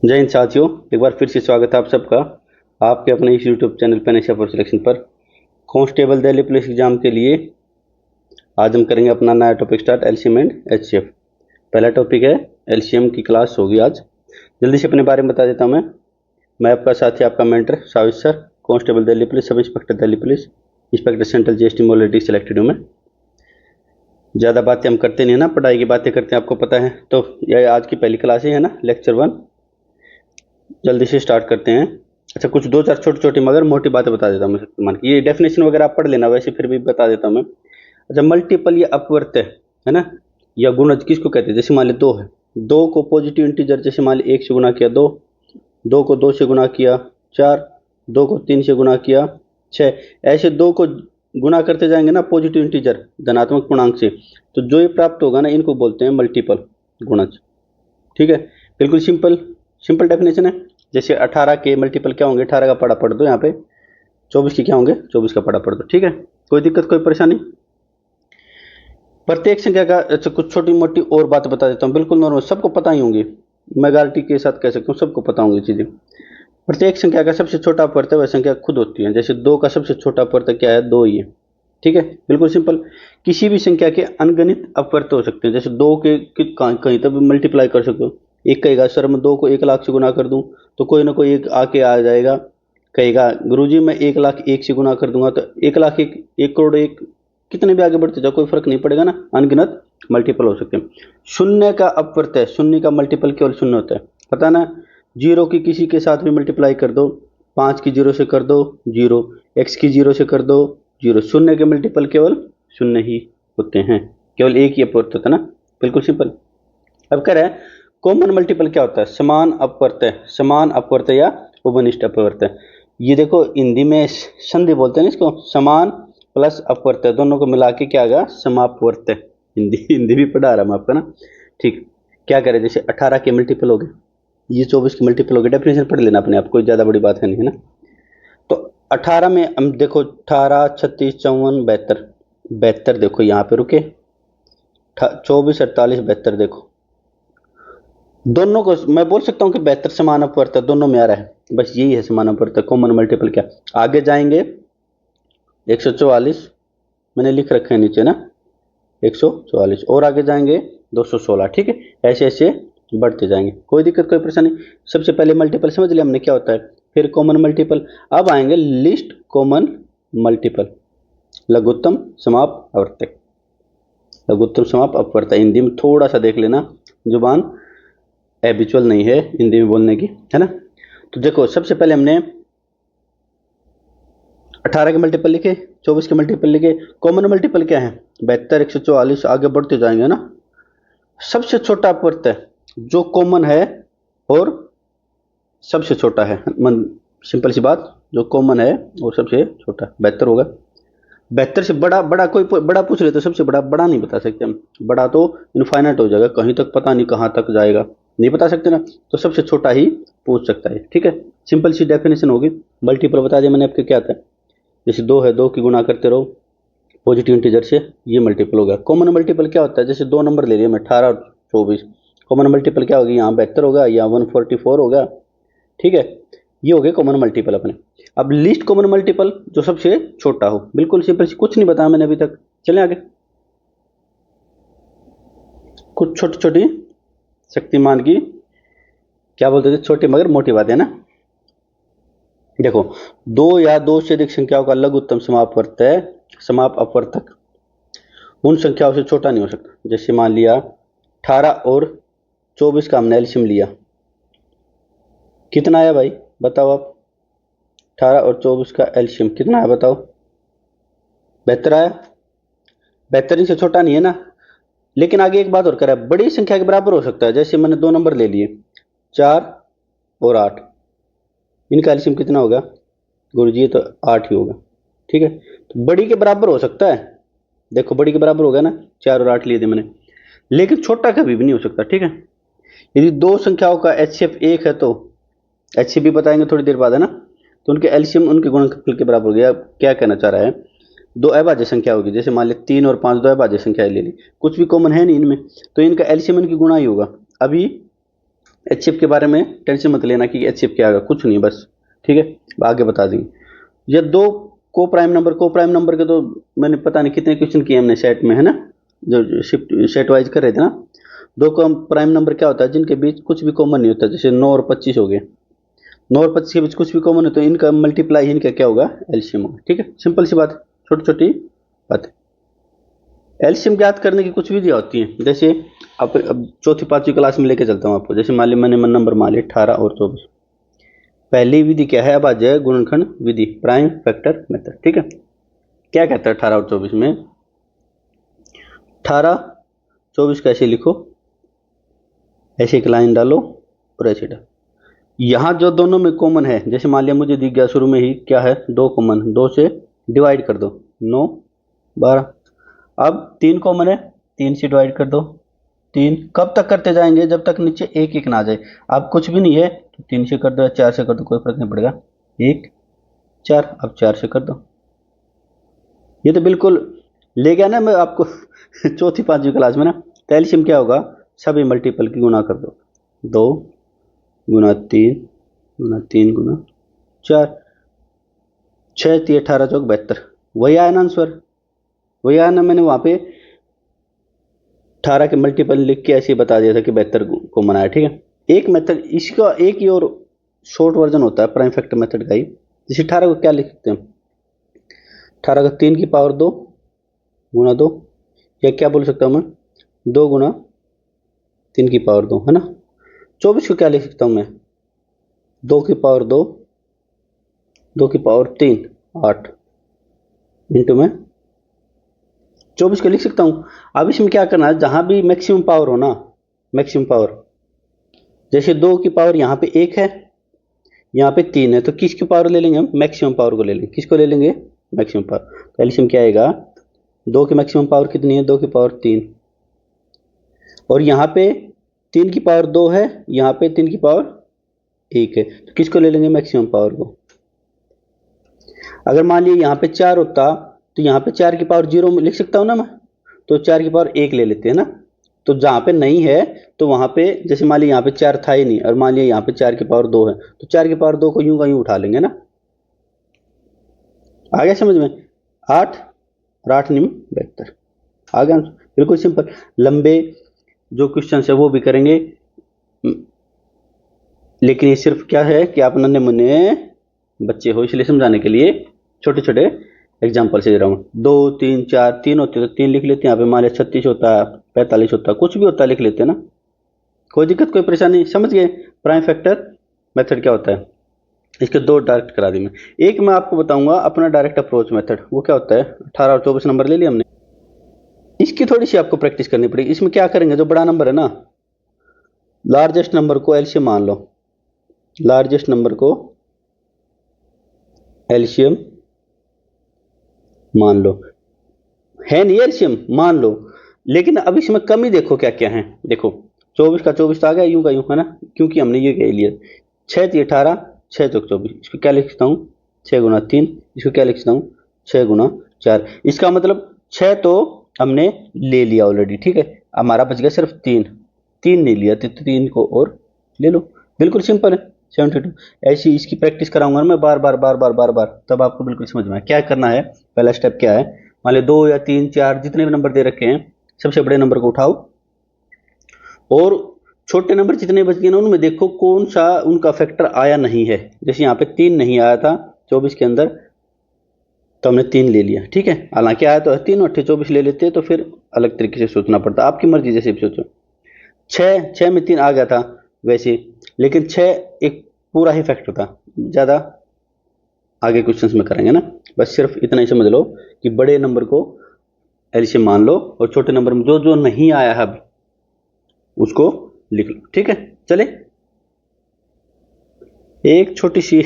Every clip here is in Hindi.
जय हिंद साथियों, एक बार फिर से स्वागत है आप सबका आपके अपने इस यूट्यूब चैनल पेनिशा फॉर सिलेक्शन पर। कांस्टेबल दिल्ली पुलिस एग्जाम के लिए आज हम करेंगे अपना नया topic start, LCM and HCF. पहला टॉपिक है एलसीएम की क्लास होगी आज। जल्दी से अपने बारे में बता देता हूँ। मैं आपका साथी, आपका मेंटर सावित sir, constable Delhi police, sub inspector Delhi police, inspector central GST molality selected हूँ मैं। ज़्यादा बातें हम करते नहीं है ना, पढ़ाई की बातें करते हैं, आपको पता है। तो यह आज की पहली क्लास ही है ना, लेक्चर 1। जल्दी से स्टार्ट करते हैं। अच्छा, कुछ दो चार छोटी छोटी मगर मोटी बातें बता देता हूँ मैं शक्तिमान की। ये डेफिनेशन वगैरह आप पढ़ लेना, वैसे फिर भी बता देता हूँ मैं। अच्छा, मल्टीपल या अपवर्त्य है ना, या गुणज किसको कहते हैं? जैसे मान ली दो है, दो को पॉजिटिव इंटीजर, जैसे मान ली 1 से गुना किया 2, 2 को 2 से गुना किया 4, 2 को 3 से गुना किया 6, ऐसे 2 को गुना करते जाएंगे ना पॉजिटिव इंटीजर धनात्मक पूर्णांक से, तो जो ये प्राप्त होगा ना, इनको बोलते हैं मल्टीपल गुणज। ठीक है, बिल्कुल सिंपल सिंपल डेफिनेशन है। जैसे 18 के मल्टीपल क्या होंगे? 18 का पढ़ा पढ़ दो यहाँ पे, 24 की क्या होंगे? 24 का पढ़ा पढ़ दो। ठीक है, कोई दिक्कत कोई परेशानी? प्रत्येक संख्या का अच्छा कुछ छोटी मोटी और बात बता देता हूँ, बिल्कुल नॉर्मल, सबको पता ही होंगी, मैं गारंटी के साथ कह सकता हूँ सबको पता होंगी चीजें। प्रत्येक संख्या का सबसे छोटा अपवर्त्य वह संख्या खुद होती है। जैसे 2 का सबसे छोटा अपवर्त्य क्या है? 2 ही है। ठीक है, बिल्कुल सिंपल। किसी भी संख्या के अनगणित अपवर्त्य हो सकते हैं। जैसे 2 के कहीं तक भी मल्टीप्लाई कर सकते हो। एक कहेगा सर मैं 2 को 1 लाख से गुना कर दूं, तो कोई ना कोई एक आके आ जाएगा, कहेगा गुरुजी मैं 1 लाख 1 से गुना कर दूंगा, तो 1 लाख 1, 1 करोड़ 1, कितने भी आगे बढ़ते जाओ कोई फर्क नहीं पड़ेगा ना, अनगिनत मल्टीपल हो सकते हैं। शून्य का अपवर्त्य, शून्य का मल्टीपल केवल शून्य होता है, पता ना। जीरो की किसी के साथ भी मल्टीप्लाई कर दो, 5 की जीरो से कर दो जीरो, x की जीरो से कर दो जीरो। शून्य के मल्टीपल केवल शून्य ही होते हैं, केवल एक ही अपवर्त्य होता है ना, बिल्कुल सिंपल। अब कह रहे हैं कॉमन मल्टीपल क्या होता है? समान अपवर्त्य, समान अपवर्त्य या उपनिष्ठ अपवर्त्य। ये देखो हिंदी में संधि बोलते हैं ना इसको, समान प्लस अपवर्त्य दोनों को मिला के क्या आएगा? समापवर्त्य। हिंदी हिंदी भी पढ़ा रहा हूं आपका ना। ठीक, क्या करें? जैसे 18 के मल्टीपल हो गए, ये 24 के मल्टीपल हो गए। डेफिनेशन पढ़ लेना अपने आप, कोई ज्यादा बड़ी बात है नहीं है ना। तो 18 में हम देखो 18, 36, 54, 72, 72 देखो यहाँ पे रुके, 24, 48, 72 देखो, दोनों को मैं बोल सकता हूँ कि 72 समान अपवर्त्य दोनों में आ रहा है, बस यही है समान अपवर्त्य। कॉमन मल्टीपल क्या? आगे जाएंगे 144 मैंने लिख रखे हैं नीचे ना, 144, और आगे जाएंगे 216। ठीक है, ऐसे ऐसे बढ़ते जाएंगे, कोई दिक्कत कोई परेशानी। सबसे पहले मल्टीपल समझ लिया हमने क्या होता है, फिर कॉमन मल्टीपल। अब आएंगे लिस्ट कॉमन मल्टीपल, लघुत्तम समाप अपवर्त्य। लघुत्तम समाप अपवर्त्य हिंदी में थोड़ा सा देख लेना, जुबान हैबिचुअल नहीं है हिंदी में बोलने की, है ना। तो देखो सबसे पहले हमने 18 के मल्टीपल लिखे, 24 के मल्टीपल लिखे, कॉमन मल्टीपल क्या है? 72, 144, आगे बढ़ते जाएंगे ना। सबसे छोटा अपवर्त्य जो कॉमन है और सबसे छोटा है, सिंपल सी बात, जो कॉमन है और सबसे छोटा 72 होगा। 72 से बड़ा, बड़ा कोई बड़ा पूछ ले तो सबसे बड़ा, बड़ा नहीं बता सकते हम, बड़ा तो इनफाइनाइट हो जाएगा, कहीं तक पता नहीं कहाँ तक जाएगा, नहीं बता सकते ना, तो सबसे छोटा ही पूछ सकता है। ठीक है, सिंपल सी डेफिनेशन होगी। मल्टीपल बता दिया मैंने आपके क्या आता है। जैसे 2 है, 2 की गुना करते रहो पॉजिटिव इंटीजर से, ये मल्टीपल हो गया। कॉमन मल्टीपल क्या होता है? जैसे 2 नंबर ले लिए मैं, 18 और 24, कॉमन मल्टीपल क्या होगी? यहाँ 72 होगा, यहाँ 144 होगा। ठीक है, ये हो गए कॉमन मल्टीपल अपने। अब लीस्ट कॉमन मल्टीपल जो सबसे छोटा हो, बिल्कुल सिंपल, कुछ नहीं बताया मैंने अभी तक। चलें आगे, कुछ छोटी छोटी शक्तिमान की क्या बोलते थे, छोटी मगर मोटी बात है ना। देखो, 2 या 2 से अधिक संख्याओं का लघुत्तम समापवर्त्य, समाप अपवर्तक उन संख्याओं से छोटा नहीं हो सकता। जैसे मान लिया 18 और 24 का हमने एलसीएम लिया, कितना आया भाई बताओ आप? 18 और 24 का एलसीएम कितना है बताओ? 72 आया। 72 से छोटा नहीं है ना। लेकिन आगे एक बात और करा, बड़ी संख्या के बराबर हो सकता है। जैसे मैंने 2 नंबर ले लिए, 4 और 8, इनका एलसीएम कितना होगा गुरुजी? ये तो 8 ही होगा। ठीक है, तो बड़ी के बराबर हो सकता है। देखो बड़ी के बराबर होगा ना, 4 और 8 लिए थे मैंने, लेकिन छोटा कभी भी नहीं हो सकता। ठीक है, यदि दो संख्याओं का एचसीएफ 1 है तो एचसीएफ भी बताएंगे थोड़ी देर बाद, है ना, तो उनके एलसीएम उनके गुणनफल के बराबर हो गया। क्या कहना चाह रहा है? 2 अभाज्य संख्या होगी, जैसे मान लिया 3 और 5 2 अभाज्य संख्या ले ली, कुछ भी कॉमन है नहीं इनमें, तो इनका एलसीएम इनकी गुणा ही होगा। अभी एचसीएफ के बारे में टेंशन मत लेना कि एचसीएफ क्या आएगा, कुछ नहीं बस, ठीक है, आगे बता देंगे। ये दो को प्राइम नंबर के तो मैंने पता नहीं कितने क्वेश्चन किए हमने सेट में, है ना, जो शिफ्ट सेट वाइज कर रहे थे ना। दो को प्राइम नंबर क्या होता है, जिनके बीच कुछ भी कॉमन नहीं होता, जैसे 9 और 25 हो गए, 9 और 25 के बीच कुछ भी कॉमन है तो इनका मल्टीप्लाई इनका क्या होगा, एलसीएम होगा, ठीक है, सिंपल सी बात, छोटी छोटी बात है। एलसीएम ज्ञात करने की कुछ विधियां होती हैं, जैसे अब चौथी पांचवी क्लास में लेके चलता हूँ आपको। जैसे मान ली मैंने नंबर मान लिया 18 और 24, पहली विधि क्या है, अभाज्य गुणनखंड विधि, प्राइम फैक्टर मेथड, ठीक है। क्या कहता है 18 और 24 में, 18 24 कैसे लिखो, ऐसे एक लाइन डालो और ऐसे डालो। यहाँ जो दोनों में कॉमन है, जैसे मान लिया मुझे दिख गया शुरू में ही क्या है, 2 कॉमन, 2 से डिवाइड कर दो, 9 12। अब 3 कॉमन है, 3 से डिवाइड कर दो, 3 कब तक करते जाएंगे, जब तक नीचे एक एक ना आ जाए। अब कुछ भी नहीं है तो 3 से कर दो या 4 से कर दो, कोई फर्क नहीं पड़ेगा, 1 4, अब 4 से कर दो। ये तो बिल्कुल ले गया ना मैं आपको चौथी पांचवी क्लास में ना। तो एलसीएम क्या होगा, सभी मल्टीपल की गुना कर दो, 2 गुना 3 गुना 3 गुना 4, 6 3 18 चौक 72, वही आया ना आंसर, वही आया ना। मैंने वहां पे 18 के मल्टीपल लिख के ऐसे ही बता दिया था कि 72 को मनाया, ठीक है। एक मेथड इसका एक ही और शॉर्ट वर्जन होता है प्राइम फैक्टर मेथड का ही। जैसे 18 को क्या लिख सकते हैं, 18 का 3 की पावर 2 गुना 2, या क्या बोल सकता हूँ मैं, 2 गुना 3 की पावर 2, है ना। 24 को क्या लिख सकता हूँ मैं, 2 की पावर 2 2 की पावर 3 8 इंटू में 24 को लिख सकता हूँ। अब इसमें क्या करना है, जहां भी मैक्सिमम पावर हो ना, मैक्सिमम पावर, जैसे 2 की पावर यहाँ पे 1 है, यहाँ पे 3 है, तो किसकी पावर ले लेंगे हम, मैक्सिमम पावर को ले लेंगे। किसको ले लेंगे, मैक्सिमम पावर। तो एलसीएम क्या आएगा, 2 की मैक्सिमम पावर कितनी है, 2 की पावर 3, और यहाँ पे 3 की पावर 2 है, यहाँ पे 3 की पावर 1 है, तो किसको ले लेंगे, मैक्सिमम पावर को। अगर मान लीजिए यहाँ पे 4 होता तो यहाँ पे 4 की पावर 0 में लिख सकता हूँ ना मैं, तो 4 की पावर 1 ले लेते हैं ना। तो जहाँ पे नहीं है तो वहाँ पे, जैसे मान लीजिए यहाँ पे 4 था ही नहीं, और मान लीजिए यहाँ पे 4 की पावर 2 है, तो 4 की पावर 2 को यूं का यूं उठा लेंगे ना। आ गया समझ में, 8 और 8 निम 72, आ गया, बिल्कुल सिंपल। लंबे जो क्वेश्चन है वो भी करेंगे, लेकिन ये सिर्फ क्या है कि आप नन्हे मुन्ने बच्चे हो, इसलिए समझाने के लिए छोटे छोटे एग्जाम्पल से दे रहा हूँ। 2 3 4, 3 होते तो 3 लिख लेते हैं, यहाँ पे मान लिया 36 होता है, 45 होता है, कुछ भी होता है लिख लेते हैं ना, कोई दिक्कत कोई परेशानी, समझ गए। प्राइम फैक्टर मेथड क्या होता है, इसके दो डायरेक्ट करा दी मैं। एक मैं आपको बताऊंगा अपना डायरेक्ट अप्रोच मेथड, वो क्या होता है, 18 और 24 नंबर ले लिया हमने, इसकी थोड़ी सी आपको प्रैक्टिस करनी पड़ेगी। इसमें क्या करेंगे, जो बड़ा नंबर है ना, लार्जेस्ट नंबर को एलसीएम मान लो, लार्जेस्ट नंबर को एलसीएम मान लो, है नहीं एलसीएम मान लो, लेकिन अब इसमें कमी देखो क्या क्या है। देखो 24 का 24 तो आ गया यूं का यूं, है ना, क्योंकि हमने ये क्या लिया, 6 थी 18, 6 चौक 24, इसको क्या लिख सकता हूँ, 6 गुना 3, इसको क्या लिख सकता हूँ, 6 गुना 4। इसका मतलब 6 तो हमने ले लिया ऑलरेडी, ठीक है, हमारा बच गया सिर्फ 3, 3 नहीं लिया तो 3 को और ले लो, बिल्कुल सिंपल है। 72 ऐसी इसकी प्रैक्टिस कराऊंगा मैं बार बार बार बार बार बार, तब आपको बिल्कुल समझ में आए क्या करना है। पहला स्टेप क्या है, मान लो 2 या 3 4 जितने भी नंबर दे रखे हैं, सबसे बड़े नंबर को उठाओ और छोटे नंबर जितने बच गए ना उनमें देखो कौन सा उनका फैक्टर आया नहीं है। जैसे यहाँ पे 3 नहीं आया था 24 के अंदर, तो हमने 3 ले लिया, ठीक है, हालांकि आया तो है 3 और 24 ले लेते तो फिर अलग तरीके से सोचना पड़ता, आपकी मर्जी जैसे भी सोचो। 6 में 3 आ गया था वैसे, लेकिन 6 एक पूरा ही फैक्टर था, ज़्यादा आगे क्वेश्चंस में करेंगे ना, बस सिर्फ इतना ही समझ लो कि बड़े नंबर को एलसीएम मान लो और छोटे नंबर में जो जो नहीं आया है अभी उसको लिख लो, ठीक है। चले एक छोटी सी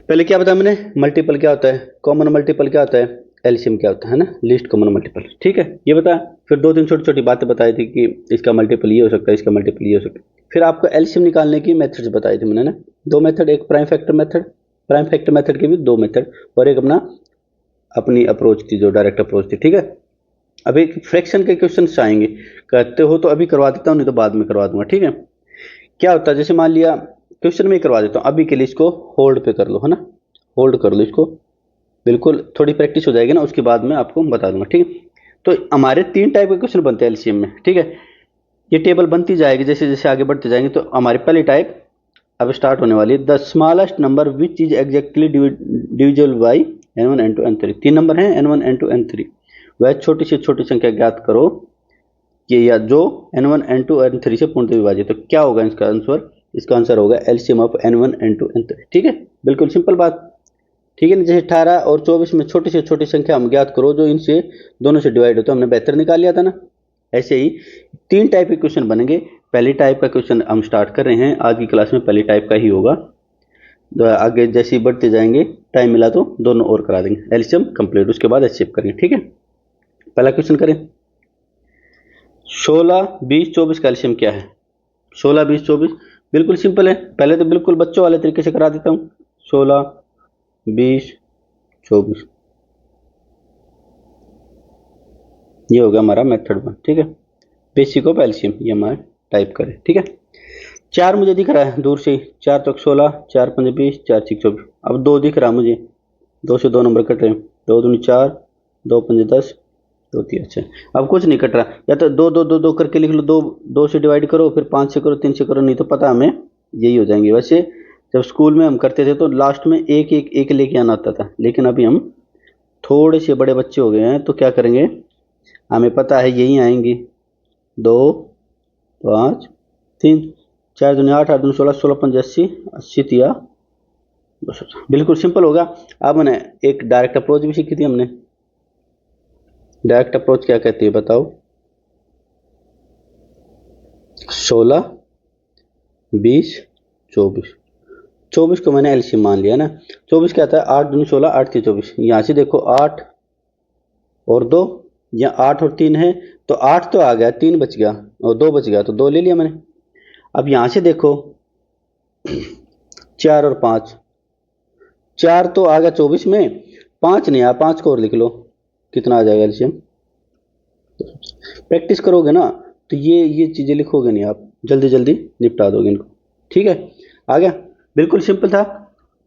पहले क्या बताया मैंने, मल्टीपल क्या होता है, कॉमन मल्टीपल क्या होता है, एलसीएम क्या होता है ना, लीस्ट कॉमन मल्टीपल, ठीक है, ये बताया। फिर 2 3 छोटी छोटी बातें बताई थी कि इसका मल्टीपल ये हो सकता है, इसका मल्टीपल ये हो सकता है। फिर आपको एलसीएम निकालने की मेथड्स बताई थी मैंने ना, 2 मेथड, एक prime factor method, prime factor method के भी 2 मेथड, और एक अपना अपनी अप्रोच थी जो डायरेक्ट अप्रोच थी, ठीक है। अभी फ्रैक्शन के क्वेश्चन आएंगे, कहते हो तो अभी करवा देता हूँ, नहीं तो बाद में करवा दूंगा, ठीक है। क्या होता है, जैसे मान लिया क्वेश्चन में ही करवा देता हूँ, अभी के लिए इसको होल्ड पे कर लो, है ना, होल्ड कर लो इसको, बिल्कुल थोड़ी प्रैक्टिस हो जाएगी ना, उसके बाद में आपको बता दूंगा, ठीक है। तो हमारे 3 टाइप के क्वेश्चन बनते हैं एलसीएम में, ठीक है। ये टेबल बनती जाएगी जैसे जैसे आगे बढ़ते जाएंगे। तो हमारी पहली टाइप अब स्टार्ट होने वाली है, the smallest number which is exactly divisible by n1 n2 n3। 3 number हैं n1 n2 n3, वह छोटी से छोटी संख्या ज्ञात करो कि या जो n1 n2 n3 से पूर्णतः विभाजित। तो क्या होगा इसका आंसर, इसका आंसर होगा LCM of n1 n2 n3, ठीक है, बिल्कुल सिंपल बात, ठीक है ना। जैसे 18 और 24 में छोटी से छोटी संख्या हम ज्ञात करो जो इनसे दोनों से डिवाइड हो, तो हमने बेहतर निकाल लिया था ना। ऐसे ही 3 टाइप के क्वेश्चन बनेंगे। पहली टाइप का क्वेश्चन हम स्टार्ट कर रहे हैं आज की क्लास में, पहली टाइप का ही होगा। तो आगे जैसे ही बढ़ते जाएंगे, टाइम मिला तो दोनों और करा देंगे, एलसीएम कंप्लीट, उसके बाद एचसीएफ करेंगे, ठीक है। पहला क्वेश्चन करें, 16 20 24 का एलसीएम क्या है। 16 20 24 बिल्कुल सिंपल है, पहले तो बिल्कुल बच्चों वाले तरीके से करा देता हूँ। 16 20 24 ये होगा हमारा मेथड 1, ठीक है। बेसिक ऑफ एलसीएम ये हमारा टाइप करें, ठीक है। 4 मुझे दिख रहा है दूर से, 4 तक 16, 4 5 20, 4 6 24। अब 2 दिख रहा मुझे, 2 से 2 नंबर कट रहे हैं, 2 दूनी 4, 2 5 10, 2 3 अच्छा। अब कुछ नहीं कट रहा, या तो 2 2 2 2 करके लिख लो, 2 2 से डिवाइड करो, फिर 5 से करो, 3 से करो, नहीं तो पता हमें यही हो जाएंगे। वैसे जब स्कूल में हम करते थे तो लास्ट में एक एक एक लेके आना होता था, लेकिन अभी हम थोड़े से बड़े बच्चे हो गए हैं तो क्या करेंगे, हमें पता है यही आएंगी। 2 5 3, 4 दूनी 8, 8 दूनी 16, 16 5 80, 80 तिया 200। बिल्कुल सिंपल होगा। अब मैंने एक डायरेक्ट अप्रोच भी सीखी थी हमने, डायरेक्ट अप्रोच क्या कहती है बताओ। 16 20 24, 24 को मैंने एलसीएम मान लिया ना। 24 क्या था, 8 दूनी 16, 8 3 24। यहाँ से देखो 8 और 2, या 8 और 3 है तो 8 तो आ गया, 3 बच गया और 2 बच गया, तो 2 ले लिया मैंने। अब यहाँ से देखो 4 और 5, 4 तो आ गया 24 में, 5 नहीं आया, 5 को और लिख लो, कितना आ जाएगा एलसीएम। प्रैक्टिस करोगे ना तो ये चीज़ें लिखोगे नहीं आप, जल्दी जल्दी निपटा दोगे इनको, ठीक है। आ गया, बिल्कुल सिंपल था,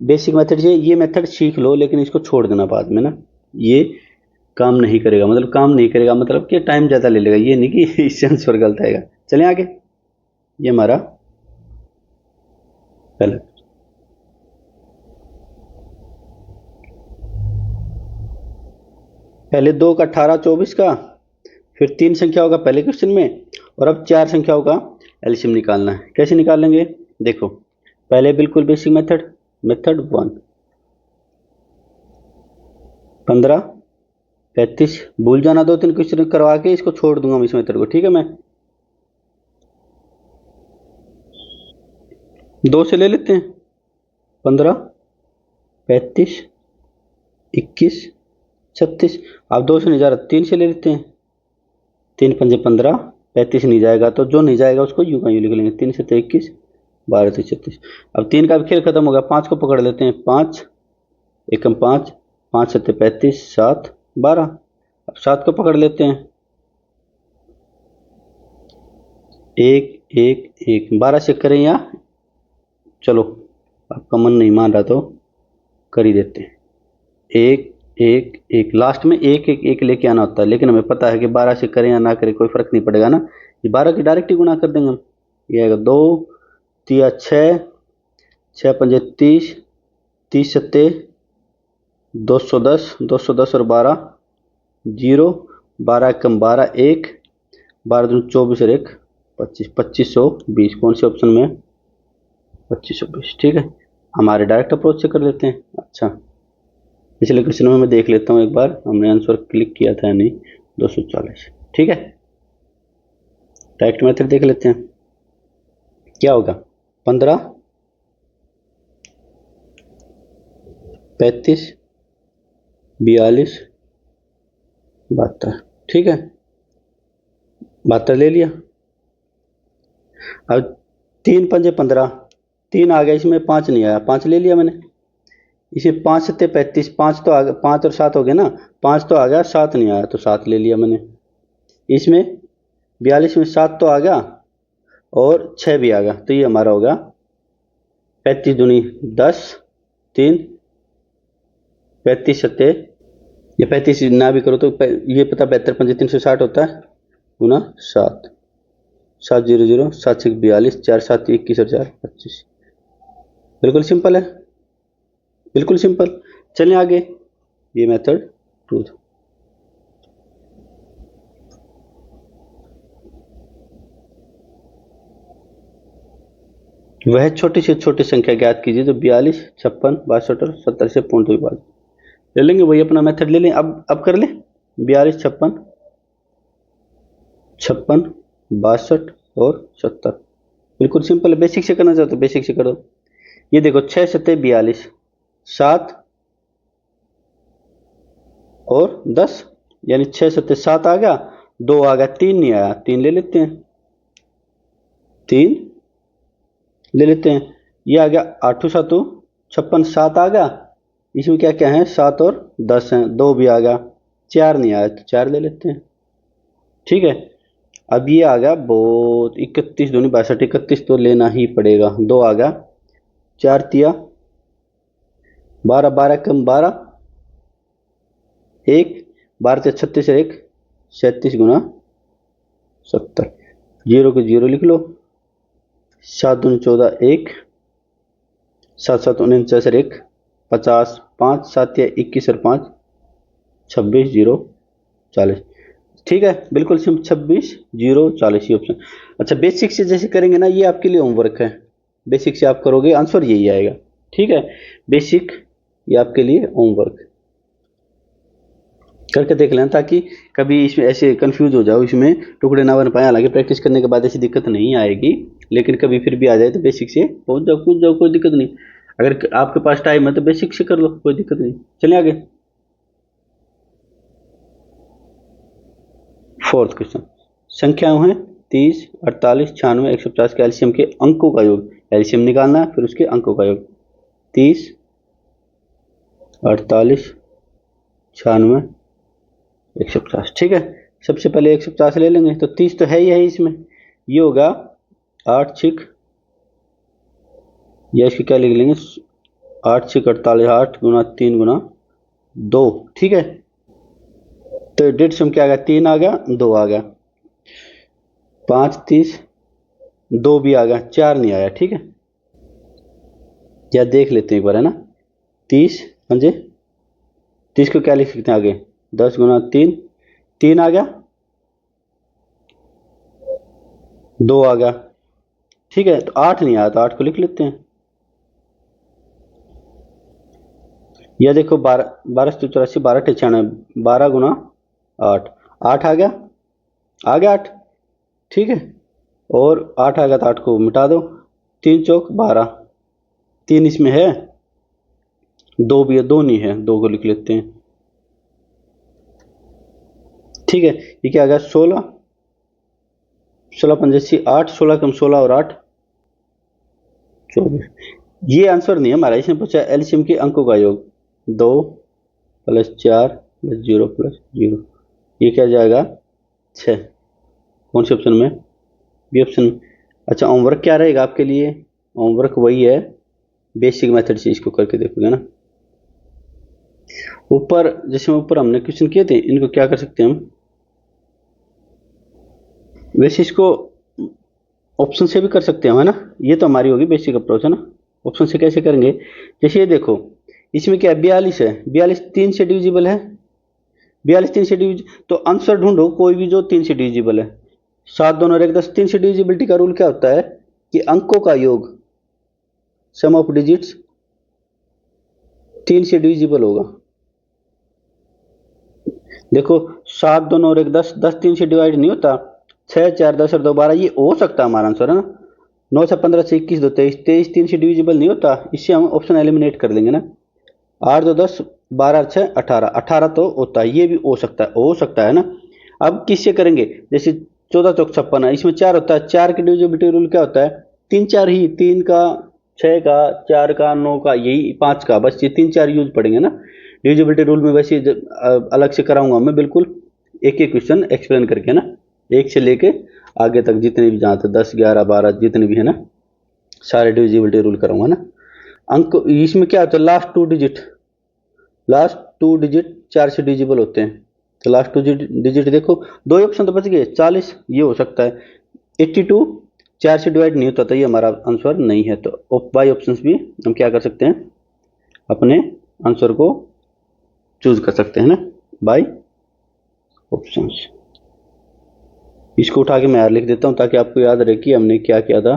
बेसिक मेथड से। ये मेथड सीख लो लेकिन इसको छोड़ देना बाद में ना, ये काम नहीं करेगा, मतलब काम नहीं करेगा मतलब कि टाइम ज़्यादा ले लेगा, ये नहीं कि इससे आंसर गलत आएगा। चलें आगे, ये हमारा पहला, पहले 2 का 18 24 का, फिर 3 संख्या होगा पहले क्वेश्चन में, और अब 4 संख्या होगा एलसीएम निकालना है। कैसे निकालेंगे देखो, पहले बिल्कुल बेसिक मेथड, मेथड 1, 15 35, भूल जाना 2 3 क्वेश्चन करवा के इसको छोड़ दूंगा मैं इस मेथड को, ठीक है। मैं 2 से ले लेते हैं, 15 35 21 36। अब 2 से नहीं जा रहा, 3 से ले लेते हैं, 3 पंजे 15, 35 नहीं जाएगा तो जो नहीं जाएगा उसको यूं का यूं लिख लेंगे, 3 से 21, 12 से 36। अब 3 का भी खेल खत्म हो गया, 5 को पकड़ लेते हैं, 5 एकम 5, 5 सत्ते 35, 7 12। अब 7 को पकड़ लेते हैं, 1 1 1, 12 से करें या चलो आपका मन नहीं मान रहा तो कर ही देते हैं, 1 1 1, लास्ट में 1 1 1 लेके आना होता है, लेकिन हमें पता है कि 12 से करें या ना करें कोई फर्क नहीं पड़ेगा ना, ये 12 की डायरेक्ट ही गुणा कर देंगे हम। ये आएगा 2 तिया 6, 6 पंजे 30, 30 सत्ते 210, 210 और 12 0, 12 कम 12 1, 12 दूनी 24 और 1 25, 2520। कौन से ऑप्शन में, 2520, ठीक है। हमारे डायरेक्ट अप्रोच से कर लेते हैं। अच्छा, पिछले क्वेश्चन में मैं देख लेता हूँ एक बार हमने आंसर क्लिक किया था या नहीं, 240, ठीक है। डायरेक्ट मेथड देख लेते हैं क्या होगा, 15 35 42 72, ठीक है, 72 ले लिया। अब 3 पंजे 15, 3 आ गया, इसमें 5 नहीं आया, 5 ले लिया मैंने। इसमें 5 सत्ते 35, 5 तो आ गया, 5 और 7 हो गया ना, 5 तो आ गया, 7 नहीं आया तो 7 ले लिया मैंने। इसमें 42 में 7 तो आ गया और 6 भी आ गया, तो ये हमारा होगा 35 दूनी 10, 3, 35 सत्ते, ये 35 ना भी करो तो ये पता 72 पंजे 360 होता है, गुना 7, 700, 7 6 42, 4 7 21 और 4 25। बिल्कुल सिंपल है, बिल्कुल सिंपल। चलें आगे, ये मेथड 2। वह छोटी से छोटी संख्या ज्ञात कीजिए जो 42, 56, 62 और 70 से पूर्ण विभाजित। ले लेंगे वही अपना मेथड ले लें। अब कर लें 42, 56, 56, 62 और 70। बिल्कुल सिंपल है। बेसिक से करना चाहते हो बेसिक से करो। ये देखो 6 सत्ते 42, 7 और 10, यानी 6 सत्ते 7 आ गया, 2 आ गया, 3 नहीं आया, 3 ले लेते हैं, 3 ले लेते हैं। ये आ गया 8 7 56, 7 आ गया, इसमें क्या क्या है 7 और 10 है, 2 भी आ गया, 4 नहीं आया तो 4 ले लेते हैं। ठीक है, अब ये आ गया बहुत 31 दूनी 62, 31 तो लेना ही पड़ेगा, 2 आ गया, 4 तिया 12, 12 कम 12, 1, 12 से 36 है 1, 37 गुना 70, 0 को 0 लिख लो, 7 दूनी 14, 1, 7 7 49 और 1, 50, 5 7 या 21 और 5 26, 0 40। ठीक है, बिल्कुल सिंपल, 26 0 40 ही ऑप्शन। अच्छा, बेसिक से जैसे करेंगे ना, ये आपके लिए होमवर्क है, बेसिक से आप करोगे आंसर यही आएगा। ठीक है, बेसिक ये आपके लिए होमवर्क करके देख लेना, ताकि कभी इसमें ऐसे कंफ्यूज हो जाओ, इसमें टुकड़े ना बन पाए। हालांकि प्रैक्टिस करने के बाद ऐसी दिक्कत नहीं आएगी, लेकिन कभी फिर भी आ जाए तो बेसिक से पहुंच जाओ, कूद जाओ, कोई दिक्कत नहीं। अगर आपके पास टाइम है तो बेसिक से कर लो, कोई दिक्कत नहीं। चलिए आगे, 4th क्वेश्चन। संख्याएं हैं 30, 48, 96, 150 के एलसीएम के अंकों का योग। एलसीएम निकालना है, फिर उसके अंकों का योग। 30, 48, 96, 150। ठीक है, सबसे पहले 150 ले लेंगे, तो 30 तो है ही है इसमें, ये होगा 8 6, या इसकी क्या लिख लेंगे 8 6 48, 8 गुना 3 गुना 2। ठीक है, तो डेढ़ सम क्या आ गया, 3 आ गया, 2 आ गया, 5 30, 2 भी आ गया, 4 नहीं आया। ठीक है, या देख लेते हैं एक बार, है ना। 30 पंजे 30 को क्या लिख सकते हैं आगे, 10 गुना 3, 3 आ गया, 2 आ गया। ठीक है, तो 8 नहीं आया, तो 8 को लिख लेते हैं। यह देखो 12 12 84, 12 96, 12 गुना 8, 8 आ गया, आ गया 8। ठीक है, और 8 आ गया तो 8 को मिटा दो, 3 चौक 12, 3 इसमें है, 2 भी है, 2 नहीं है, 2 को लिख लेते हैं। ठीक है, ये क्या आ गया 16, 16 पंजे 8, 16 कम 16 और 8 24। ये आंसर नहीं है हमारा, इसने पूछा एलसीएम के अंकों का योग, 2 प्लस 4 प्लस 0 प्लस 0, ये क्या जाएगा 6। कौन से ऑप्शन में, बी ऑप्शन। अच्छा, होमवर्क क्या रहेगा आपके लिए, होमवर्क वही है, बेसिक मेथड से इसको करके देखोगे ना। ऊपर जैसे ऊपर हमने क्वेश्चन किए थे, इनको क्या कर सकते हैं हम, वैसे इसको ऑप्शन से भी कर सकते हैं, है ना। ये तो हमारी होगी बेसिक अप्रोच, है ना। ऑप्शन से कैसे करेंगे, जैसे ये देखो, इसमें क्या 42 है, 42 3 से डिविजिबल है, 42 3 से डिविजिबल, तो आंसर ढूंढो कोई भी जो 3 से डिविजिबल है। 7 2 और 1 10, 3 से डिविजिबिलिटी का रूल क्या होता है कि अंकों का योग, सम ऑफ डिजिट्स 3 से डिविजिबल होगा। देखो 7 2 और 1 10, 10 3 से डिवाइड नहीं होता, 6 4 10 और 2 12, ये हो सकता है हमारा आंसर, है ना। 9 से 15 से 21 2 23, 23 3 से डिविजिबल नहीं होता, इससे हम ऑप्शन एलिमिनेट कर देंगे ना। 8 2 10, 12 6 18, 18 तो होता है, ये भी हो सकता है ना। अब किससे करेंगे, जैसे 14 चौक 56 है, इसमें 4 होता है, 4 की डिविजिबिलिटी रूल क्या होता है, 3 4 ही, 3 का 6 का 4 का 9 का, यही 5 का, बस ये 3 4 यूज पड़ेंगे ना। डिविजिबिलिटी रूल में वैसे अलग से कराऊंगा मैं, बिल्कुल एक एक क्वेश्चन एक्सप्लेन करके ना, एक से लेके आगे तक जितने भी जहाँ तक 10 11 12 जितने भी है ना, सारे डिविजिबिलिटी रूल कराऊंगा ना। अंक इसमें क्या होता है, लास्ट टू डिजिट 4 से डिजिबल होते हैं। तो लास्ट टू डिजिट देखो, दो ही ऑप्शन तो बच गए, 40 ये हो सकता है, 82 4 से डिवाइड नहीं होता, तो ये हमारा आंसर नहीं है। तो बाई ऑप्शंस भी हम क्या कर सकते हैं, अपने आंसर को चूज कर सकते हैं ना, बाई ऑप्शंस। इसको उठा के मैं यार लिख देता हूं ताकि आपको याद रहे कि हमने क्या किया था।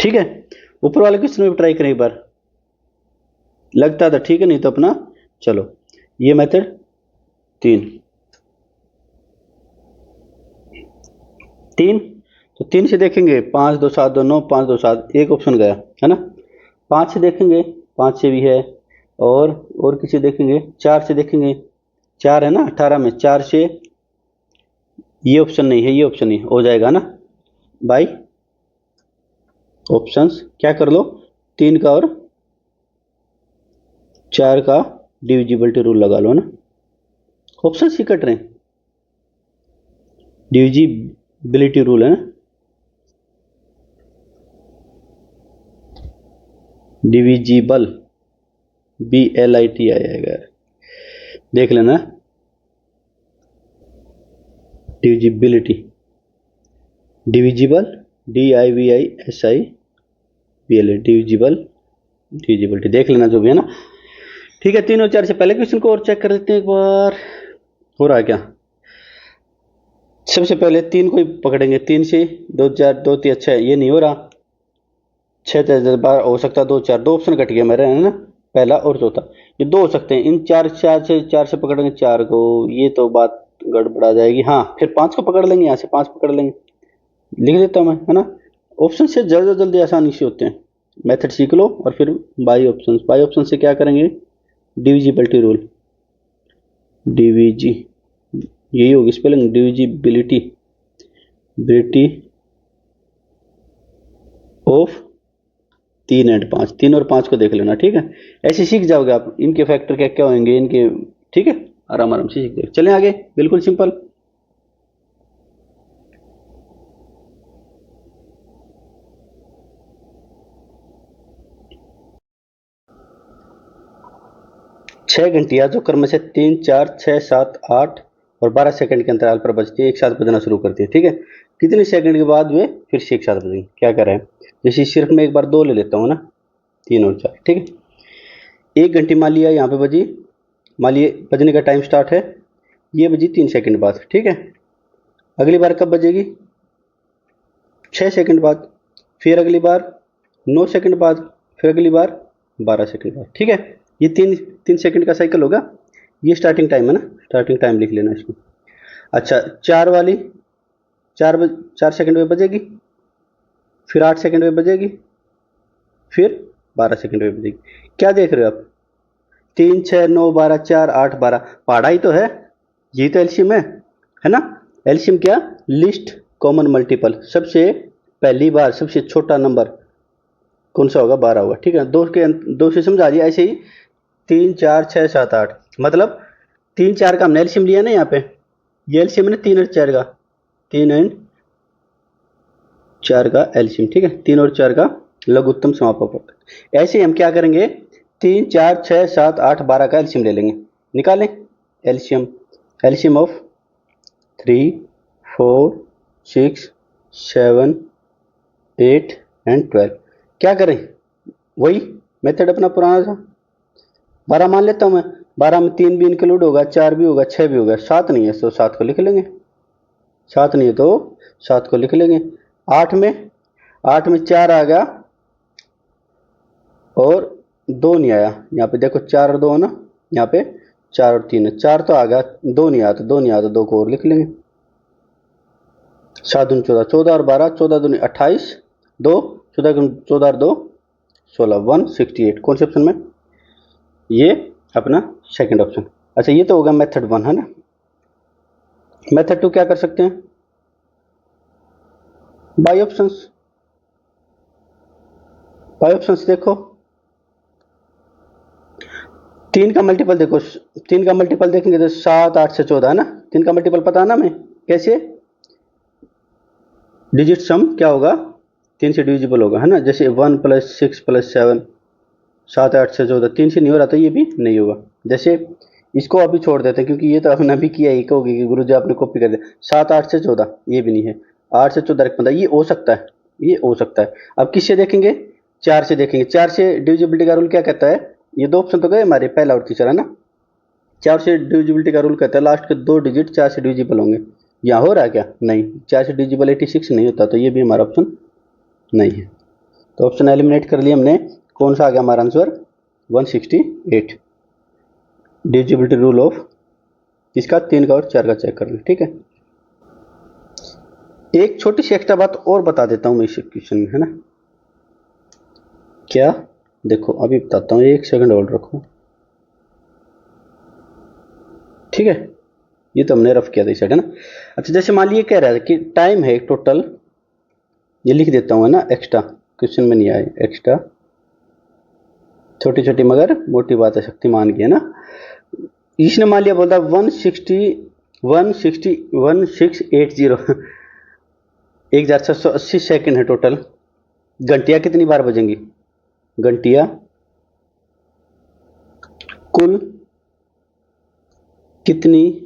ठीक है, ऊपर वाले क्वेश्चन में ट्राई करें एक बार, लगता था ठीक है, नहीं तो अपना चलो ये मेथड 3 तो 3 से देखेंगे 5 2 7 2 9 5 2 7, एक ऑप्शन गया है ना। 5 से देखेंगे, 5 से भी है, और किसी देखेंगे, 4 से देखेंगे, 4 है ना 18 में, 4 से ये ऑप्शन नहीं है, ये ऑप्शन नहीं हो जाएगा ना, बाई ऑप्शंस क्या कर लो, 3 का और 4 का डिविजिबिलिटी रूल लगा लो ना, ऑप्शन ही कट रहे हैं, डिविजिबिलिटी रूल है ना, डिविजिबल BLIT आएगा, देख लेना, डिविजिबिलिटी, डिविजिबल DIVISIBL, डिविजिबिलिटी देख लेना जो भी है ना। ठीक है, 3 और 4 से पहले क्वेश्चन को और चेक कर लेते हैं एक बार, हो रहा है क्या। सबसे पहले 3 को ही पकड़ेंगे, 3 से 2 4 2 3 अच्छा ये नहीं हो रहा, 6 12 हो सकता है, 2 4 दो ऑप्शन कट गया मेरे है ना, पहला और चौथा, ये दो हो सकते हैं। इन 4 से पकड़ेंगे 4 को, ये तो बात गड़बड़ा जाएगी। हाँ, फिर 5 को पकड़ लेंगे, यहाँ से 5 पकड़ लेंगे, लिख देता हूँ मैं है ना। ऑप्शन से जल्दी जल्दी आसानी से होते हैं, मेथड सीख लो और फिर बाई ऑप्शन से क्या करेंगे, डिविजिबिलिटी रूल, डिविजी यही होगी स्पेलिंग, डिविजिबिलिटी ऑफ 3 और 5, 3 और 5 को देख लेना। ठीक है, ऐसे सीख जाओगे आप, इनके फैक्टर क्या क्या होंगे इनके, ठीक है, आराम आराम से सीख जाओगे। चलें आगे, बिल्कुल सिंपल। छह घंटियां जो क्रम से 3 4 6 7 8 और 12 सेकंड के अंतराल पर बजती है, एक साथ बजना शुरू करती है। ठीक है, कितने सेकंड के बाद वे फिर से एक साथ बजेंगे, क्या कर रहे हैं, जैसे सिर्फ मैं एक बार 2 ले लेता हूँ ना, 3 और 4। ठीक है, 1 घंटी मान लिया यहाँ पे बजी, मान लिए बजने का टाइम स्टार्ट है, ये बजी 3 सेकंड बाद। ठीक है, अगली बार कब बजेगी, 6 सेकंड बाद, फिर अगली बार 9 सेकंड बाद, फिर अगली बार 12 सेकंड बाद। ठीक है, ये 3 सेकंड का साइकिल होगा, ये स्टार्टिंग टाइम है ना, स्टार्टिंग टाइम लिख लेना इसको। अच्छा, 4 वाली 4 सेकंड में बजेगी, फिर 8 सेकंड में बजेगी, फिर 12 सेकंड में बजेगी। क्या देख रहे हो आप, 3 6 9 12 4 8 12, पढ़ा ही तो है, यही तो एलसीएम है ना। एलसीएम क्या, लिस्ट कॉमन मल्टीपल, सबसे पहली बार सबसे छोटा नंबर कौन सा होगा, 12 होगा। ठीक है, दो से समझा दिया। ऐसे ही 3 4 6 7 8, मतलब 3 4 का हमने एलसीएम लिया ना, यहाँ पे ये एलसीएम है 3 और 4 का, 3 एंड 4 का एलसीएम। ठीक है, 3 और 4 का लघुत्तम समापक। ऐसे हम क्या करेंगे, 3 4 6 7 8 12 का एलसीएम ले लेंगे, निकालें एलसीएम ऑफ 3 4 6 7 8 एंड 12। क्या करें, वही मेथड अपना पुराना था, 12 मान लेता हूं मैं, 12 में 3 भी इंक्लूड होगा, 4 भी होगा, 6 भी होगा, 7 नहीं है तो 7 को लिख लेंगे, 7 नहीं है तो 7 को लिख लेंगे। 8 में 4 आ गया और 2 नहीं आया, यहाँ पे देखो 4 और 2 है ना, यहाँ पे 4 और 3 है, 4 तो आ गया, 2 नहीं आया तो 2 को और लिख लेंगे। 7 दूनी 14, 14 और 12, 14 दूनी 28, 2 14 और 2 16, 168। कौन से ऑप्शन में, ये अपना सेकंड ऑप्शन। अच्छा, ये तो होगा मेथड 1 है ना। मेथड 2 क्या कर सकते हैं, बाई ऑप्शंस देखो, 3 का मल्टीपल देखो, 3 का मल्टीपल देखेंगे तो 7 8 से 14 है ना। 3 का मल्टीपल पता है ना हमें कैसे, डिजिट सम क्या होगा, 3 से डिविजिबल होगा है ना। जैसे 1 + 6 + 7, 7 8 से 14, 3 से नहीं हो रहा तो ये भी नहीं होगा। जैसे इसको अभी छोड़ देते हैं क्योंकि ये तो आपने अभी किया ही, कहोगे कि गुरुजी आपने कॉपी कर दिया। 7 8 से 14 ये भी नहीं है, 8 से 14 15 ये हो सकता है, ये हो सकता है। अब किससे देखेंगे, 4 से देखेंगे। 4 से डिविजिबिलिटी का रूल क्या कहता है, ये 2 ऑप्शन तो गए हमारे, पहला और तीसरा है ना। 4 से डिविजिबिलिटी का रूल कहता है लास्ट के 2 डिजिट 4 से डिविजिबल होंगे। यहाँ हो रहा है क्या, नहीं, 4 से डिविजिबल 86 नहीं होता, तो ये भी हमारा ऑप्शन नहीं है। तो ऑप्शन एलिमिनेट कर लिया हमने। कौन सा आ गया हमारा आंसर, 168। डिविजिबिलिटी रूल ऑफ इसका 3 का और 4 का चेक कर लें, ठीक है। एक छोटी सी एक्स्ट्रा बात और बता देता हूँ मैं इस क्वेश्चन में, है ना। क्या, देखो अभी बताता हूँ, 1 सेकंड होल्ड रखो, ठीक है। ये तो हमने रफ किया था इस साइड, है ना। अच्छा, जैसे मान लीजिए कह रहा है कि टाइम है टोटल, ये लिख देता हूँ है ना, एक्स्ट्रा, क्वेश्चन में नहीं आए एक्स्ट्रा, छोटी छोटी मगर मोटी बात है शक्तिमान की, है ना। इसने मान लिया बोलता 1680 1680 सेकेंड है टोटल। घंटियां कितनी बार बजेंगी, घंटियां कुल कितनी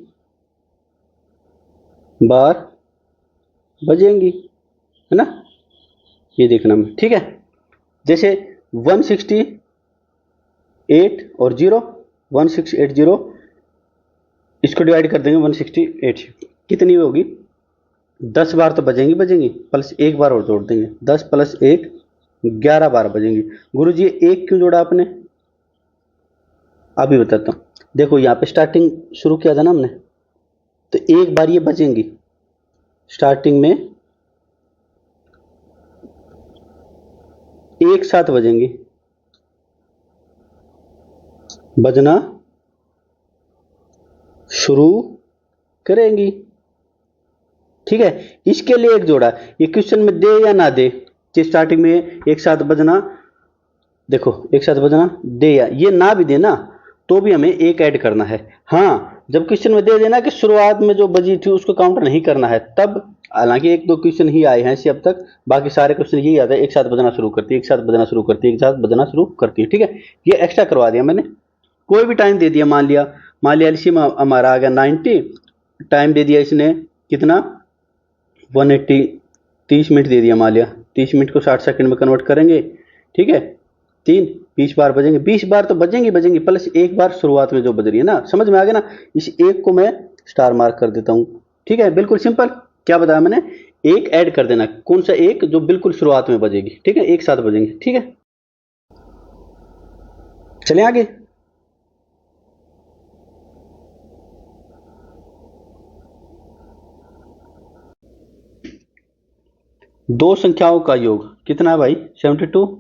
बार बजेंगी, है ना, ये देखना में, ठीक है। जैसे 168 और 0, 1680, इसको डिवाइड कर देंगे 168, कितनी होगी, 10 बार तो बजेंगी बजेंगी, प्लस 1 बार और जोड़ देंगे, 10 + 1 11 बार बजेंगी। गुरु जी 1 क्यों जोड़ा आपने, अभी बताता हूँ। देखो यहाँ पे स्टार्टिंग शुरू किया था ना हमने, तो 1 बार ये बजेंगी, स्टार्टिंग में एक साथ बजेंगी, बजना शुरू करेंगी, ठीक है। इसके लिए एक जोड़ा, ये क्वेश्चन में दे या ना दे कि स्टार्टिंग में एक साथ बजना, देखो एक साथ बजना दे, या ये ना भी देना तो भी हमें एक ऐड करना है। हाँ, जब क्वेश्चन में दे देना कि शुरुआत में जो बजी थी उसको काउंटर नहीं करना है, तब, हालांकि 1 2 क्वेश्चन ही आए हैं ऐसे अब तक, बाकी सारे क्वेश्चन यही आता है एक साथ बजना शुरू करती है, एक साथ बजना शुरू करती है, एक साथ बजना शुरू करती है, ठीक है। ये एक्स्ट्रा करवा दिया मैंने। कोई भी टाइम दे दिया, मान लिया एलसीएम हमारा आ गया 90, टाइम दे दिया इसने कितना, 180, 30 मिनट दे दिया, मान लिया 30 मिनट को 60 सेकंड में कन्वर्ट करेंगे, ठीक है। 3 20 बार बजेंगे, 20 बार तो बजेंगी बजेंगी, प्लस 1 बार शुरुआत में जो बज रही है ना, समझ में आ गया ना। इस एक को मैं स्टार मार्क कर देता हूं, ठीक है, बिल्कुल सिंपल। क्या बताया मैंने, एक ऐड कर देना, कौन सा एक, जो बिल्कुल शुरुआत में बजेगी, ठीक है, एक साथ बजेंगे, ठीक है। चलें आगे। दो संख्याओं का योग कितना है भाई, 72,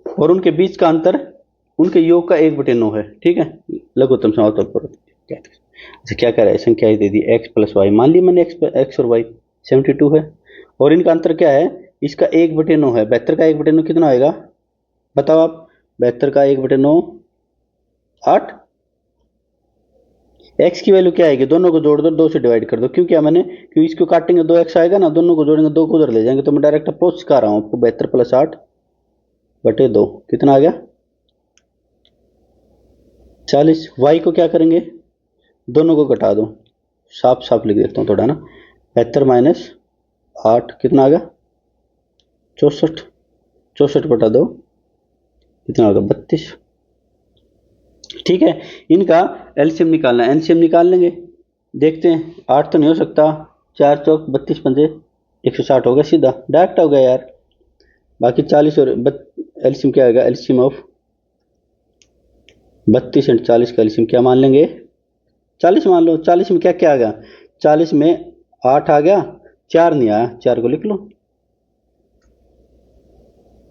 और उनके बीच का अंतर उनके योग का 1/9 है, ठीक है, लघुत्तम समतल पर। अच्छा, क्या कह रहा है, संख्या दे दी x + y, मान ली मैंने x और y 72 है, और इनका अंतर क्या है, इसका 1/9 है। 72 का 1/9 कितना आएगा, बताओ आप, 72 का 1/9 8, x की वैल्यू क्या आएगी, दोनों को जोड़ दो, 2 से डिवाइड कर दो, क्यों क्या मैंने, क्योंकि इसको काटेंगे 2x आएगा ना, दोनों को जोड़ेंगे 2 को उधर ले जाएंगे, तो मैं डायरेक्ट अप्रोच सिखा रहा हूँ आपको। 72 + 8/2 कितना आ गया, 40। y को क्या करेंगे, दोनों को घटा दो, साफ साफ लिख देता हूँ थोड़ा ना, 72 - 8 कितना आ गया, 64, 64/2 कितना होगा, 32, ठीक है। इनका एलसीएम निकालना है, एलसीएम निकाल लेंगे, देखते हैं। 8 तो नहीं हो सकता, 4 चौक 32 पंजे 160 हो गया, सीधा डायरेक्ट हो गया यार। बाकी 40 और एलसीएम क्या आएगा, एलसीएम ऑफ 32 एंड 40 का एलसीएम क्या मान लेंगे, 40 मान लो। 40 में क्या क्या आ गया, 40 में 8 आ गया, 4 नहीं आया, 4 को लिख लो,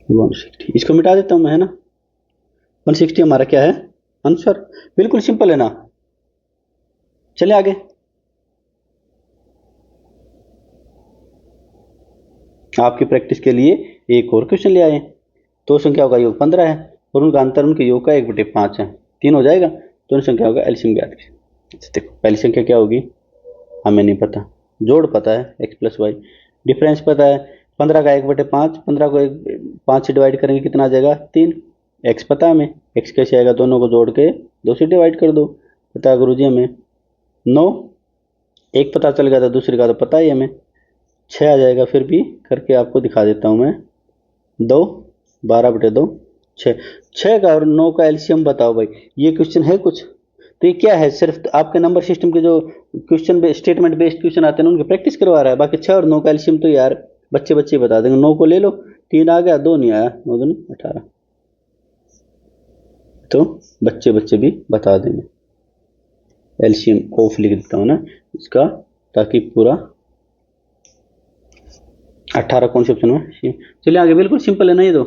160, इसको मिटा देता हूं मैं, है ना। 160 हमारा क्या है आंसर, बिल्कुल सिंपल है ना। चले आगे। आपकी प्रैक्टिस के लिए एक और क्वेश्चन ले आए। दो संख्याओं का योग 15 है और उनका अंतर उनके योग का 1/5 है। 3 हो जाएगा। दोनों संख्याओं का एलसीएम ज्ञात कीजिए। अच्छा देखो पहली संख्या क्या होगी, हमें नहीं पता, जोड़ पता है x प्लस वाई, डिफरेंस पता है 15 का 1/5, 15 को 5 से डिवाइड करेंगे कितना आ जाएगा 3, x पता है हमें, x कैसे आएगा, दोनों को जोड़ के 2 से डिवाइड कर दो, पता है गुरुजी हमें 9, एक पता चल गया था दूसरे का तो पता ही हमें 6 आ जाएगा, फिर भी करके आपको दिखा देता हूँ मैं, 2 12/2 6, 6 का और 9 का एलसीएम बताओ भाई, ये क्वेश्चन है कुछ, तो ये क्या है, सिर्फ आपके नंबर सिस्टम के जो क्वेश्चन स्टेटमेंट बेस्ड क्वेश्चन आते हैं उनकी प्रैक्टिस करवा रहा है, बाकी 6 और 9 का एलसीएम तो यार बच्चे बच्चे बता देंगे, 9 को ले लो 3 आ गया, 2 नहीं आया, 9 दूनी 18, तो बच्चे बच्चे भी बता देंगे। एलसीएम ऑफ लिख देता हूँ ना इसका, ताकि पूरा 18 कौन से ऑप्शन में, चलिए आगे, बिल्कुल सिंपल है ना ये तो।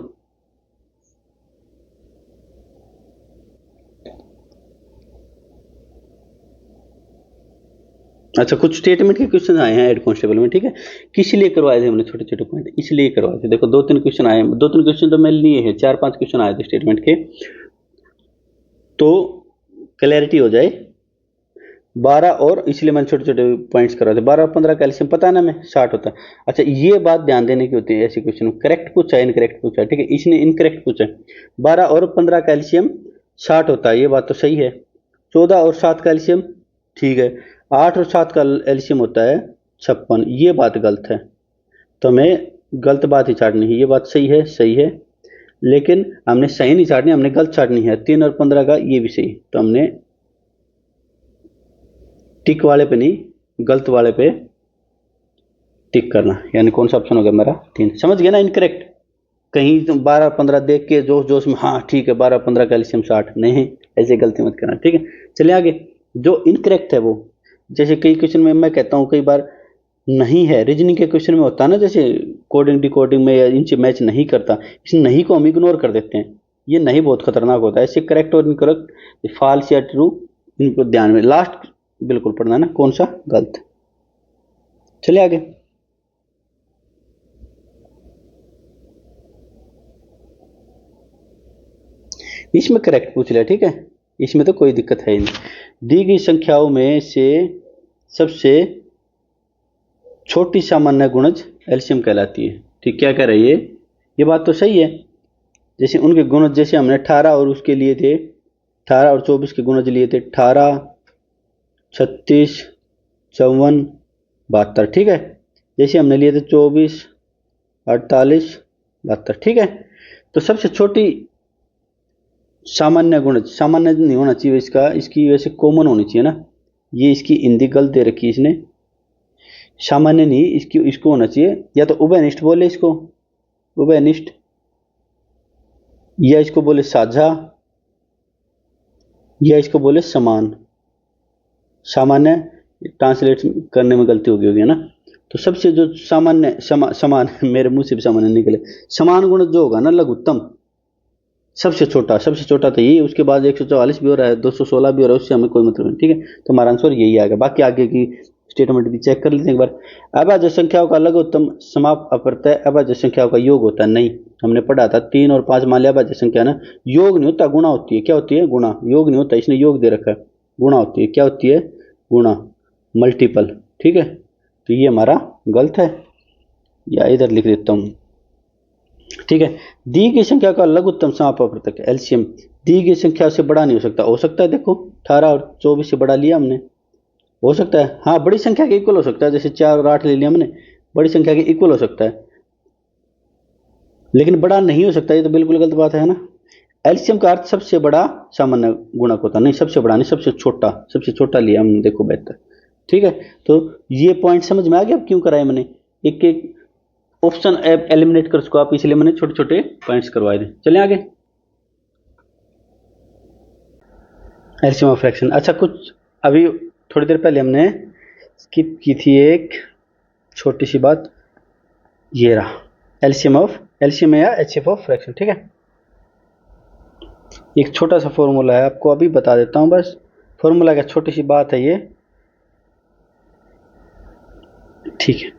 अच्छा कुछ स्टेटमेंट के क्वेश्चन आए हैं हेड कांस्टेबल में, ठीक है, किस लिए करवाए थे हमने छोटे छोटे पॉइंट, इसलिए करवाए थे, देखो 2-3 क्वेश्चन आए हैं, 2-3 क्वेश्चन तो मैंने लिए हैं, 4-5 क्वेश्चन आए थे स्टेटमेंट के, तो क्लैरिटी हो जाए, 12 और इसलिए मैंने छोटे छोटे पॉइंट्स करवाए थे, 12 और 15 कैल्शियम पता है ना हमें 60 होता है। अच्छा ये बात ध्यान देने की होती है ऐसे क्वेश्चन में, करेक्ट पूछा है इनकरेक्ट पूछा है, ठीक है, इसने इनकरेक्ट पूछा है, 12 और 15 कैल्शियम 60 होता है, ये बात तो सही है, 14 और 7 कैल्शियम ठीक है, 8 और 7 का एल्शियम होता है 56, ये बात गलत है, तो हमें गलत बात ही छाटनी है, ये बात सही है, लेकिन हमने सही नहीं छाटनी, हमने गलत छाटनी है, 3 और 15 का ये भी सही, तो हमने टिक वाले पे नहीं गलत वाले पे टिक करना, यानी कौन सा ऑप्शन हो गया मेरा 3, समझ गया ना, इनकरेक्ट, कहीं तुम 12-15 देख के जोश जोश में हाँ ठीक है 12-15 कैल्शियम 60, नहीं ऐसे गलती मत करना, ठीक है। चलिए आगे, जो इनकरेक्ट है वो, जैसे कई क्वेश्चन में मैं कहता हूँ कई बार नहीं है, रीजनिंग के क्वेश्चन में होता है ना, जैसे कोडिंग डिकोडिंग में या इनसे मैच नहीं करता, इस नहीं को हम इग्नोर कर देते हैं, ये नहीं बहुत खतरनाक होता है, ऐसे करेक्ट और इनकरेक्ट फॉल्स या ट्रू इनको ध्यान में लास्ट बिल्कुल पढ़ना ना कौन सा गलत। चलिए आगे, इसमें करेक्ट पूछ लिया, ठीक है, इसमें तो कोई दिक्कत है ही नहीं, दी गई संख्याओं में से सबसे छोटी सामान्य गुणज एलसीएम कहलाती है, ठीक, क्या कह रही है ये बात तो सही है, जैसे उनके गुणज जैसे हमने 18 और उसके लिए थे 18 और 24 के गुणज लिए थे 18 36 54 72, ठीक है, जैसे हमने लिए थे 24 48 72, ठीक है, तो सबसे छोटी सामान्य गुणज, सामान्य नहीं होना चाहिए इसका, इसकी वैसे कॉमन होनी चाहिए ना, ये इसकी हिंदी गलत दे रखी है इसने, सामान्य नहीं इसकी, इसको होना चाहिए या तो उभयनिष्ठ बोले इसको, उभयनिष्ठ, या इसको बोले साझा, या इसको बोले समान, सामान्य ट्रांसलेट करने में गलती होगी ना, तो सबसे जो सामान्य समान मेरे मुंह से भी सामान्य निकले, समान गुण जो होगा ना लघुत्तम, सबसे छोटा तो यही, उसके बाद 144 भी हो रहा है 216 भी हो रहा है, उससे हमें कोई मतलब नहीं, ठीक है, तो हमारा आंसर यही आएगा, बाकी आगे की स्टेटमेंट भी चेक कर लेते हैं एक बार। अभाज्य संख्याओं का लघुत्तम समाप्त अप्रत्यय अभाज्य संख्याओं का योग होता है, नहीं, हमने पढ़ा था 3 और 5 मान लिया अभाज्य संख्या ना, योग नहीं होता गुणा होती है, क्या होती है गुणा, योग नहीं होता, इसने योग दे रखा है, गुणा होती है, क्या होती है गुणा, मल्टीपल, ठीक है, तो ये हमारा गलत है, या इधर लिख देता हूँ, ठीक है, दी गई संख्या का लघुत्तम समापन अप्रत्यय एलसीएम दी गई संख्या से बड़ा नहीं हो सकता है देखो 18 और 24 से बड़ा लिया हमने, हो सकता है, हाँ बड़ी संख्या के इक्वल हो सकता है, जैसे 4 और 8 ले लिया हमने, बड़ी संख्या के इक्वल हो सकता है, लेकिन बड़ा नहीं हो सकता, ये तो बिल्कुल गलत बात है ना, एलसीएम का अर्थ सबसे बड़ा सामान्य गुणक होता नहीं, सबसे बड़ा नहीं, सबसे छोटा लिया हमने, देखो बेहतर, ठीक है, तो ये पॉइंट समझ में आ गया अब क्यों कराया मैंने, एक एक ऑप्शन एलिमिनेट कर सको आप, इसलिए मैंने छोटे छोटे पॉइंट्स करवाए थे। चले आगे, एलसीएम ऑफ फ्रैक्शन, अच्छा कुछ अभी थोड़ी देर पहले हमने स्किप की थी एक छोटी सी बात, ये रहा एलसीएम या एचसीएफ ऑफ फ्रैक्शन, ठीक है, एक छोटा सा फॉर्मूला है, आपको अभी बता देता हूं, बस फॉर्मूला का छोटी सी बात है ये, ठीक है।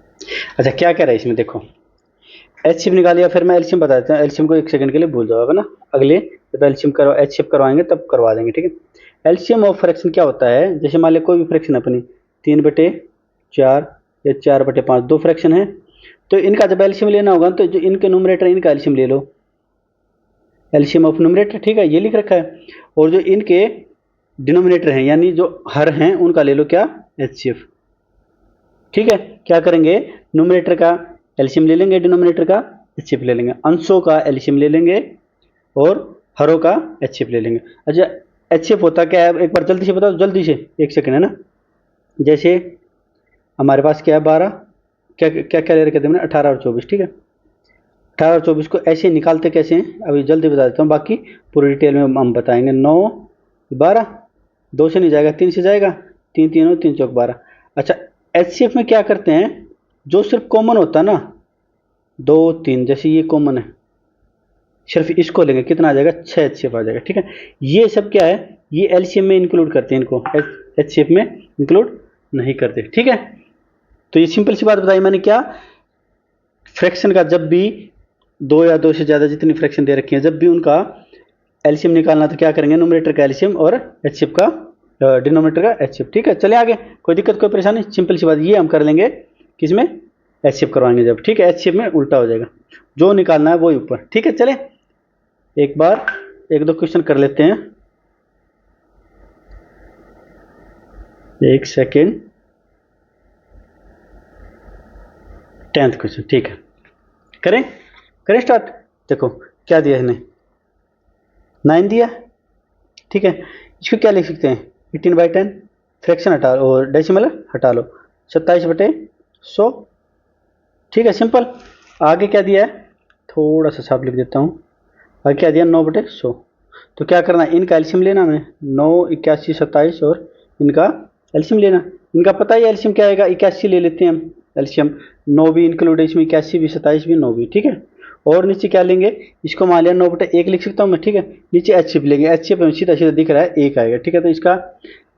अच्छा क्या कह रहा है इसमें देखो, एचसीएफ निकालिया, फिर मैं एलसीएम बता देता हूँ, एलसीएम को एक सेकंड के लिए भूल जाओ ना, अगले जब एलसीएम करवा एचसीएफ करवाएंगे तब करवा देंगे, ठीक है। एलसीएम ऑफ फ्रैक्शन क्या होता है, जैसे मान लिया कोई भी फ्रैक्शन अपनी 3/4 या 4/5 दो फ्रैक्शन है, तो इनका जब एलसीएम लेना होगा तो जो इनके न्यूमरेटर इनका एलसीएम ले लो, एलसीएम ऑफ न्यूमरेटर, ठीक है, ये लिख रखा है। और जो इनके डिनोमिनेटर हैं यानी जो हर हैं उनका ले लो क्या, एचसीएफ, ठीक है। क्या करेंगे, न्यूमरेटर का एलसीएम ले लेंगे, डिनोमिनेटर का एचसीएफ ले लेंगे, अंशों का एलसीएम ले लेंगे और हरों का एचसीएफ ले लेंगे। अच्छा, एचसीएफ होता क्या है, एक बार जल्दी से बताओ, जल्दी से, 1 सेकंड है ना। जैसे हमारे पास क्या है 12, क्या क्या क्या ले रखे थे हमने, 18 और 24, ठीक है। 18 और 24 को ऐसे निकालते कैसे हैं, अभी जल्दी बता देता हूँ, बाकी पूरी डिटेल में हम बताएंगे। 9 12, 2 से नहीं जाएगा, 3 से जाएगा, 3 3 और 3 चौक 12। अच्छा, एचसीएफ में क्या करते हैं, जो सिर्फ कॉमन होता है ना 2 3, जैसे ये कॉमन है, सिर्फ इसको लेंगे, कितना आ जाएगा, 6 एचसीएफ आ जाएगा, ठीक है। ये सब क्या है, ये एलसीएम में इंक्लूड करते हैं, इनको एचसीएफ में इंक्लूड नहीं करते, ठीक है। तो ये सिंपल सी बात बताई मैंने, क्या फ्रैक्शन का जब भी 2 या 2 से ज़्यादा जितनी फ्रैक्शन दे रखी है, जब भी उनका एलसीएम निकालना तो क्या करेंगे, न्यूमरेटर का एलसीएम और एचसीएफ का डिनोमिनेटर का एचसीएफ, ठीक है। चले आगे, कोई दिक्कत कोई परेशानी, सिंपल सी बात, ये हम कर लेंगे किसमें, एचसीएफ करवाएंगे जब, ठीक है। एचसीएफ में उल्टा हो जाएगा, जो निकालना है वही ऊपर, ठीक है। चले एक बार 1 2 क्वेश्चन कर लेते हैं, 1 सेकेंड, 10th क्वेश्चन, ठीक है। करें करें स्टार्ट। देखो क्या दिया है, 9 दिया, ठीक है। इसको क्या लिख सकते हैं, 18/10, फ्रैक्शन हटा लो और डेसिमल हटा लो, 27/100, ठीक है, सिंपल। आगे क्या दिया है, थोड़ा सा साफ लिख देता हूँ, आगे क्या दिया, 9/100। तो क्या करना है, इनका एलसीएम लेना हमें, 9 81 27 और इनका एलसीएम लेना। इनका पता ही एलसीएम क्या आएगा, 81 ले लेते हैं हम एलसीएम, 9 भी इंक्लूड है इसमें, 81 भी, 27 भी, 9 भी, ठीक है। और नीचे क्या लेंगे, इसको मान लिया 9/1 लिख सकता हूँ मैं, ठीक है। नीचे एचसीएफ लेंगे, एचसीएफ में सीधा सीधा दिख रहा है 1 आएगा, ठीक है। तो इसका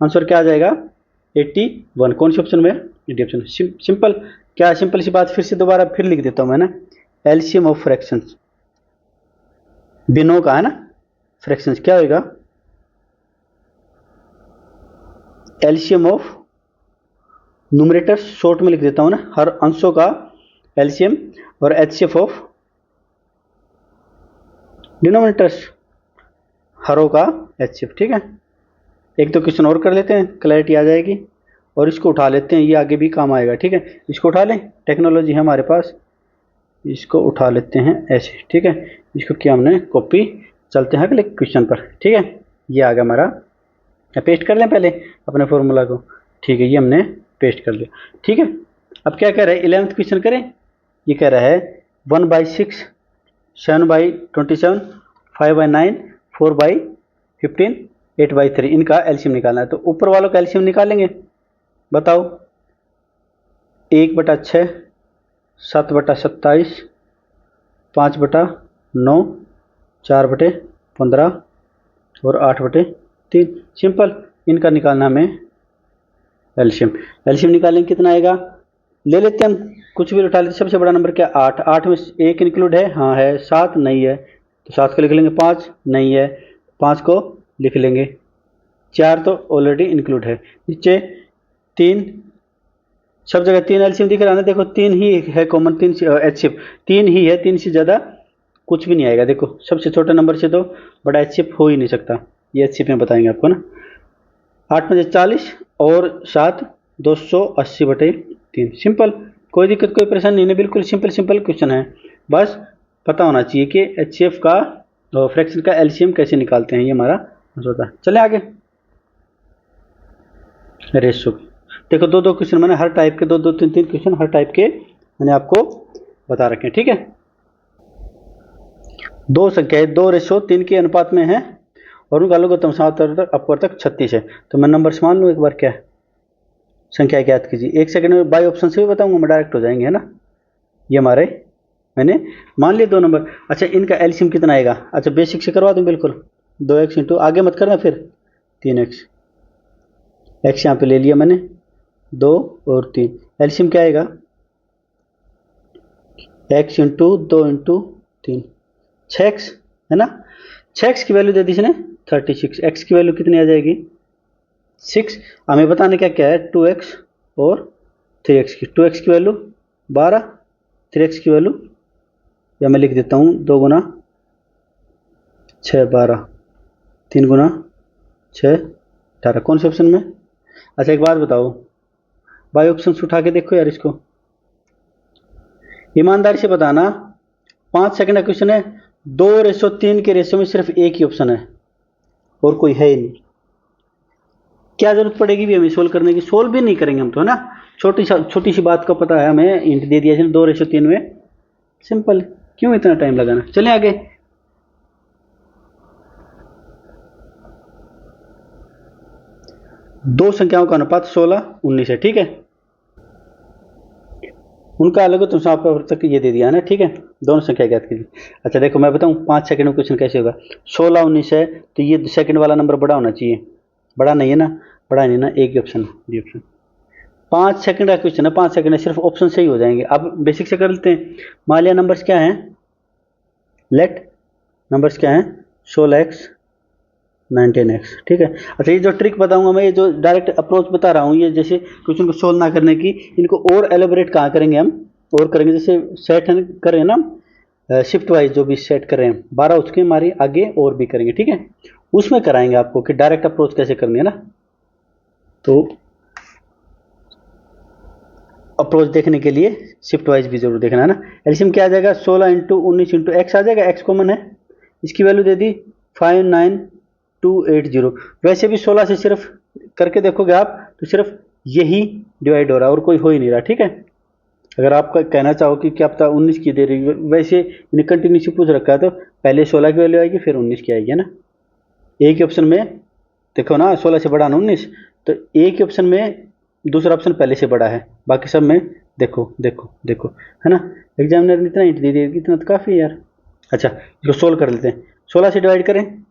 आंसर क्या आ जाएगा, 81। कौन सी ऑप्शन में, 80 ऑप्शन, सिंपल। क्या सिंपल सी बात, फिर से दोबारा फिर लिख देता हूँ मैं ना, एलसीएम ऑफ फ्रैक्शंस, बिनों का है ना, फ्रैक्शंस क्या होगा, एलसीएम ऑफ न्यूमरेटर, शॉर्ट में लिख देता हूं ना, हर अंशों का एलसीएम और एचसीएफ ऑफ डिनोमिनेटर्स, हरों का एचसीएफ, ठीक है। 1 2 क्वेश्चन और कर लेते हैं, क्लैरिटी आ जाएगी। और इसको उठा लेते हैं, ये आगे भी काम आएगा, ठीक है। इसको उठा लें, टेक्नोलॉजी है हमारे पास, इसको उठा लेते हैं ऐसे, ठीक है। इसको किया हमने कॉपी, चलते हैं अगले क्वेश्चन पर, ठीक है। ये आ गया हमारा, पेस्ट कर लें पहले अपने फॉर्मूला को, ठीक है, ये हमने पेस्ट कर लिया, ठीक है। अब क्या कह रहा है, 11th क्वेश्चन करें। ये कह रहा है 1/6, 7/27, 5/9, 4/15, 8/3, इनका एलसीएम निकालना है। तो ऊपर वालों का एलसीएम निकालेंगे, बताओ, 1/6, 7/27, 5/9, 4/15 और 8/3, सिंपल। इनका निकालना हमें एलसीएम, एलसीएम निकालेंगे कितना आएगा, ले लेते हैं हम, कुछ भी उठा लेते, सबसे बड़ा नंबर क्या, 8, 8 में 1 इंक्लूड है, हाँ है, 7 नहीं है, तो 7 को लिख लेंगे, 5 नहीं है, 5 को लिख लेंगे, 4 तो ऑलरेडी इंक्लूड है, नीचे 3, सब जगह 3 एलसीएम दिख रहा है ना, देखो 3 ही है कॉमन, 3 एचसीएफ 3 ही है, 3 से ज़्यादा कुछ भी नहीं आएगा। देखो सबसे छोटे नंबर से तो बड़ा एचसीएफ हो ही नहीं सकता, ये एचसीएफ में बताएंगे आपको ना। 8 में 40 और 7, 280/3, सिंपल। कोई दिक्कत कोई परेशानी नहीं, बिल्कुल सिंपल सिंपल क्वेश्चन है, बस पता होना चाहिए कि एचसीएफ का फ्रैक्शन का एलसीएम कैसे निकालते हैं, ये हमारा होता है। चले आगे, रेशो, देखो 2 2 क्वेश्चन मैंने हर टाइप के, 2 2 3 3 क्वेश्चन हर टाइप के मैंने आपको बता रखे हैं, ठीक है। 2 संख्याएं 2:3 के अनुपात में है और उनका लघुत्तम समांतर अपर तक 36 है। तो मैं नंबर मान लूँ एक बार, क्या संख्या ज्ञात कीजिए। 1 सेकंड में बाई ऑप्शन से भी बताऊंगा मैं, डायरेक्ट हो जाएंगे, है ना। ये हमारे मैंने मान लिए 2 नंबर। अच्छा, इनका एलसीएम कितना आएगा, अच्छा बेसिक से करवा दूं, बिल्कुल 2x इंटू, आगे मत करना, फिर 3x, x यहाँ पे ले लिया मैंने, 2 और 3, एलसीएम क्या आएगा, x इंटू 2 इंटू 3, 6x, है ना। 6x की वैल्यू दे दी इसने 36, x की वैल्यू कितनी आ जाएगी 6। हमें बताने क्या क्या है 2x और 3x की। 2x की वैल्यू 12, 3x की वैल्यू या मैं लिख देता हूँ 2 गुना 6 12, 3 गुना 6 18। कौन से ऑप्शन में? अच्छा एक बात बताओ, बाई ऑप्शन से उठा के देखो यार इसको, ईमानदारी से बताना। 5 सेकंड का क्वेश्चन है, 2:3 के रेशियो में सिर्फ एक ही ऑप्शन है और कोई है ही नहीं। क्या जरूरत पड़ेगी भी हमें सोल्व करने की? सोल्व भी नहीं करेंगे हम तो, है ना। छोटी सी बात का पता है हमें, इंट दे दिया 2:3 में, सिंपल। क्यों इतना टाइम लगाना? चले आगे। दो संख्याओं का अनुपात 16 19 है, ठीक है। उनका अलग तो आपका तक ये दे दिया है ना, ठीक है। दोनों संख्या ज्ञात कीजिए। अच्छा देखो मैं बताऊं 5 सेकंड में क्वेश्चन कैसे होगा। 16 19 है तो ये सेकंड वाला नंबर बड़ा होना चाहिए, बड़ा नहीं है ना, बड़ा नहीं ना, एक ही ऑप्शन बी ऑप्शन। 5 सेकंड का क्वेश्चन है, 5 सेकंड है, सिर्फ ऑप्शन से ही हो जाएंगे। अब बेसिक से कर लेते हैं। मान लिया नंबर्स क्या हैं, लेट नंबर्स क्या हैं 16x 19x, ठीक है। अच्छा ये जो ट्रिक बताऊंगा मैं, ये जो डायरेक्ट अप्रोच बता रहा हूँ, ये जैसे क्वेश्चन को सोल्व ना करने की, इनको और एलोबरेट कहाँ करेंगे हम, और करेंगे जैसे सेट कर रहे हैं ना शिफ्ट वाइज, जो भी सेट कर रहे हैं 12 उसके हमारी आगे और भी करेंगे, ठीक है। उसमें कराएंगे आपको कि डायरेक्ट अप्रोच कैसे करनी है ना। तो अप्रोच देखने के लिए शिफ्ट वाइज भी जरूर देखना है ना। एलसीएम क्या आ जाएगा 16 इंटू 19 इंटू एक्स आ जाएगा, एक्स कॉमन है, इसकी वैल्यू दे दी 59280। वैसे भी 16 से सिर्फ करके देखोगे आप तो सिर्फ यही डिवाइड हो रहा है और कोई हो ही नहीं रहा, ठीक है। अगर आपका कहना चाहो कि क्या पता 19 की दे रही, वैसे इन्हें कंटिन्यूसली पूछ रखा है तो पहले 16 की वैल्यू आएगी फिर 19 की आएगी, है ना। एक ही ऑप्शन में देखो ना, 16 से बड़ा ना 19, तो एक ही ऑप्शन में दूसरा ऑप्शन पहले से बड़ा है, बाकी सब में देखो देखो देखो, है ना। एग्जामिनर ने इतना हिंट दे दिया, इतना तो काफ़ी है यार। अच्छा इसको सोल्व कर लेते हैं। 16 से डिवाइड करें,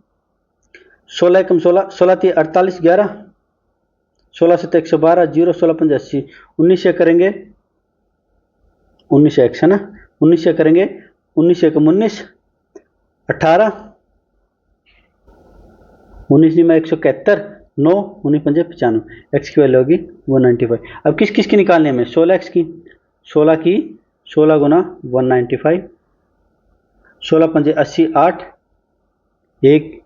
16 कम 16, 16 थी 48 11, 16 से 112 0, 16 5 80, 19 से करेंगे 19 एक्स, है ना। 19 से करेंगे 19 से कम 19 18, 19 में 171 9, 19 पंजे 95, एक्स की वैल्यू होगी 195। अब किस किस की निकालनी है हमें? 16 एक्स की, 16 की 16 गुना 195, 16 पंजे 80 8, एक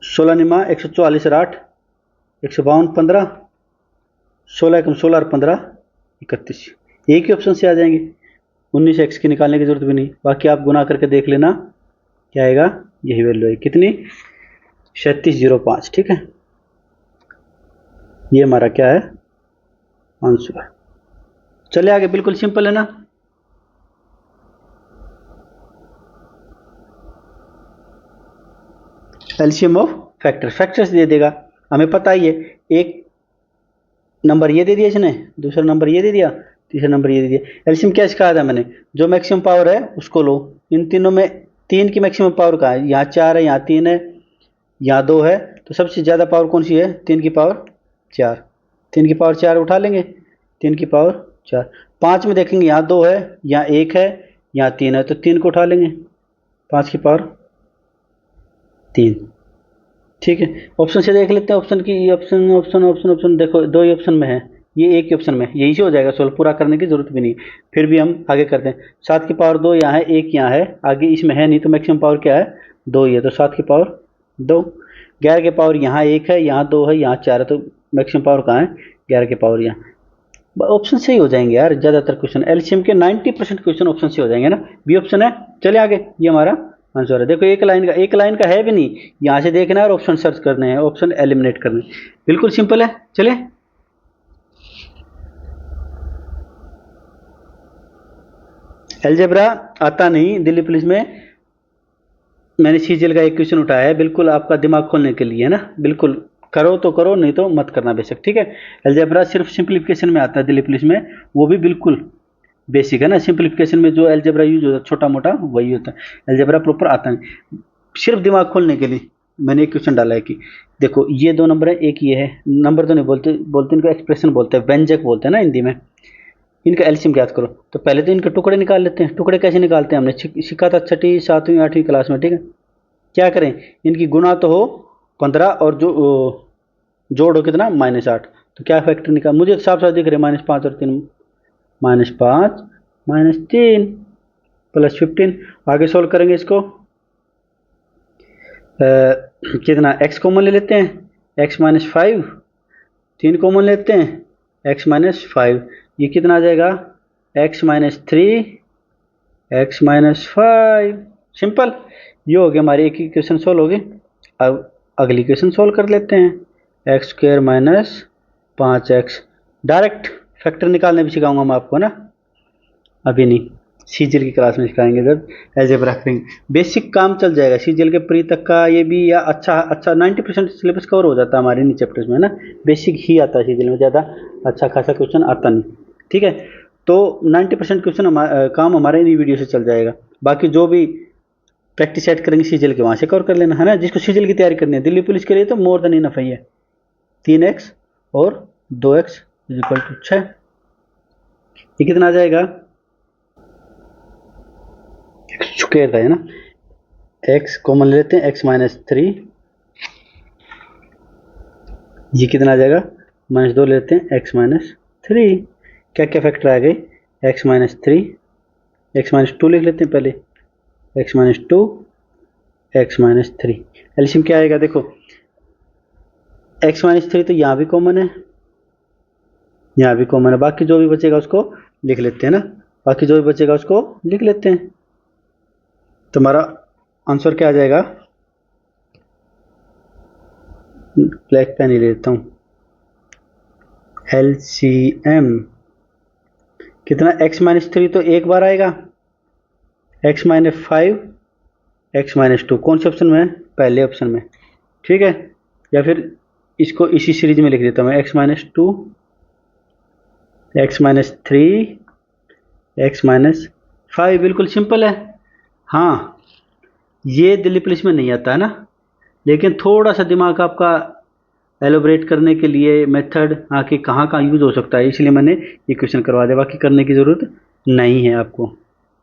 16 निमा 144 और 8 152 15, 16 कम 16 और 15 31। एक ही ऑप्शन से आ जाएंगे, 19 एक्स की निकालने की जरूरत भी नहीं, बाकी आप गुना करके देख लेना क्या आएगा, यही वैल्यू है कितनी 3705, ठीक है। ये हमारा क्या है आंसर है। चले आगे, बिल्कुल सिंपल है ना। एलसीएम ऑफ फैक्टर, फैक्टर्स दे देगा हमें पता ही है। एक नंबर ये दे दिया इसने, दूसरा नंबर ये दे दिया, तीसरा नंबर ये दे दिया। एलसीएम क्या सिखाया था मैंने, जो मैक्सिमम पावर है उसको लो। इन तीनों में 3 की मैक्सिमम पावर कहाँ है? यहाँ 4 है, यहाँ 3 है, यहाँ 2 है, तो सबसे ज़्यादा पावर कौन सी है? 3 की पावर 4। 3 की पावर 4 उठा लेंगे, 3 की पावर 4। 5 में देखेंगे यहाँ 2 है, यहाँ 1 है, यहाँ 3 है, तो 3 को उठा लेंगे, 5 की पावर 3, ठीक है। ऑप्शन से देख लेते हैं, ऑप्शन की ऑप्शन ऑप्शन ऑप्शन ऑप्शन देखो, दो ही ऑप्शन में है, ये एक ही ऑप्शन में, यही से हो जाएगा सोल्व, पूरा करने की जरूरत भी नहीं। फिर भी हम आगे करते हैं। 7 की पावर 2 यहाँ है, 1 यहाँ है, आगे इसमें है नहीं, तो मैक्सिमम पावर क्या है 2 ही है, तो 7 की पावर 2। 11 की पावर यहाँ 1 है, यहाँ 2 है, यहाँ 4 है, तो मैक्सिमम पावर कहाँ है 11 की पावर यहाँ। ऑप्शन से ही हो जाएंगे यार ज़्यादातर क्वेश्चन, एलसीएम के 90% क्वेश्चन ऑप्शन से हो जाएंगे ना। बी ऑप्शन है। चले आगे, ये हमारा आंसर है। देखो एक लाइन का है भी नहीं, यहाँ से देखना है और ऑप्शन सर्च करने हैं, ऑप्शन एलिमिनेट करने हैं, बिल्कुल सिंपल है। चले अलजेब्रा आता नहीं दिल्ली पुलिस में, मैंने सीजीएल का एक क्वेश्चन उठाया है, बिल्कुल आपका दिमाग खोलने के लिए है ना, बिल्कुल करो तो करो, नहीं तो मत करना बेशक, ठीक है। अलजेब्रा सिर्फ सिंप्लीफिकेशन में आता है दिल्ली पुलिस में, वो भी बिल्कुल बेसिक है ना। सिंप्लीफिकेशन में जो अलजेब्रा यूज होता है छोटा मोटा वही होता है, अलजेब्रा प्रॉपर आता नहीं। सिर्फ दिमाग खोलने के लिए मैंने एक क्वेश्चन डाला है कि देखो ये 2 नंबर है, एक ये है, नंबर तो नहीं बोलते बोलते इनको एक्सप्रेशन बोलते हैं, व्यंजक बोलते हैं ना हिंदी में। इनका एलसीएम ज्ञात करो, तो पहले तो इनके टुकड़े निकाल लेते हैं। टुकड़े कैसे निकालते हैं हमने सीखा था 6ठी 7वीं 8वीं क्लास में, ठीक है। क्या करें, इनकी गुना तो हो 15 और जो जोड़ हो कितना -8, तो क्या फैक्टर निकाल, मुझे साफ साफ दिख रहे -5 और 3, -5 -3 +15। आगे सोल्व करेंगे इसको, कितना x कॉमन ले लेते हैं, x -5, 3 कॉमन लेते हैं, x -5, ये कितना आ जाएगा x -3 x -5। सिंपल, ये हो गया हमारी एक इक्वेशन सोल्व हो गई। अब अगली इक्वेशन सोल्व कर लेते हैं, x² - 5x। डायरेक्ट फैक्टर निकालने भी सिखाऊंगा मैं आपको ना, अभी नहीं, सीजीएल की क्लास में सिखाएंगे जब अलजेब्रा करेंगे, बेसिक काम चल जाएगा सीजीएल के प्री तक का। ये भी या अच्छा 90% सिलेबस कवर हो जाता है हमारे इन चैप्टर्स में ना, बेसिक ही आता है सीजीएल में, ज़्यादा अच्छा खासा क्वेश्चन आता नहीं। ठीक है, तो 90% क्वेश्चन काम हमारे इन वीडियो से चल जाएगा। बाकी जो भी प्रैक्टिस सेट करेंगे सीजीएल के वहाँ से कवर कर लेना है ना। जिसको सीजीएल की तैयारी करनी है दिल्ली पुलिस के लिए तो मोर देन इनफ है, 3x और 2x = 6। ये कितना आ जाएगा, स्क्वायर था है ना, x कॉमन ले लेते हैं, x -3, ये कितना आ जाएगा -2 लेते हैं, x -3। क्या क्या फैक्टर आ गए, x -3, x -2 लिख लेते हैं पहले, x -2 x -3। एलसीएम क्या आएगा देखो, x -3 तो यहाँ भी कॉमन है, यहाँ भी कॉमन है, बाकी जो भी बचेगा उसको लिख लेते हैं ना, बाकी जो भी बचेगा उसको लिख लेते हैं। तो हमारा आंसर क्या आ जाएगा, ब्लैक पेन ही लेता हूँ, एलसीएम कितना, x -3 तो एक बार आएगा, x -5 x -2 कौन से ऑप्शन में है, पहले ऑप्शन में। ठीक है, या फिर इसको इसी सीरीज में लिख देता हूँ मैं, x -2 x -3 x -5, बिल्कुल सिंपल है। हाँ, ये दिल्ली पुलिस में नहीं आता है ना, लेकिन थोड़ा सा दिमाग आपका एलोबरेट करने के लिए मेथड आके कहाँ कहाँ यूज हो सकता है, इसलिए मैंने ये क्वेश्चन करवा दिया, बाकी करने की ज़रूरत नहीं है आपको,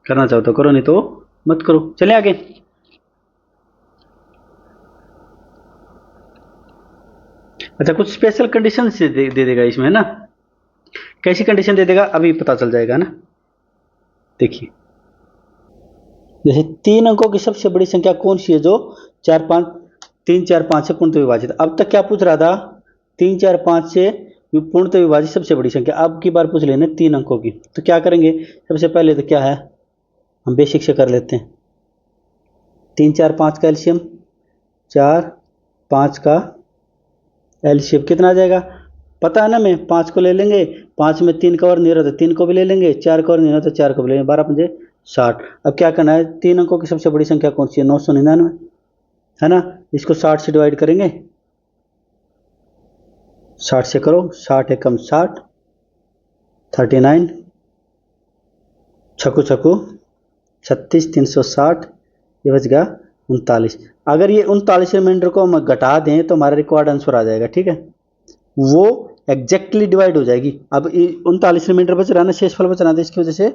करना चाहो तो करो नहीं तो मत करो। चले आगे, अच्छा कुछ स्पेशल कंडीशन से दे देगा इसमें ना, कैसी कंडीशन दे देगा अभी पता चल जाएगा ना। देखिए, जैसे 3 अंकों की सबसे बड़ी संख्या कौन सी है जो 3 4 5 से पूर्णतः विभाजित। अब तक क्या पूछ रहा था, 3 4 5 से पूर्णतः विभाजित सबसे बड़ी संख्या, अब की बार पूछ लेना 3 अंकों की। तो क्या करेंगे, सबसे पहले तो क्या है, हम बेसिक से कर लेते हैं, 3 4 5 का एलसीएम, 4 5 का एलसीएम कितना आ जाएगा, पता है ना, मैं 5 को ले लेंगे, 5 में 3 का और नहीं रहता 3 को भी ले लेंगे, 4 का और नहीं रहता 4 को भी लेंगे, 12 5 60। अब क्या करना है, 3 अंकों की सबसे बड़ी संख्या कौन सी है, 999 है ना, इसको 60 से डिवाइड करेंगे, 60 से करो, 60 एकम 60, 39 छकू छकू 36, 360, ये बच गया 39। अगर ये 39 रिमाइंडर को हम घटा दें तो हमारा रिक्वायर्ड आंसर आ जाएगा। ठीक है, वो एग्जैक्टली डिवाइड हो जाएगी। अब 39 रिमाइंडर बच रहा है ना, शेषफल बच रहा था, इसकी वजह से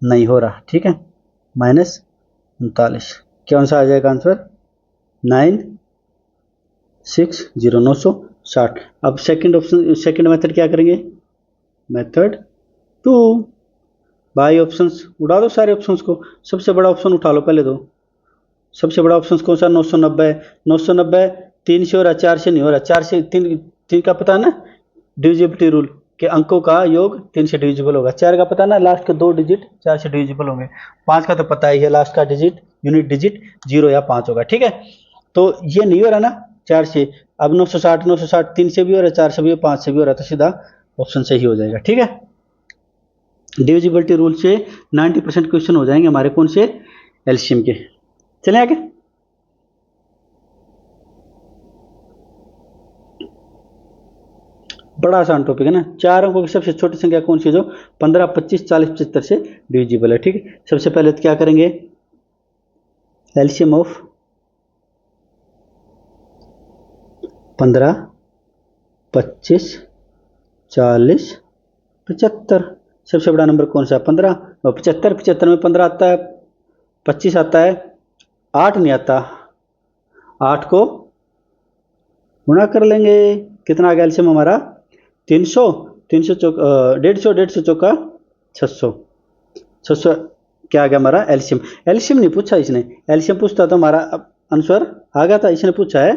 नहीं हो रहा। ठीक है, -39, क्या आंसर आ जाएगा आंसर 960। अब सेकंड ऑप्शन, सेकंड मेथड क्या करेंगे, मेथड 2, बाई ऑप्शंस उड़ा दो सारे ऑप्शंस को, सबसे बड़ा ऑप्शन उठा लो पहले, तो सबसे बड़ा ऑप्शन कौन सा, 990। 990 3 से हो रहा, 4 से नहीं हो रहा, 4 से 3 का पता है ना, डिविजिबिलिटी रूल के अंकों का योग 3 से डिविजिबल होगा। 4 का पता है ना, लास्ट के 2 डिजिट 4 से डिविजिबल होंगे। 5 का तो पता ही है, लास्ट का डिजिट यूनिट डिजिट 0 या 5 होगा। ठीक है, तो ये नहीं हो रहा ना 4 से, अब 960 3 से भी हो रहा है, 4 से भी, 5 से भी हो रहा है, तो सीधा ऑप्शन सही हो जाएगा। ठीक है, डिविजिबिलिटी रूल से 90% क्वेश्चन हो जाएंगे हमारे कौन से, एलसीएम के। चलें आगे, बड़ा आसान टॉपिक है ना। 4 अंकों की सबसे छोटी संख्या कौन सी है जो 15 25 40 75 से डिविजिबल है। ठीक है, सबसे पहले तो क्या करेंगे, एलसीएम ऑफ 15 25 40 75, सबसे बड़ा नंबर कौन सा है 15 और 75। 75 में 15 आता है, 25 आता है, 8 नहीं आता, 8 को गुणा कर लेंगे, कितना आ गया एलसीएम हमारा 300, 300 चौक 150, 150 चौका 600, 600 क्या आ गया हमारा एलसीएम। एलसीएम नहीं पूछा इसने, एलसीएम पूछता तो हमारा आंसर आ गया था। इसने पूछा है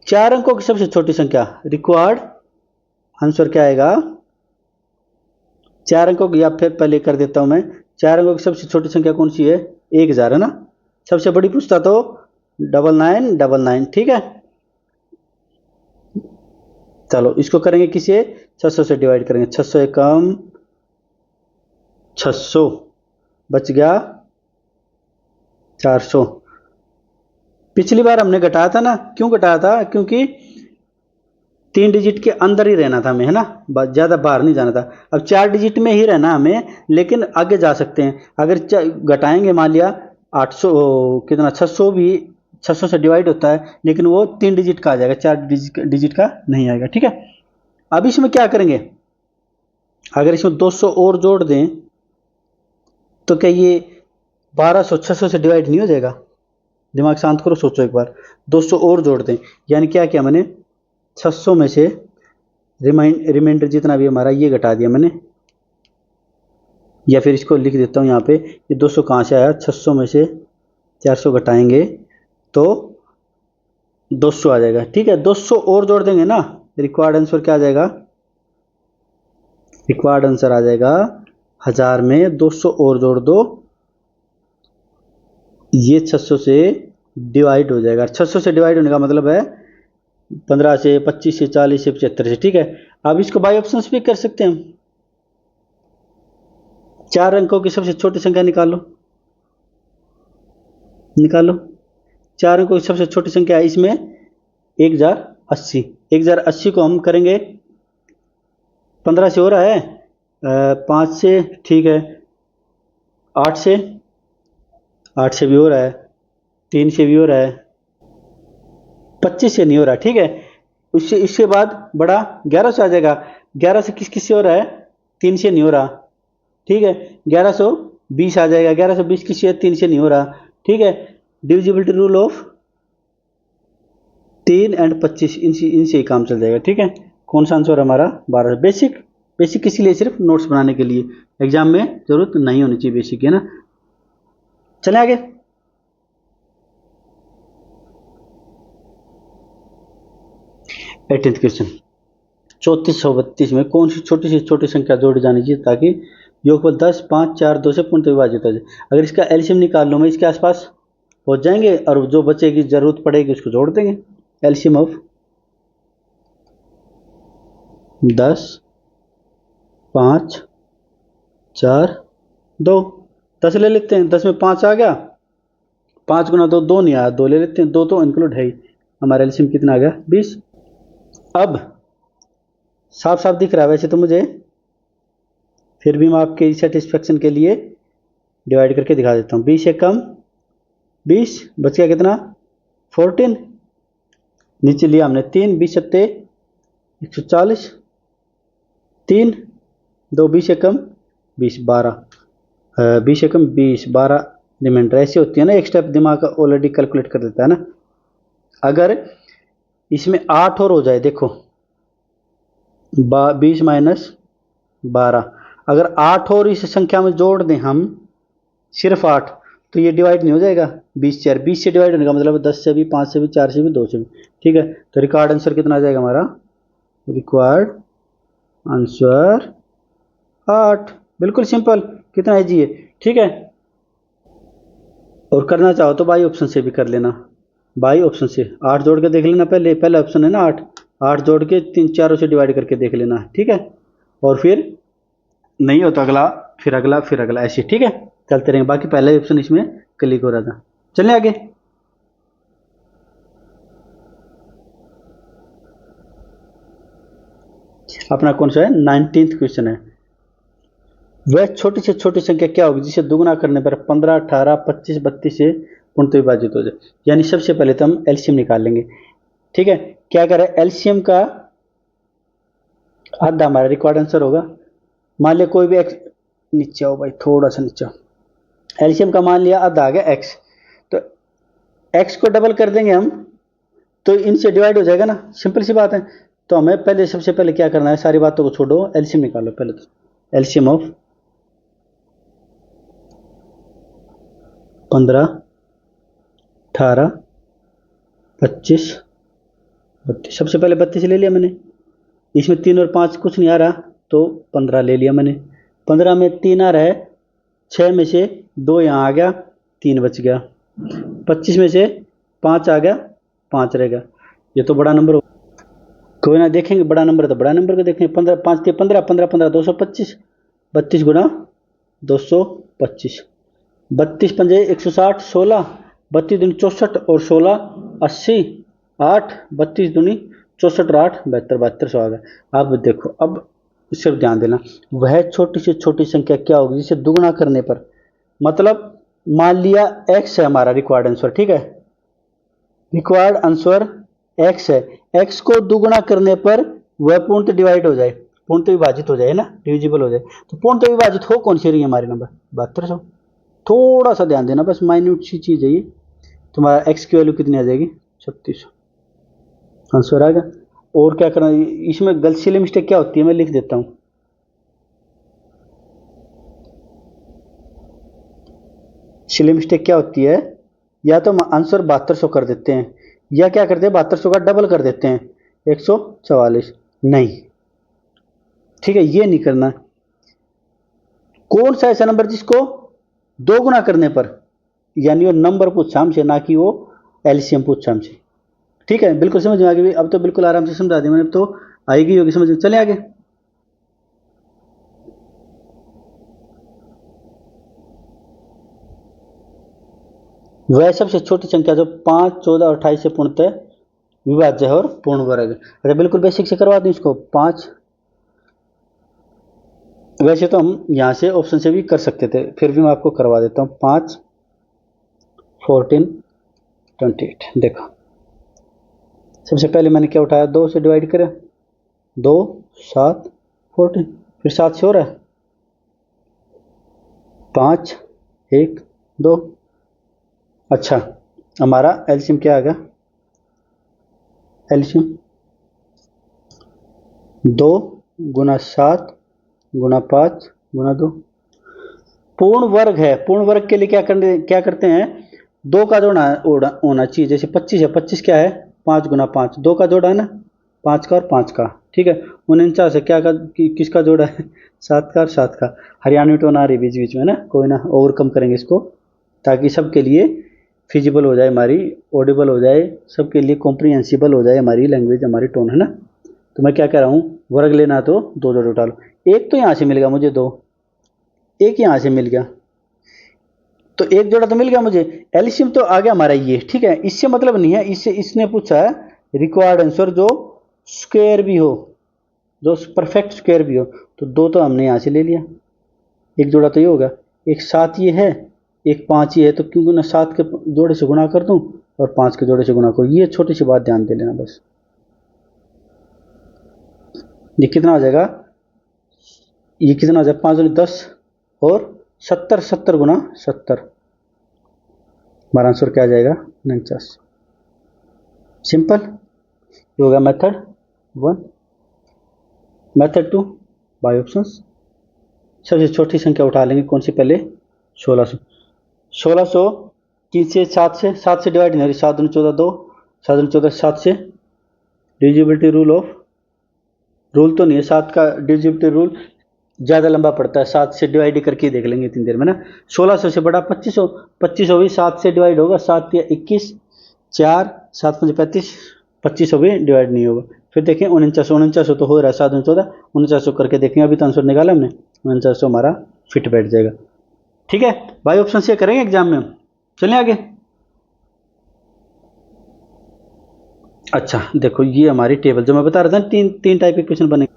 4 अंकों की सबसे छोटी संख्या, रिक्वायर्ड आंसर क्या आएगा 4 अंकों की, या फिर पहले कर देता हूं मैं, 4 अंकों की सबसे छोटी संख्या कौन सी है 1000 है ना। सबसे बड़ी पूछता तो 9999, ठीक है। चलो इसको करेंगे किसे 600 से डिवाइड करेंगे, 600 एकम 600 बच गया 400। पिछली बार हमने घटाया था ना, क्यों घटाया था, क्योंकि 3 डिजिट के अंदर ही रहना था हमें, है ना, ज्यादा बाहर नहीं जाना था। अब 4 डिजिट में ही रहना हमें, लेकिन आगे जा सकते हैं। अगर घटाएंगे, मान लिया 800 कितना 600 भी 600 से डिवाइड होता है, लेकिन वो 3 डिजिट का आ जाएगा, 4 डिजिट का नहीं आएगा, ठीक है। अब इसमें क्या करेंगे, अगर इसमें 200 और जोड़ दें तो क्या ये 1200 600 से डिवाइड नहीं हो जाएगा। दिमाग शांत करो, सोचो एक बार। 200 और जोड़ दें, यानी क्या किया मैंने 600 में से रिमाइंडर जितना भी हमारा ये घटा दिया मैंने, या फिर इसको लिख देता हूँ यहाँ पे, ये 200 कहाँ से आया, 600 में से 400 घटाएंगे तो 200 आ जाएगा, ठीक है। 200 और जोड़ देंगे ना, रिक्वायर्ड आंसर क्या आ जाएगा, रिक्वायर्ड आंसर आ जाएगा 1000 में 200 और जोड़ दो, ये 600 से डिवाइड हो जाएगा। 600 से डिवाइड होने का मतलब है 15 से, 25 से, 40 से, 75 से, ठीक है। अब इसको बाई ऑप्शन भी कर सकते हैं हम। 4 अंकों की सबसे छोटी संख्या निकालो, निकालो। 4 अंकों की सबसे छोटी संख्या है इसमें 1080। 1080 को हम करेंगे 15 से हो रहा है, 5 से, ठीक है, 8 से, 8 से भी हो रहा है, 3 से भी हो रहा है, 25 से नहीं हो रहा, ठीक है। उससे इसके बाद बड़ा 11 से आ जाएगा। 11 से किस किस से हो रहा है, 3 से नहीं हो रहा, ठीक है। 1120 आ जाएगा, 1120 किस से, 3 से नहीं हो रहा, ठीक है। डिविजिबिलिटी रूल ऑफ 3 एंड 25, इनसे ही काम चल जाएगा, ठीक है। कौन सा आंसर हमारा 12। बेसिक, बेसिक किसी लिए सिर्फ नोट्स बनाने के लिए, एग्जाम में जरूरत नहीं होनी चाहिए बेसिक, है ना। चले आगे। 18th क्वेश्चन, 3432 में कौन सी छोटी से छोटी संख्या जोड़ी जानी चाहिए ताकि योगफल 10, 5, 4, 2 से पूर्णतः विभाजित हो जाए। अगर इसका एलसीएम निकाल लो, मैं इसके आसपास पहुंच जाएंगे, और जो बचेगी जरूरत पड़ेगी उसको जोड़ देंगे। एलसीएम ऑफ 10, 5, 4, 2, 10 ले लेते हैं। 10 में 5 आ गया, 5 गुना 2 2 नहीं आया, 2 ले लेते हैं, 2 तो इंक्लूड है ही। हमारा एलसीएम कितना आ गया 20। अब साफ साफ दिख रहा है वैसे तो मुझे, फिर भी मैं आपके सेटिस्फेक्शन के लिए डिवाइड करके दिखा देता हूँ। 20 से कम 20 बच गया कितना 14, नीचे लिया हमने 3, 20 सत्ते 140, 3, 2 20 से कम 20 12, 20 से कम 20 12 रिमाइंडर, ऐसी होती है ना, एक स्टेप दिमाग ऑलरेडी कैलकुलेट कर देता है ना। अगर इसमें 8 और हो जाए, देखो 20 माइनस 12, अगर 8 और इस संख्या में जोड़ दें हम, सिर्फ 8, तो ये डिवाइड नहीं हो जाएगा 20 से। 20 से डिवाइड होने का मतलब 10 से भी, 5 से भी, 4 से भी, 2 से भी, ठीक है। तो रिक्वायर्ड आंसर कितना आ जाएगा हमारा, रिक्वायर्ड आंसर 8। बिल्कुल सिंपल, कितना है जी ये, ठीक है। और करना चाहो तो बाई ऑप्शन से भी कर लेना, बाई ऑप्शन से 8 जोड़ के देख लेना, पहले पहला ऑप्शन है ना 8, 8 जोड़ के 3 4 से डिवाइड करके देख लेना, ठीक है। और फिर नहीं हो तो अगला, फिर अगला, फिर अगला, ऐसे, ठीक है, चलते रहेंगे। बाकी पहला ऑप्शन इसमें क्लिक हो रहा था। चलिए आगे। अपना कौन सा है 19th क्वेश्चन है, वह छोटी से छोटी संख्या क्या होगी जिसे दुगुना करने पर 15, 18, 25, 32 से पूर्णतः विभाजित हो जाए। यानी सबसे पहले तो हम एलसीएम निकाल लेंगे, ठीक है। क्या करें, एलसीएम का आधा हमारा रिक्वायर्ड आंसर होगा। मान लिया कोई भी एक्स, नीचे आओ भाई, थोड़ा सा नीचे आओ। एलसीएम का मान लिया आधा आ गया एक्स, तो x को डबल कर देंगे हम तो इनसे डिवाइड हो जाएगा ना, सिंपल सी बात है। तो हमें पहले सबसे पहले क्या करना है, सारी बातों को छोड़ो, एलसीएम निकालो पहले। तो एलसीएम ऑफ 15, 18, 25, 32। सबसे पहले 32 ले लिया मैंने, इसमें 3 और 5 कुछ नहीं आ रहा तो 15 ले लिया मैंने। 15 में 3 आ रहा है, 6 में से 2 यहाँ आ गया, 3 बच गया। 25 में से 5 आ गया, 5 रहेगा। ये तो बड़ा नंबर हो, कोई ना, देखेंगे बड़ा नंबर तो बड़ा नंबर को देखेंगे। 15 5 के 15, 15 15 225, 32 गुना 225, 32 पंजे 160, 16, 32 दूनी 64 और 16 80, 8, 32 दूनी 64 और 8 72, 7200 आ गया। अब देखो, अब सिर्फ ध्यान देना, वह छोटी से छोटी संख्या क्या होगी जिसे दुगुना करने पर, मतलब मान लिया x है हमारा रिक्वायर्ड आंसर, ठीक है, रिक्वायर्ड आंसर x है, x को दुगुना करने पर वह पूर्णतः डिवाइड हो जाए, पूर्णतः विभाजित हो जाए ना, डिविजिबल हो जाए। तो पूर्णतः विभाजित हो कौन सी रही है हमारे नंबर 7200। थोड़ा सा ध्यान देना, बस माइन्यूट सी चीज है ये। तुम्हारा x की वैल्यू कितनी आ जाएगी, 3600, आंसर आ गया। और क्या करना, इसमें गलत सिली मिस्टेक क्या होती है मैं लिख देता हूं। सिली मिस्टेक क्या होती है, या तो हम आंसर 7200 कर देते हैं, या क्या करते हैं 7200 का डबल कर देते हैं 144। नहीं, ठीक है, ये नहीं करना। कौन सा ऐसा नंबर जिसको दो गुना करने पर, यानी वो नंबर पूछा हमसे, ना कि वो एलसीएम पूछा हमसे, ठीक है। बिल्कुल समझ में आ गई, अब तो बिल्कुल आराम से समझा दी मैंने, अब तो आएगी होगी समझ में। चले आगे। वह सबसे छोटी संख्या जो 5, 14 और 28 से पूर्णतः विभाज्य है और पूर्ण वर्ग। अरे बिल्कुल बेसिक से करवा दूं इसको। 5, वैसे तो हम यहां से ऑप्शन से भी कर सकते थे, फिर भी मैं आपको करवा देता हूं। 5, 14, 28। देखो सबसे पहले मैंने क्या उठाया, 2 से डिवाइड करा, 2, 7, 14, फिर 7 से हो रहा है, 5, 1, 2। अच्छा, हमारा एलसीएम क्या आ गया, एलसीएम 2 गुना 7 गुना 5 गुना 2। पूर्ण वर्ग है, पूर्ण वर्ग के लिए क्या करते हैं, 2 का जोड़ा होना चाहिए। जैसे 25 है, 25 क्या है, 5 गुना 5, 2 का जोड़ा है ना, 5 का और 5 का, ठीक है। 49 है, क्या का किसका जोड़ा है, 7 का और 7 का। हरियाणवी टोन आ रही बीच बीच में ना, कोई ना, ओवरकम करेंगे इसको, ताकि सबके लिए फिजिबल हो जाए, हमारी ऑडिबल हो जाए, सबके लिए कॉम्प्रिहेंसिबल हो जाए हमारी लैंग्वेज, हमारी टोन, है ना। तो मैं क्या कह रहा हूँ, वर्ग लेना तो 2 जोड़े उठा लो। एक तो यहाँ से मिल गया मुझे 2, एक यहाँ से मिल गया, तो एक जोड़ा तो मिल गया मुझे। एलसीएम तो आ गया हमारा ये, ठीक है। इससे मतलब नहीं है, इससे इसने पूछा है रिक्वायर्ड आंसर जो स्क्वायर भी हो, जो परफेक्ट स्क्वायर भी हो। तो 2 तो हमने यहाँ से ले लिया, एक जोड़ा तो ये होगा, एक 7 ये है, एक 5 ये है, तो क्योंकि ना 7 के जोड़े से गुणा कर दूं और 5 के जोड़े से गुणा करूं। ये छोटी सी बात ध्यान दे लेना बस। ये कितना आ जाएगा, ये कितना आ जाएगा, 5 दूनी 10 और 70, 70 गुना 70, हमारा आंसर क्या आ जाएगा, 49। सिंपल, ये होगा मेथड 1। Method 2 bye options. सबसे छोटी संख्या उठा लेंगे, कौन सी पहले, 1600। 1600 3 से 7 से, 7 से डिवाइड नहीं हो रही, 7 दूनी 14 2, 7 दूनी 14, 7 से डिविजिबिलिटी रूल ऑफ, रूल तो नहीं है 7 का, डिविजिबिलिटी रूल ज़्यादा लंबा पड़ता है, 7 से डिवाइड करके देख लेंगे इतनी देर में ना। 1600 से बड़ा 2500, 2500 भी 7 से डिवाइड होगा, 7 या 21, 4, 7 5 35, 2500 भी डिवाइड नहीं होगा। फिर देखें 4900, 4900 तो हो रहा है, 7 14, 4900 करके देखेंगे, अभी तो आंसर निकाला हमने, 4900 हमारा फिट बैठ जाएगा, ठीक है भाई। ऑप्शन से करेंगे एग्जाम में हम, चलें आगे। अच्छा देखो, ये हमारी टेबल जो मैं बता रहा था, तीन टाइप के क्वेश्चन बने,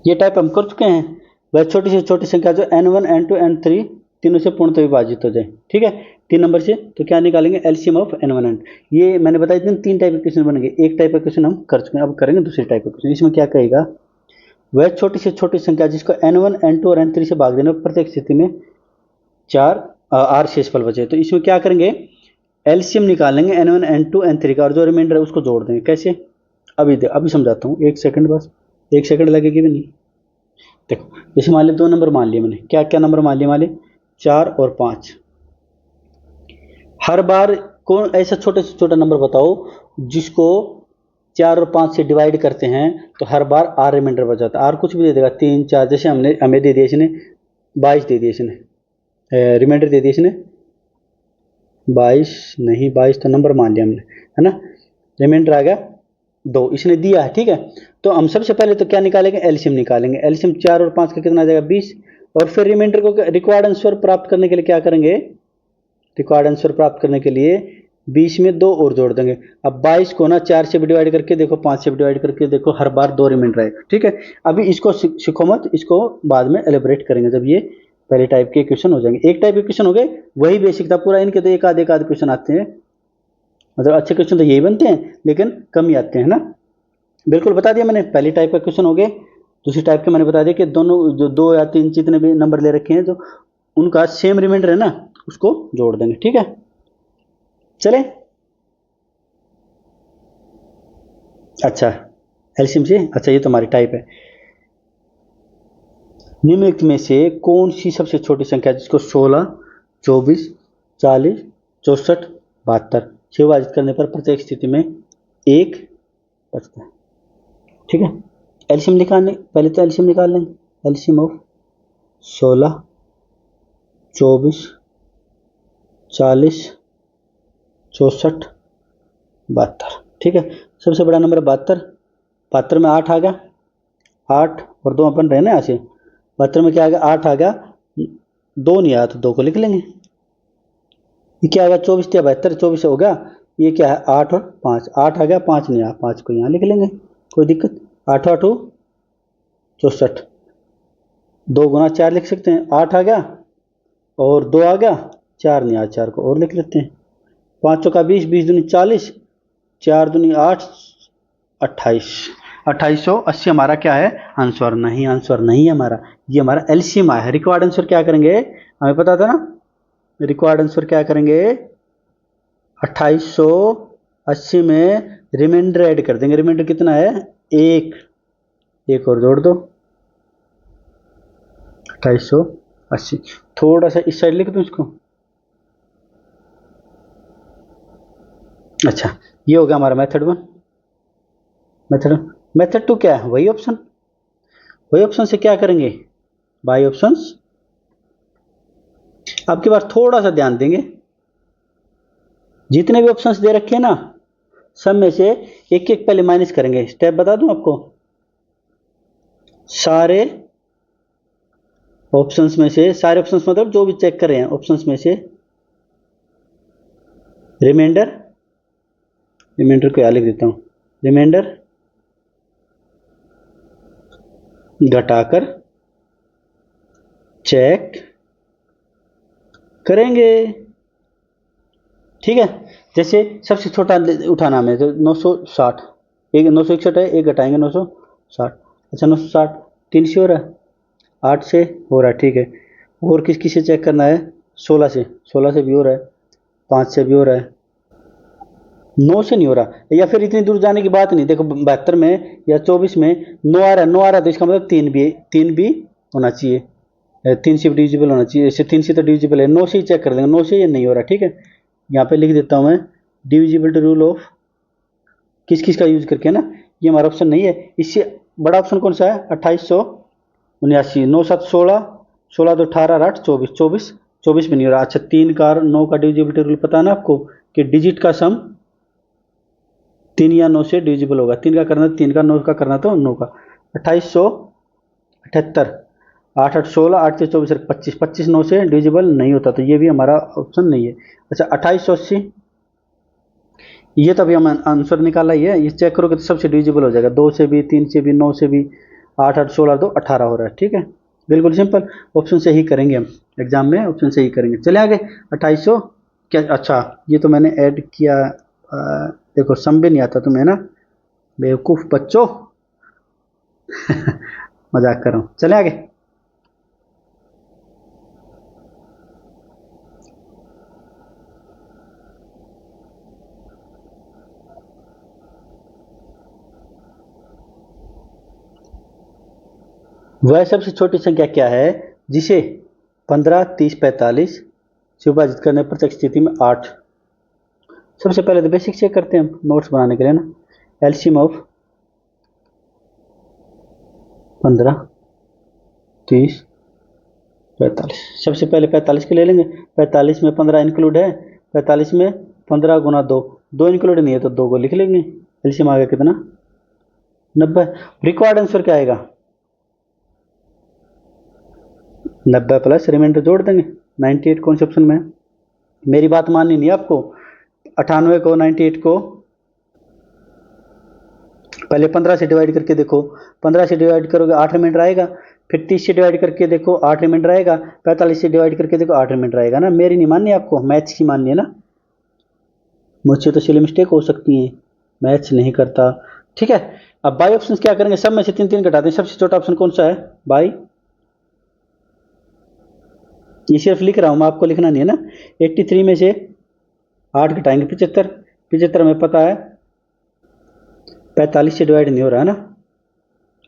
ये टाइप हम कर चुके हैं। वह छोटी से छोटी संख्या जो n1 n2 n3 तीनों से पूर्णतः विभाजित हो जाए, ठीक है। 3 नंबर से तो क्या निकालेंगे, एलसीएम ऑफ n1 n2। ये मैंने बताया था, 3 टाइप के क्वेश्चन बनेंगे। एक टाइप का क्वेश्चन हम कर चुके हैं, अब करेंगे दूसरी टाइप का क्वेश्चन। इसमें क्या कहेगा, वह छोटी से छोटी संख्या जिसको n1 n2 और n3 से भाग देना, प्रत्येक स्थिति में 4 आर शेषफल बचे। तो इसमें क्या करेंगे, एलसीएम निकालेंगे N1 N2 N3 का, और जो रिमाइंडर है उसको जोड़ देंगे। कैसे? अभी समझाता हूँ, एक सेकंड बस, एक सेकंड लगेगी भी नहीं। देखो, जैसे मान लिया 2 नंबर मान लिए मैंने, क्या क्या नंबर मान लिए, मान लिया 4 और 5। हर बार कौन ऐसा छोटे से छोटा नंबर बताओ जिसको 4 और 5 से डिवाइड करते हैं तो हर बार आर रिमाइंडर बच जाता है। आर कुछ भी दे देगा, 3 4, जैसे हमें दे दिया इसने 22 दे दिया इसने, रिमाइंडर दे दिया इसने 22, नहीं 22 तो नंबर मान लिया हमने, है ना। रिमाइंडर आ गया 2, इसने दिया है, ठीक है। तो हम सबसे पहले तो क्या निकालेंगे, एलसीएम निकालेंगे। एलसीएम 4 और 5 का कितना आ जाएगा, 20। और फिर रिमाइंडर को रिक्वायर्ड आंसर प्राप्त करने के लिए क्या करेंगे, रिक्वायर्ड आंसर प्राप्त करने के लिए 20 में 2 और जोड़ देंगे। अब 22 को ना 4 से भी डिवाइड करके देखो, 5 से भी डिवाइड करके देखो, हर बार 2 रिमाइंडर आएगा, ठीक है। अभी इसको सीखो मत, इसको बाद में एलिब्रेट करेंगे जब ये पहले टाइप के क्वेश्चन हो जाएंगे। एक टाइप के क्वेश्चन हो गए, वही बेसिक था पूरा, इनके तो एक आधे क्वेश्चन आते हैं, मतलब अच्छे क्वेश्चन तो यही बनते हैं लेकिन कम ही आते हैं ना। बिल्कुल बता दिया मैंने, पहली टाइप का क्वेश्चन हो गए। दूसरी टाइप के मैंने बता दिया कि दोनों जो 2 या 3 जितने भी नंबर ले रखे हैं जो उनका सेम रिमाइंडर है ना, उसको जोड़ देंगे, ठीक है। चले, अच्छा एलसीएम से, अच्छा ये तो हमारी टाइप है। निम्नलिखित में से कौन सी सबसे छोटी संख्या जिसको 16, 24, 40, 64, 72 से विभाजित करने पर प्रत्येक स्थिति में 1 बचता है, ठीक है। एलसीएम निकालने, पहले तो एलसीएम निकाल लेंगे। एलसीएम ऑफ 16, 24, 40, 64, 72, ठीक है। सबसे बड़ा नंबर 72, 72 में 8 आ गया, 8 और 2 अपन रहे ना यहाँ से, 72 में क्या आ गया, 8 आ गया, 2 नहीं आया तो 2 को लिख लेंगे। ये क्या आ गया, 24 या 72, 24 हो गया, ये क्या है 8 और 5, 8 आ गया, 5 नहीं आया, 5 को यहाँ लिख लेंगे, कोई दिक्कत। 8 8 64, 2 गुना 4 लिख सकते हैं, 8 आ गया और 2 आ गया, 4 नहीं आया, 4 को और लिख लेते हैं। 5 चौका 20, 20 दूनी 40, 4 दूनी 8, 28, 2880 हमारा क्या है आंसर। नहीं, आंसर नहीं है हमारा, ये हमारा एलसीएम आया है। रिक्वायर्ड आंसर क्या करेंगे, हमें पता था ना, रिक्वायर्ड आंसर क्या करेंगे, 2880 में रिमाइंडर ऐड कर देंगे। रिमाइंडर कितना है, 1 और जोड़ दो, 2880। थोड़ा सा इस साइड लिख दूं इसको, अच्छा ये हो गया हमारा मेथड 1। मेथड 2 क्या है, वही ऑप्शन, वही ऑप्शन से क्या करेंगे, बाई ऑप्शंस। आपके पास थोड़ा सा ध्यान देंगे, जितने भी ऑप्शंस दे रखे हैं ना, सब में से एक एक पहले माइनस करेंगे। स्टेप बता दूं आपको, सारे ऑप्शंस में से, सारे ऑप्शंस मतलब जो भी चेक कर रहे हैं ऑप्शंस में से रिमाइंडर, रिमाइंडर को यहाँ लिख देता हूं, रिमाइंडर घटाकर चेक करेंगे, ठीक है। जैसे सबसे छोटा उठाना हमें तो 960, एक 961 है, एक घटाएंगे 960, अच्छा 960 3 से हो रहा है, 8 से हो रहा है, ठीक है। और किस किस से चेक करना है, 16 से, 16 से भी हो रहा है, 5 से भी हो रहा है, 9 से नहीं हो रहा, या फिर इतनी दूर जाने की बात नहीं। देखो 72 में या 24 में 9 आ रहा है, 9 आ रहा है तो इसका मतलब 3 भी होना चाहिए, 3 से भी डिविजिबल होना चाहिए। इससे 3 से तो डिविजिबल है, 9 से ही चेक कर देंगे, 9 से ये नहीं हो रहा, ठीक है। यहाँ पे लिख देता हूँ मैं, डिविजिबिलिटी रूल ऑफ किस किस का यूज करके ना, ये हमारा ऑप्शन नहीं है। इससे बड़ा ऑप्शन कौन सा है, 2879, 9 7 16, 16 2 18 8 24, 24 24 में नहीं हो रहा। अच्छा 3 का 9 का डिविजिबिलिटी रूल पता है ना आपको, कि डिजिट का सम 3 या 9 से डिविजिबल होगा। 3 का करना 3 का, 9 का करना तो 9 का। 2878, 8 8 16, 8 से 24 25, 25 9 से डिविजिबल नहीं होता, तो ये भी हमारा ऑप्शन नहीं है। अच्छा 2880, ये तो अभी हम आंसर निकाला ही है, ये चेक करोगे तो सबसे डिविजिबल हो जाएगा, 2 से भी, 3 से भी, 9 से भी, 8 8 16 2 18 हो रहा है, ठीक है। बिल्कुल सिंपल, ऑप्शन से ही करेंगे हम एग्जाम में, ऑप्शन से ही करेंगे। चले आगे 2800 क्या, अच्छा ये तो मैंने ऐड किया, देखो सम भी नहीं आता तुम्हें ना, बेवकूफ़ बच्चों मजाक कर रहा हूँ। चले आगे, वह सबसे छोटी संख्या क्या है जिसे 15, 30, 45 से विभाजित करने पर प्रत्येक स्थिति में 8। सबसे पहले तो बेसिक चेक करते हैं हम नोट्स बनाने के लिए ना। LCM of 15, 30, 45। सबसे पहले 45 के ले लेंगे। 45 में 15 इंक्लूड है, 45 में 15 गुना 2, 2 इंक्लूड नहीं है तो 2 को लिख लेंगे। एलसीएम आ गया कितना? 90। रिक्वायर्ड आंसर क्या आएगा? 90 प्लस रिमाइंडर जोड़ देंगे। 98 कौन से ऑप्शन में है? मेरी बात माननी नहीं आपको। 98 को 98 को पहले 15 से डिवाइड करके देखो। 15 से डिवाइड करोगे 8 रिमाइंडर आएगा। फिर 30 से डिवाइड करके देखो 8 रिमाइंडर आएगा। 45 से डिवाइड करके देखो 8 रिमाइंडर आएगा ना। मेरी नहीं माननी आपको, मैथ्स की माननी है ना। मुझसे तो सिली मिस्टेक हो सकती है, मैथ्स नहीं करता। ठीक है, अब बाई ऑप्शन क्या करेंगे? सब में से 3 3 घटाते हैं। सबसे छोटा ऑप्शन कौन सा है? बाई। ये सिर्फ लिख रहा हूं मैं, आपको लिखना नहीं है ना। 83 में से 8 घटाएंगे 75। 75 में पता है 45 से डिवाइड नहीं हो रहा है ना।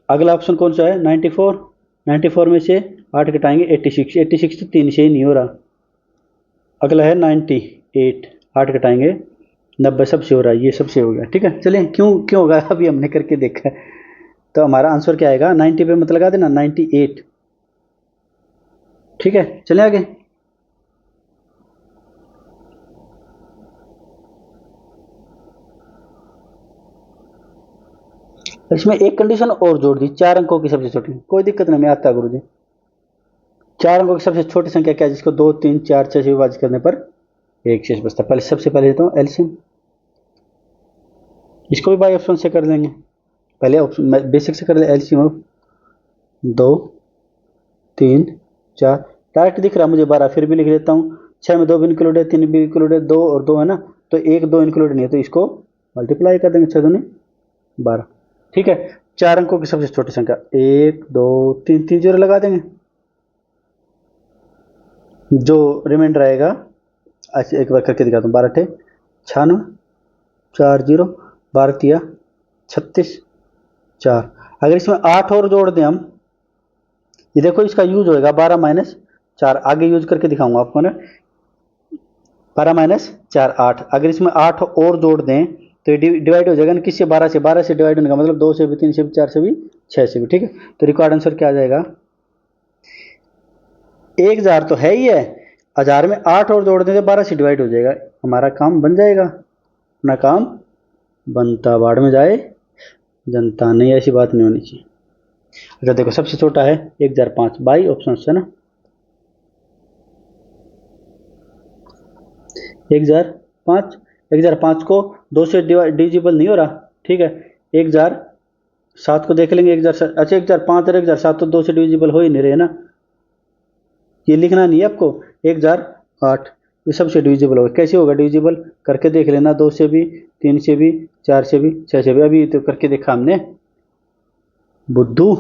अगला ऑप्शन कौन सा है? 94। 94 में से 8 घटाएंगे 86। 86 तो 3 से ही नहीं हो रहा। अगला है 98, 8 घटाएंगे 90, सबसे हो रहा है। ये सबसे हो गया। ठीक है, चलिए। क्यों होगा अभी हमने करके देखा है। तो हमारा आंसर क्या आएगा? 90 पे मत लगा देना, 98। ठीक है, चले आगे। इसमें एक कंडीशन और जोड़ दी, 4 अंकों की सबसे छोटी। कोई दिक्कत नहीं, मैं आता गुरु जी। 4 अंकों की सबसे छोटी संख्या क्या है जिसको 2, 3, 4, 6 से विभाजित करने पर एक शेष बचता है? पहले सबसे पहले देता हूँ एलसीएम। इसको भी बाई ऑप्शन से कर देंगे। पहले ऑप्शन बेसिक से कर ले। LCM of 2, 3, 4। डायरेक्ट दिख रहा है मुझे 12, फिर भी लिख देता हूँ। 6 में 2 भी इंक्लूड है, 3 भी इंक्लूड है, 2 और 2 है ना, तो 1 2 इंक्लूड नहीं है, तो इसको मल्टीप्लाई कर देंगे। 6 दूनी 12। ठीक है, 4 अंकों की सबसे छोटी संख्या 1 2 3, 3 जीरो लगा देंगे। जो रिमाइंडर आएगा, अच्छा एक बार करके दिखाता हूँ। 12 टे 96, 4 जीरो, 12 तिया 36, 4। अगर इसमें 8 और जोड़ दें हम, ये देखो इसका यूज होएगा 12 माइनस 4। आगे यूज करके दिखाऊंगा आपको ना। 12 माइनस 4 8। अगर इसमें 8 और जोड़ दें तो ये डिवाइड हो जाएगा ना किससे? 12 से। 12 से डिवाइड होने का मतलब 2 से भी, 3 से भी, 4 से भी, 6 से भी। ठीक है, तो रिक्वायर्ड आंसर क्या आ जाएगा? 1000 तो है ही है, 1000 में 8 और जोड़ दें तो 12 से डिवाइड हो जाएगा। हमारा काम बन जाएगा। अपना काम बनता, बाढ़ में जाए जनता। नहीं, ऐसी बात नहीं होनी चाहिए। अच्छा देखो, सबसे छोटा है 1005। बाई ऑप्शन है ना। 1005। 1005 को 2 से डिविजिबल नहीं हो रहा। ठीक है, 1007 को देख लेंगे। 1007, अच्छा 1005 और 1007 तो 2 से डिविजिबल हो ही नहीं रहे ना। ये लिखना नहीं है आपको। 1008 ये सबसे डिविजिबल होगा। कैसे होगा डिविजिबल? करके देख लेना। 2 से भी, 3 से भी, 4 से भी, 6 से भी। अभी तो करके देखा हमने। बुद्धू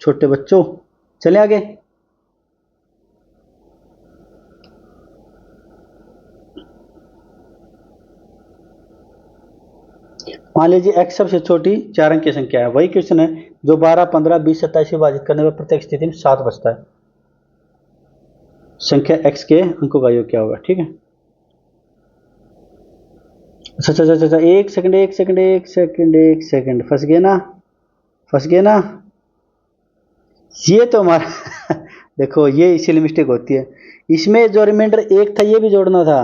छोटे बच्चों, चले आगे। मान लीजिए x सबसे छोटी 4 अंक की संख्या है। वही क्वेश्चन है जो 12, 15, 20, 27 से विभाजित करने पर प्रत्येक स्थिति में 7 बचता है। संख्या x के अंकों का योग क्या होगा? ठीक है, अच्छा अच्छा अच्छा, एक सेकंड एक सेकंड एक सेकंड एक सेकंड, फंस गए ना, फंस गए ना। ये तो हमारा देखो, ये इसीलिए मिस्टेक होती है। इसमें जो रिमाइंडर एक था ये भी जोड़ना था।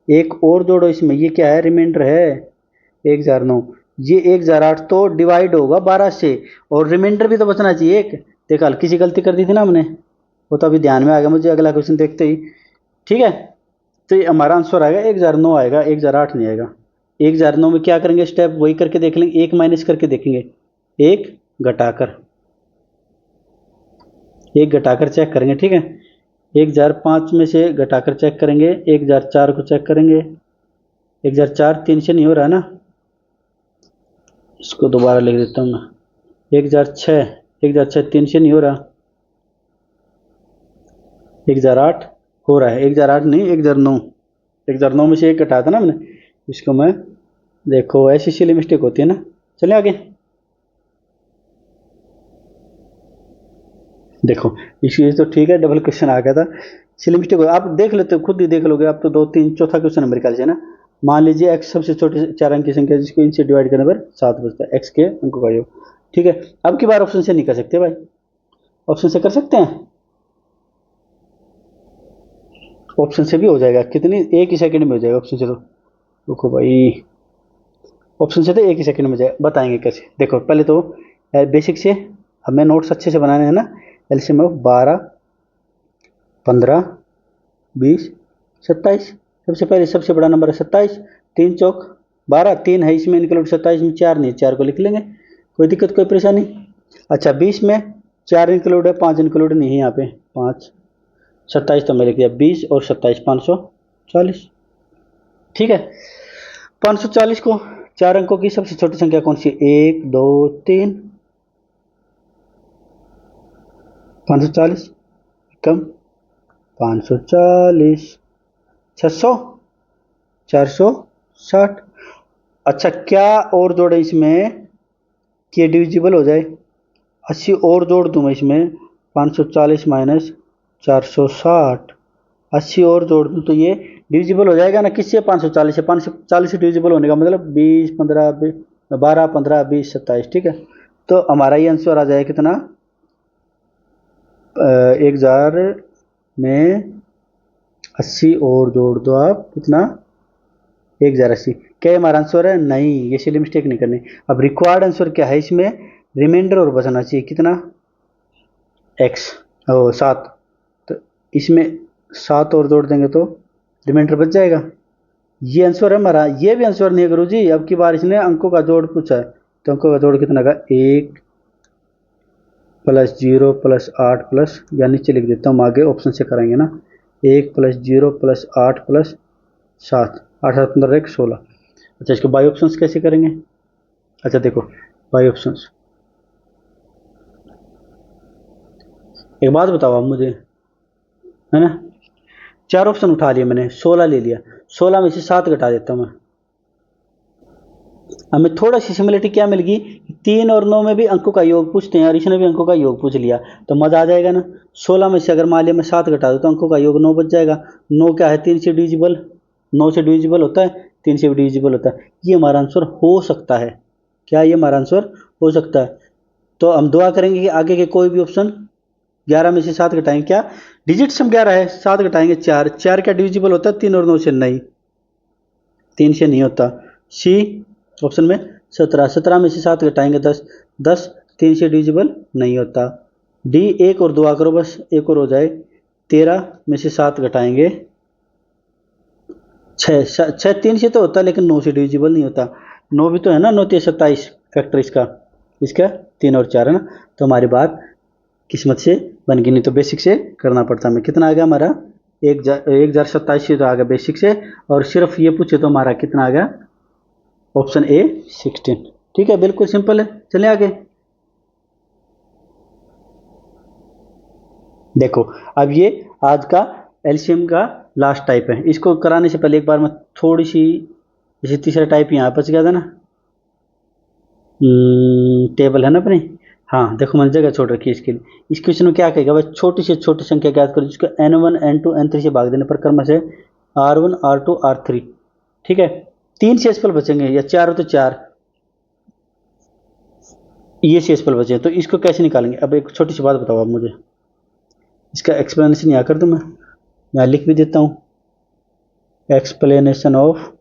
एक और जोड़ो इसमें। ये क्या है? रिमाइंडर है 1009। ये 1008 तो डिवाइड होगा 12 से, और रिमाइंडर भी तो बचना चाहिए एक। देखा, हल्की सी गलती कर दी थी ना हमने, वो तो अभी ध्यान में आ गया मुझे अगला क्वेश्चन देखते ही। ठीक है, तो ये हमारा आंसर आएगा 1009 आएगा, 1008 नहीं आएगा। 1009 में क्या करेंगे स्टेप? वही करके देख लेंगे, एक माइनस करके देखेंगे, एक घटाकर, एक घटाकर चेक करेंगे। ठीक है, 1005 में से घटाकर चेक करेंगे। 1004 को चेक करेंगे। 1004 3 से नहीं हो रहा ना, इसको दोबारा लिख देता हूँ मैं। 1006, 1006 3 से नहीं हो रहा। 1008 हो रहा है। 1008 नहीं, 1009। 1009 में से एक घटाया था ना मैंने, इसको मैं, देखो ऐसी सिली मिस्टेक होती है ना। चलिए आगे। देखो इशू ये तो ठीक है, डबल क्वेश्चन आ गया था, चलिए मिस्टेक हो, आप देख लेते हो, खुद ही देख लोगे आप तो। दो तीन चौथा क्वेश्चन है मेरे ख्याल से ना। मान लीजिए x सबसे छोटे चार अंक की संख्या है, जिसको इनसे डिवाइड करने पर 7 बचता है, x के अंकों का योग। ठीक है, अब की बार ऑप्शन से नहीं कर सकते भाई, ऑप्शन से कर सकते हैं, ऑप्शन से भी हो जाएगा, कितनी एक ही सेकंड में हो जाएगा ऑप्शन से तो। देखो भाई, ऑप्शन से तो एक ही सेकंड में जाएगा, बताएंगे कैसे। देखो पहले तो बेसिक से हमें नोट्स अच्छे से बनाने हैं ना। LCM of 12, 15, 20, 27। सबसे पहले सबसे बड़ा नंबर है 27, 3 चौक 12, 3 है इसमें इंक्लूड, 27 में 4 नहीं, 4 को लिख लेंगे, कोई दिक्कत कोई परेशानी। अच्छा 20 में 4 इंक्लूड है, 5 इंक्लूड नहीं है यहाँ पे, 5, 27 तो मैं लिख दिया, 20 और 27 540। ठीक है, 540 को 4 अंकों की सबसे छोटी संख्या कौन सी, 1 2 3, 540 कम, 540, 600, 460। अच्छा क्या और जोड़े इसमें कि ये डिविजिबल हो जाए, 80 और जोड़ दूं मैं इसमें, 540 माइनस 460, 80 और जोड़ दूं तो ये डिविजिबल हो जाएगा ना किससे, 540 से। 540 से डिविजिबल होने का मतलब 20 15 12 15 20 27। ठीक है, तो हमारा ये आंसर आ जाएगा कितना, 1000 में 80 और जोड़ दो आप, कितना, 1080। क्या हमारा आंसर है, नहीं, ये इसलिए मिस्टेक नहीं करनी। अब रिक्वायर्ड आंसर क्या है इसमें, रिमाइंडर और बचना चाहिए, कितना, एक्स, ओ 7, तो इसमें 7 और जोड़ देंगे तो रिमाइंडर बच जाएगा। ये आंसर है हमारा, ये भी आंसर नहीं है गुरु जी, अब की बार इसने अंकों का जोड़ पूछा है, तो अंकों का जोड़ कितना का, 1 प्लस 0 प्लस 8 प्लस, या नीचे लिख देता हूँ, आगे ऑप्शन से कराएंगे ना, 1 प्लस 0 प्लस 8 प्लस 7, 8 7 15 1 16। अच्छा इसको बाई ऑप्शंस कैसे करेंगे, अच्छा देखो बाई ऑप्शंस, एक बात बताओ आप मुझे, है ना, 4 ऑप्शन उठा लिए मैंने, 16 ले लिया, 16 में से 7 घटा देता हूँ मैं, हमें थोड़ा सी सिमिलरिटी क्या मिल गई, 3 और 9 में भी अंकों का योग पूछते हैं और इसने भी अंकों का योग पूछ लिया, तो मजा आ जाएगा ना। 16 में से अगर मान लिया मैं 7 घटा दूँ तो अंकों का योग 9 बच जाएगा। 9 क्या है, 3 से डिविजिबल, 9 से डिविजिबल होता है, 3 से भी डिविजिबल होता है, ये हमारा आंसर हो सकता है। क्या ये हमारा आंसर हो सकता है, तो हम दुआ करेंगे कि आगे के कोई भी ऑप्शन, 11 में से 7 घटाएंगे, क्या डिजिट सम 11 है, 7 घटाएंगे 4, 4 क्या डिविजिबल होता है 3 और 9 से, नहीं 3 से नहीं होता। सी ऑप्शन में 17, 17 में से 7 घटाएंगे 10, 10 3 से डिविजिबल नहीं होता। डी एक और दुआ करो बस, एक और हो जाए, 13 में से 7 घटाएंगे 6, 6 3 से तो होता है लेकिन 9 से डिविजिबल नहीं होता, 9 भी तो है ना, 9 3 27 फैक्टर इसका, इसका 3 और 4 है ना, तो हमारी बात किस्मत से बन गई, नहीं तो बेसिक से करना पड़ता हमें। कितना आ गया हमारा, 1027 से तो आ गया बेसिक से, और सिर्फ ये पूछे तो हमारा कितना आ गया, ऑप्शन ए 16। ठीक है, बिल्कुल सिंपल है, चलिए आगे। देखो अब ये आज का एलसीएम का लास्ट टाइप है, इसको कराने से पहले एक बार मैं थोड़ी सी, जैसे तीसरा टाइप यहाँ बच गया था ना, टेबल है ना अपने, हाँ देखो मैंने जगह छोड़ रखी है इसके लिए। इस क्वेश्चन में क्या कहेगा भाई, छोटी से छोटी संख्या ज्ञात करो जिसको n1 n2 n3 से भाग देने पर क्रम से r1 r2 r3। ठीक है, 3 शेषफल बचेंगे, या 4 हो तो 4, ये शेषफल बचे, तो इसको कैसे निकालेंगे। अब एक छोटी सी बात बताओ आप मुझे, इसका एक्सप्लेनेशन यहाँ कर दूँ मैं, यहाँ लिख भी देता हूँ, एक्सप्लेनेशन ऑफ,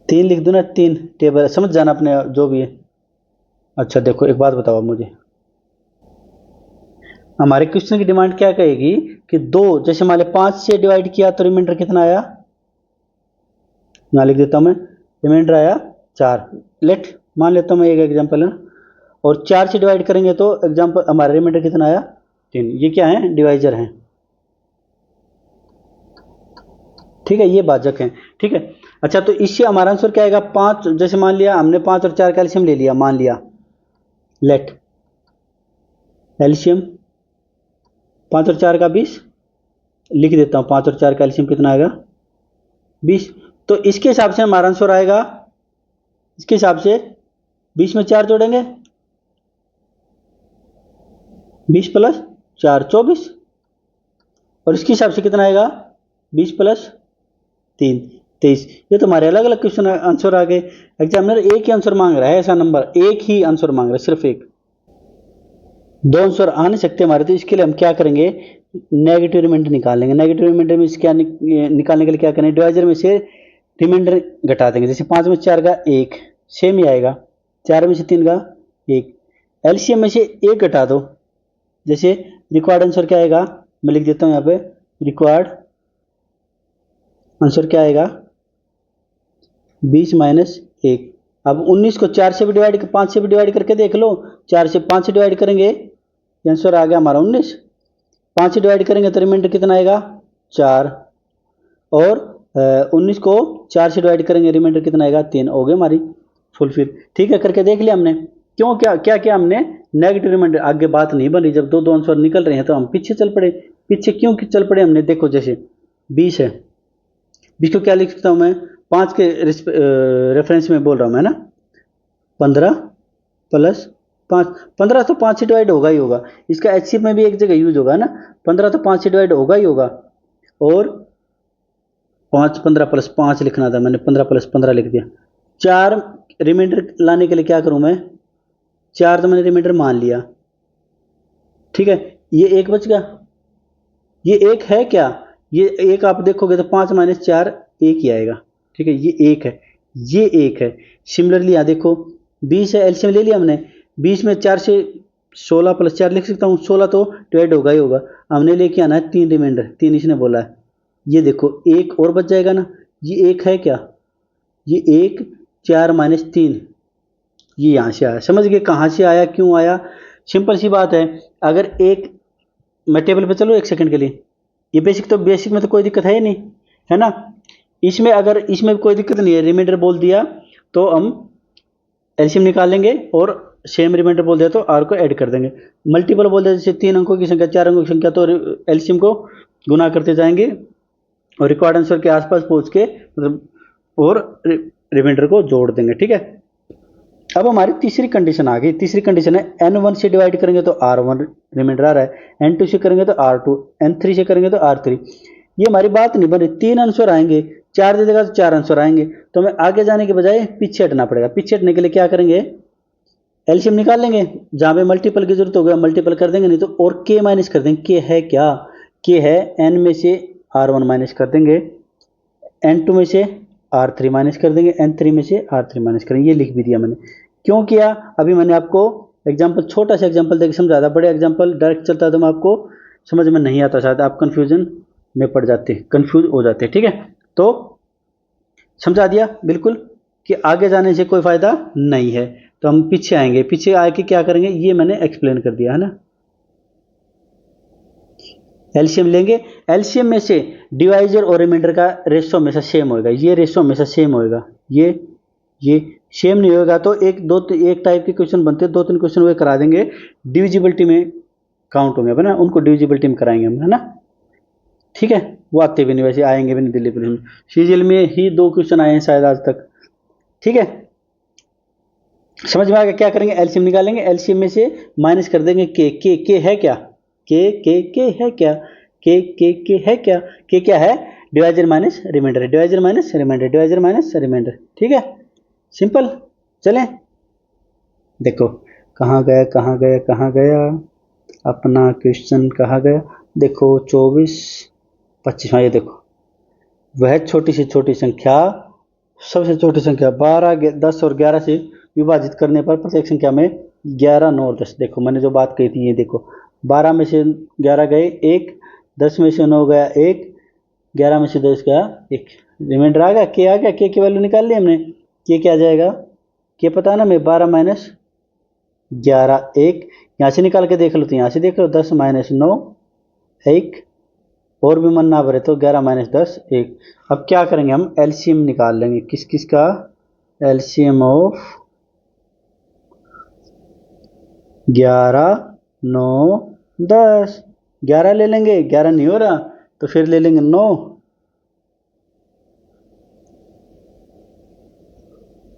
तीन लिख दो ना, 3 टेबल, समझ जाना अपने जो भी है। अच्छा देखो एक बात बताओ मुझे, हमारे क्वेश्चन की डिमांड क्या कहेगी कि 2, जैसे मान लिया 5 से डिवाइड किया तो रिमाइंडर कितना आया, यहाँ लिख देता हूँ मैं, रिमाइंडर आया 4, लेट मान लेता हूँ मैं, एक एग्जाम्पल है, और 4 से डिवाइड करेंगे तो एग्जाम्पल हमारा रिमाइंडर कितना आया 3, ये क्या है, डिवाइजर है। ठीक है, ये भाजक है। ठीक है, अच्छा तो इससे हमारा आंसर क्या आएगा, 5, जैसे मान लिया हमने 5 और 4 का एलसीएम ले लिया, मान लिया, लेट एलसीएम 5 और 4 का 20, लिख देता हूँ 5 और 4 का एलसीएम कितना आएगा 20, तो इसके हिसाब से हमारा आंसर आएगा इसके हिसाब से 20 में 4 जोड़ेंगे, 20 प्लस 4 24, और इसके हिसाब से कितना आएगा 20 प्लस 3 23। ये तो हमारे अलग अलग क्वेश्चन आंसर आ गए। एग्जामिनर एक ही आंसर मांग रहा है, ऐसा नंबर एक ही आंसर मांग रहा है, सिर्फ एक, दो आंसर आ नहीं सकते हमारे। तो इसके लिए हम क्या करेंगे, नेगेटिव रिमाइंडर निकालेंगे। नेगेटिव रिमाइंडर में क्या निकालने के लिए क्या करेंगे, डिवाइजर में से रिमाइंडर घटा देंगे। जैसे 5 में 4 का 1 सेम ही आएगा, 4 में से 3 का 1, एलसीएम में से 1 घटा दो। जैसे रिक्वायर्ड आंसर क्या आएगा, मैं लिख देता हूँ यहाँ पे, रिक्वायर्ड आंसर क्या आएगा 20 माइनस 1। अब 19 को 4 से भी डिवाइड 5 से भी डिवाइड करके देख लो, 4 से 5 से डिवाइड करेंगे, आंसर आ गया हमारा 19। 5 से डिवाइड करेंगे तो रिमाइंडर कितना आएगा 4, और 19 को 4 से डिवाइड करेंगे, रिमाइंडर कितना आएगा 3। हो गई हमारी फुलफिल। ठीक है, करके देख लिया हमने। क्यों, क्या क्या क्या हमने नेगेटिव रिमाइंडर, आगे बात नहीं बन रही, जब दो दो आंसर निकल रहे हैं तो हम पीछे चल पड़े। पीछे क्यों चल पड़े हमने, देखो जैसे 20 है, 20 को क्या लिख सकता हूँ मैं, 5 के रेफरेंस में बोल रहा हूँ मैं ना, 15 प्लस 5, 15 तो 5 से डिवाइड होगा ही होगा, इसका एचसीएफ में भी एक जगह यूज होगा ना, 15 तो 5 से डिवाइड होगा ही होगा। और 5 15 प्लस 5 लिखना था मैंने, 15 प्लस 15 लिख दिया। 4 रिमाइंडर लाने के लिए क्या करूं मैं, 4 तो मैंने रिमाइंडर मान लिया, ठीक है, ये 1 बच गया, ये 1 है क्या, ये 1 आप देखोगे तो 5 माइनस 4 1 ही आएगा, ठीक है, ये 1 है, ये 1 है। सिमिलरली यहाँ देखो 20 है, एलसीएम ले लिया हमने, 20 में 4 से 16 प्लस 4 लिख सकता हूँ, 16 तो डिवाइड होगा ही होगा। हमने लेके आना है 3 रिमाइंडर, 3 इसने बोला है, ये देखो 1 और बच जाएगा ना, ये 1 है क्या, ये 1 4 माइनस 3, ये यहाँ से आया। समझ गए कहाँ से आया, क्यों आया, सिंपल सी बात है। अगर एक, मैं टेबल पे चलो 1 सेकंड के लिए, ये बेसिक में तो कोई दिक्कत है ही नहीं, है ना। इसमें अगर इसमें कोई दिक्कत नहीं है, रिमाइंडर बोल दिया तो हम एलसीएम निकाल लेंगे, और सेम रिमाइंडर बोल दिया तो आर को ऐड कर देंगे। मल्टीपल बोल दिया, जैसे 3 अंकों की संख्या 4 अंकों की संख्या, तो एलसीएम को गुना करते जाएंगे और रिक्वायर्ड आंसर के आसपास पहुंच के मतलब और रिमाइंडर को जोड़ देंगे, ठीक है। अब हमारी तीसरी कंडीशन आ गई। तीसरी कंडीशन है n1 से डिवाइड करेंगे तो r1 रिमाइंडर आ रहा है, n2 से करेंगे तो r2, n3 से करेंगे तो r3। ये हमारी बात नहीं बन रही, 3 आंसर आएंगे, 4 दे देगा तो 4 आंसर आएंगे, तो हमें आगे जाने के बजाय पीछे हटना पड़ेगा। पीछे हटने के लिए क्या करेंगे, एलसीएम निकाल लेंगे, जहां पे मल्टीपल की जरूरत होगा मल्टीपल कर देंगे, नहीं तो और के माइनस कर देंगे। के है क्या, के है n में से r1 माइनस कर देंगे, n2 में से r3 माइनस कर देंगे, n3 में से r3 माइनस करेंगे। ये लिख भी दिया मैंने, क्यों किया, अभी मैंने आपको एग्जाम्पल, छोटा सा एग्जाम्पल देकर समझा था। बड़े एग्जाम्पल डायरेक्ट चलता तो मैं आपको समझ में नहीं आता, शायद आप कंफ्यूजन में पड़ जाते, कंफ्यूज हो जाते, ठीक है। तो समझा दिया बिल्कुल कि आगे जाने से कोई फायदा नहीं है, तो हम पीछे आएंगे, पीछे आके क्या करेंगे, ये मैंने एक्सप्लेन कर दिया है ना। एलसीएम लेंगे, एलसीएम में से डिवाइजर और रिमाइंडर का रेशो हमेशा सेम होगा, ये रेशो हमेशा सेम होगा, ये सेम नहीं होगा तो एक टाइप के क्वेश्चन बनते हैं, 2-3 क्वेश्चन वे करा देंगे, डिविजिबिलिटी में काउंट होंगे ना, उनको डिविजिबिलिटी में कराएंगे हम, है ना, ठीक है। वो आते भी नहीं, वैसे आएंगे भी नहीं दिल्ली पुलिस में, सीजीएल में ही 2 क्वेश्चन आए हैं शायद आज तक, ठीक है। समझ में आ गया, क्या करेंगे, एलसीएम निकालेंगे, एलसीएम में से माइनस कर देंगे के है क्या, के है क्या, के है क्या, के क्या है, divisor minus remainder, divisor minus remainder, divisor minus remainder, ठीक है, सिंपल। चलें, देखो कहाँ गया कहाँ गया कहाँ गया अपना क्वेश्चन, कहाँ गया, देखो 24 25, हाँ ये देखो, वह छोटी से छोटी संख्या, सबसे छोटी संख्या 12 10 और 11 से विभाजित करने पर प्रत्येक संख्या में 11 9 और 10, देखो मैंने जो बात कही थी, ये देखो 12 में से 11 गए 1, 10 में से 9 गया 1, 11 में से 10 गया 1, रिमाइंडर आ गया, के आ गया, के की वैल्यू निकाल ली हमने, के क्या आ जाएगा, के पता है ना, मैं 12 माइनस 11 1, यहाँ से निकाल के देख लो तो यहाँ से देख लो, 10 माइनस 9 1, और भी मन ना भरे तो 11 माइनस 10 1। अब क्या करेंगे, हम एलसीएम निकाल लेंगे, किस किस का, एलसीएम ऑफ 11 9 10, 11 ले लेंगे, 11 नहीं हो रहा तो फिर ले लेंगे 9,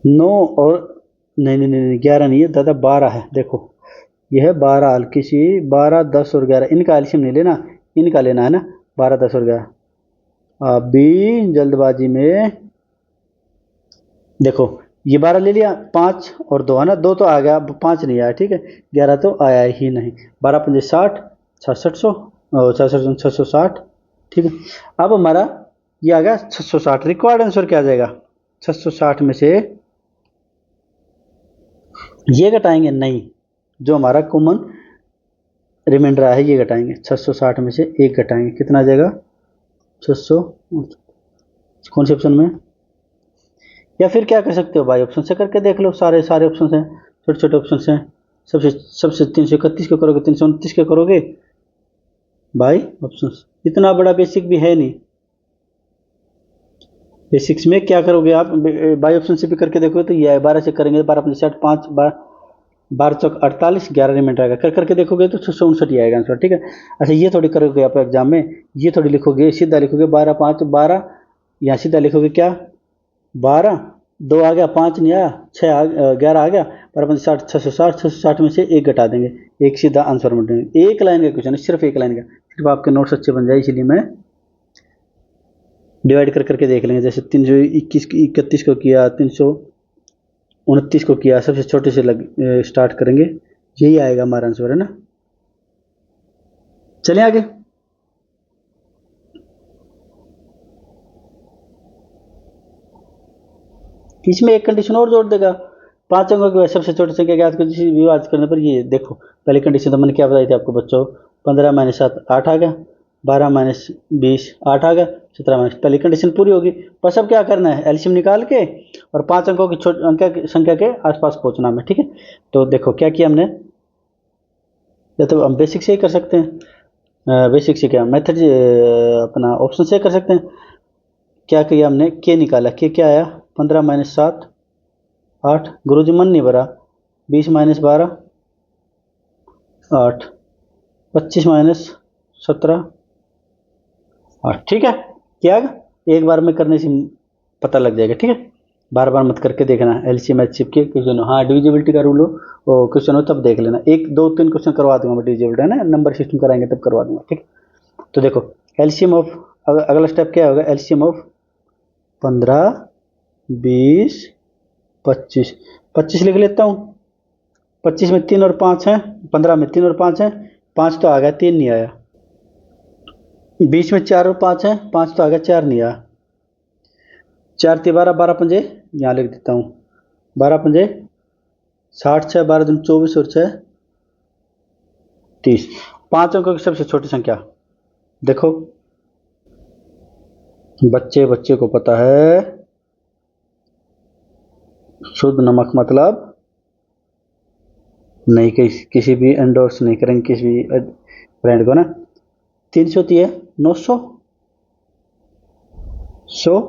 9 और नहीं नहीं नहीं 11 नहीं है दादा, 12 है। देखो यह है 12 हल्की सी, 12 10 और 11, इनका एल्शियम नहीं लेना, इनका लेना है ना, 12 10 और 11। आप भी जल्दबाजी में देखो, ये 12 ले लिया, 5 और 2 है ना, 2 तो आ गया, अब 5 नहीं आया, ठीक है, 11 तो आया ही नहीं। 12 पंजे 60, 6600 और 660, ठीक है। अब हमारा ये आ गया 660। रिक्वायर्ड आंसर क्या आ जाएगा? 660 में से ये घटाएंगे नहीं, जो हमारा कॉमन रिमाइंडर है ये घटाएंगे। 660 में से एक घटाएंगे, कितना आ जाएगा? 600। कौन से ऑप्शन में? या फिर क्या कर सकते हो भाई, ऑप्शन से करके देख लो, सारे सारे ऑप्शन हैं, छोटे छोटे ऑप्शन हैं। सबसे सबसे 331 के करोगे, 329 के करोगे भाई ऑप्शन, इतना बड़ा बेसिक भी है नहीं। बेसिक्स में क्या करोगे आप, बाई ऑप्शन से भी करके देखोगे तो ये है, 12 से करेंगे, 12 अपने 60, 5 12 चौक 48, 11 रिमाइंडर आएगा, कर करके देखोगे तो 659 ही आएगा आंसर, ठीक है। अच्छा ये थोड़ी करोगे आप एग्जाम में, ये थोड़ी लिखोगे, सीधा लिखोगे 12 5 12, यहाँ सीधा लिखोगे क्या, 12 2 आ गया, 5 नहीं आया, 11 आ गया, पर अपन 60 660, 660 में से एक घटा देंगे, एक सीधा आंसर मिल जाएगा। एक लाइन का क्वेश्चन है, सिर्फ एक लाइन का, सिर्फ आपके नोट्स अच्छे बन जाए, इसलिए मैं डिवाइड कर करके देख लेंगे। जैसे 321 31 को किया, 329 को किया, सबसे छोटे से स्टार्ट करेंगे, यही आएगा हमारा आंसर, है ना। चलिए आगे। इसमें एक कंडीशन और जोड़ देगा, 5 अंकों की सबसे छोटी संख्या ज्ञात कर विभाजित करने पर। ये देखो पहली कंडीशन तो मैंने क्या बताई थी आपको बच्चों, 15 माइनस 7 8 आ गया, 12 माइनस 20 8 आ गया, 17 माइनस, पहली कंडीशन पूरी होगी। बस अब क्या करना है, एलसीएम निकाल के और 5 अंकों की संख्या के आसपास पहुंचना है, ठीक है। तो देखो क्या किया हमने, या तो हम बेसिक से ही कर सकते हैं, बेसिक से क्या मेथड अपना ऑप्शन से कर सकते हैं। क्या किया हमने, के निकाला, के क्या आया, 15 माइनस 7 8, गुरुजी मन नहीं भरा, 20 माइनस 12 8, 25 माइनस 17 8, ठीक है। क्या एक बार में करने से पता लग जाएगा, ठीक है, बार बार मत करके देखना। एलसीएम एचसीएफ के क्वेश्चन, हाँ डिविजिबिलिटी का रूल हो क्वेश्चन हो तब देख लेना, 1 2 3 क्वेश्चन करवा दूंगा मैं डिविजिबिलिटी, है ना, नंबर सिस्टम कराएंगे तब करवा दूंगा, ठीक। तो देखो एलसीएम ऑफ, अगला स्टेप क्या होगा, एलसीएम ऑफ 15 20 25, 25 लिख लेता हूँ, 25 में 3 और 5 हैं, 15 में 3 और 5 हैं, 5 तो आ गया, 3 नहीं आया, 20 में 4 और 5 हैं, 5 तो आ गया, 4 नहीं आया, 4 3 12, 12 पंजे यहाँ लिख देता हूँ, 12 पंजे 60, 6 12 दिन 24 और 6 30। 5 अंकों की सबसे छोटी संख्या देखो, बच्चे को पता है शुद्ध नमक मतलब नहीं, किसी भी एंडोर्स नहीं करेंगे किसी भी ब्रांड को ना। 300 होती है, 900 100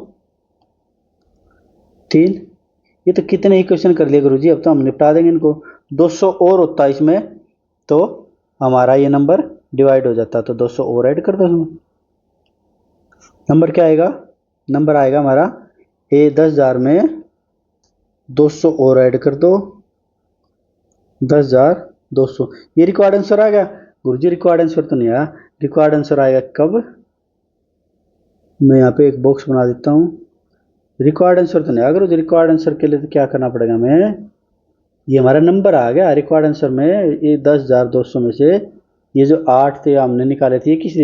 3, ये तो कितने ही क्वेश्चन कर लिए गुरुजी, अब तो हम निपटा देंगे इनको। 200 और होता है इसमें तो हमारा ये नंबर डिवाइड हो जाता, तो 200 और ऐड कर दो इसमें, नंबर क्या आएगा, नंबर आएगा हमारा ए 10,000 में 200 और ऐड कर दो, 10,200। ये रिक्वायर्ड आंसर आ गया गुरुजी, रिक्वायर्ड आंसर तो नहीं आया, रिक्वायर्ड आंसर आएगा कब, मैं यहाँ पे एक बॉक्स बना देता हूँ, रिक्वायर्ड आंसर तो नहीं आया गुरुजी। रिक्वायर्ड आंसर के लिए तो क्या करना पड़ेगा हमें, ये हमारा नंबर आ गया रिक्वायर्ड आंसर में, ये 10,200 में से ये जो 8 थे हमने निकाले थे, ये किस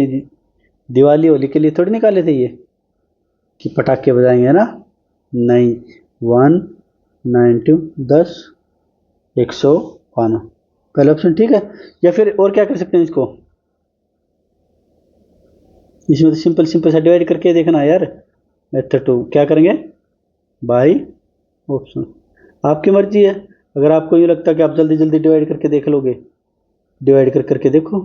दिवाली होली के लिए थोड़ी निकाले थे ये कि पटाखे बजाएंगे ना, नहीं, 1 92 10 152, पहला ऑप्शन ठीक है। या फिर और क्या कर सकते हैं इसको, इसमें तो सिंपल सिंपल सा डिवाइड करके देखना यार, मेथड 2 क्या करेंगे, बाई ऑप्शन, आपकी मर्जी है। अगर आपको ये लगता है कि आप जल्दी जल्दी डिवाइड करके देख लोगे, डिवाइड कर करके देखो,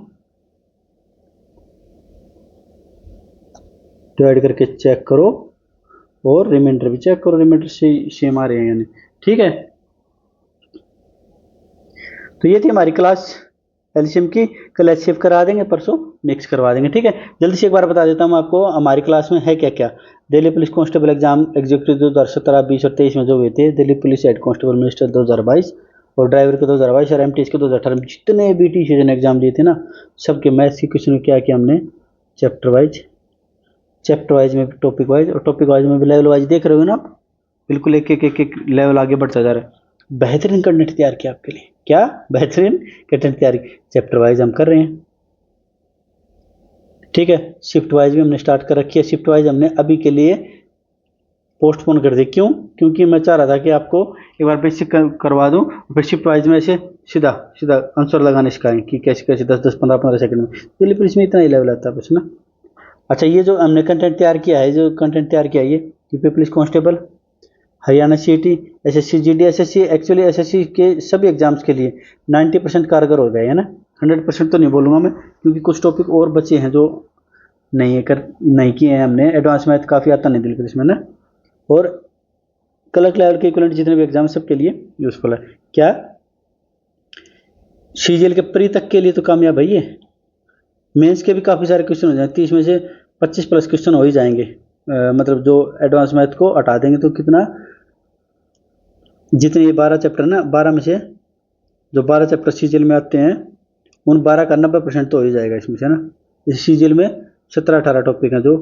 डिवाइड करके चेक करो और रिमाइंडर भी चेक करो, रिमाइंडर से सेम आ रहे हैं यानी, ठीक है। तो ये थी हमारी क्लास एलसीएम की, कल एचसीएफ करा देंगे, परसों मिक्स करवा देंगे। ठीक है, जल्दी से एक बार बता देता हूँ आपको हमारी क्लास में है क्या क्या। Delhi police constable exam executive 2017, 20 और 23 में जो हुए थे, Delhi police head constable minister 2022 और ड्राइवर के 2022 और एमटीएस के 2018 में जितने भी टी सीजन एग्जाम दिए थे ना, सबके मैथ्स के क्वेश्चन क्या किया हमने, चैप्टर वाइज में, टॉपिक वाइज, और टॉपिक वाइज में भी लेवल वाइज देख रहे हो ना आप, बिल्कुल एक एक एक एक लेवल आगे बढ़ता जा रहा है। बेहतरीन कंटेंट तैयार किया आपके लिए, क्या बेहतरीन कंटेंट तैयार किया, चैप्टर वाइज हम कर रहे हैं। ठीक है, शिफ्ट वाइज भी हमने स्टार्ट कर रखी है, शिफ्ट वाइज हमने अभी के लिए पोस्टपोन कर दी। क्यों? क्योंकि मैं चाह रहा था कि आपको एक बार बेसिक करवा दूं, फिर शिफ्ट वाइज में ऐसे सीधा सीधा आंसर लगाने सिखाएं कि कैसे कैसे 10-10, 15-15 सेकंड में। दिल्ली पुलिस में इतना ही लेवल आता है बस ना। अच्छा, ये जो हमने कंटेंट तैयार किया है, जो कंटेंट तैयार किया है, ये UP police constable, Haryana CET, SSC GD, SSC, actually SSC के सभी एग्जाम्स के लिए 90% कारगर हो गए है ना। 100% तो नहीं बोलूँगा मैं, क्योंकि कुछ टॉपिक और बचे हैं जो नहीं किए हैं हमने। एडवांस मैथ काफ़ी आता नहीं दिल्ली पुलिस में ना, और क्लर्क लेवल के इक्विवेलेंट जितने भी एग्जाम सबके लिए यूजफुल है। क्या सीजीएल के प्री तक के लिए तो कामयाब है ये। मेंस के भी काफ़ी सारे क्वेश्चन हो जाएंगे, 30 में से 25 प्लस क्वेश्चन हो ही जाएंगे। मतलब जो एडवांस मैथ को हटा देंगे तो कितना, जितने ये 12 चैप्टर ना, 12 में से जो 12 चैप्टर सीजीएल में आते हैं, उन 12 का 90% तो हो ही जाएगा इसमें से ना। इस सीजीएल में 17-18 टॉपिक हैं जो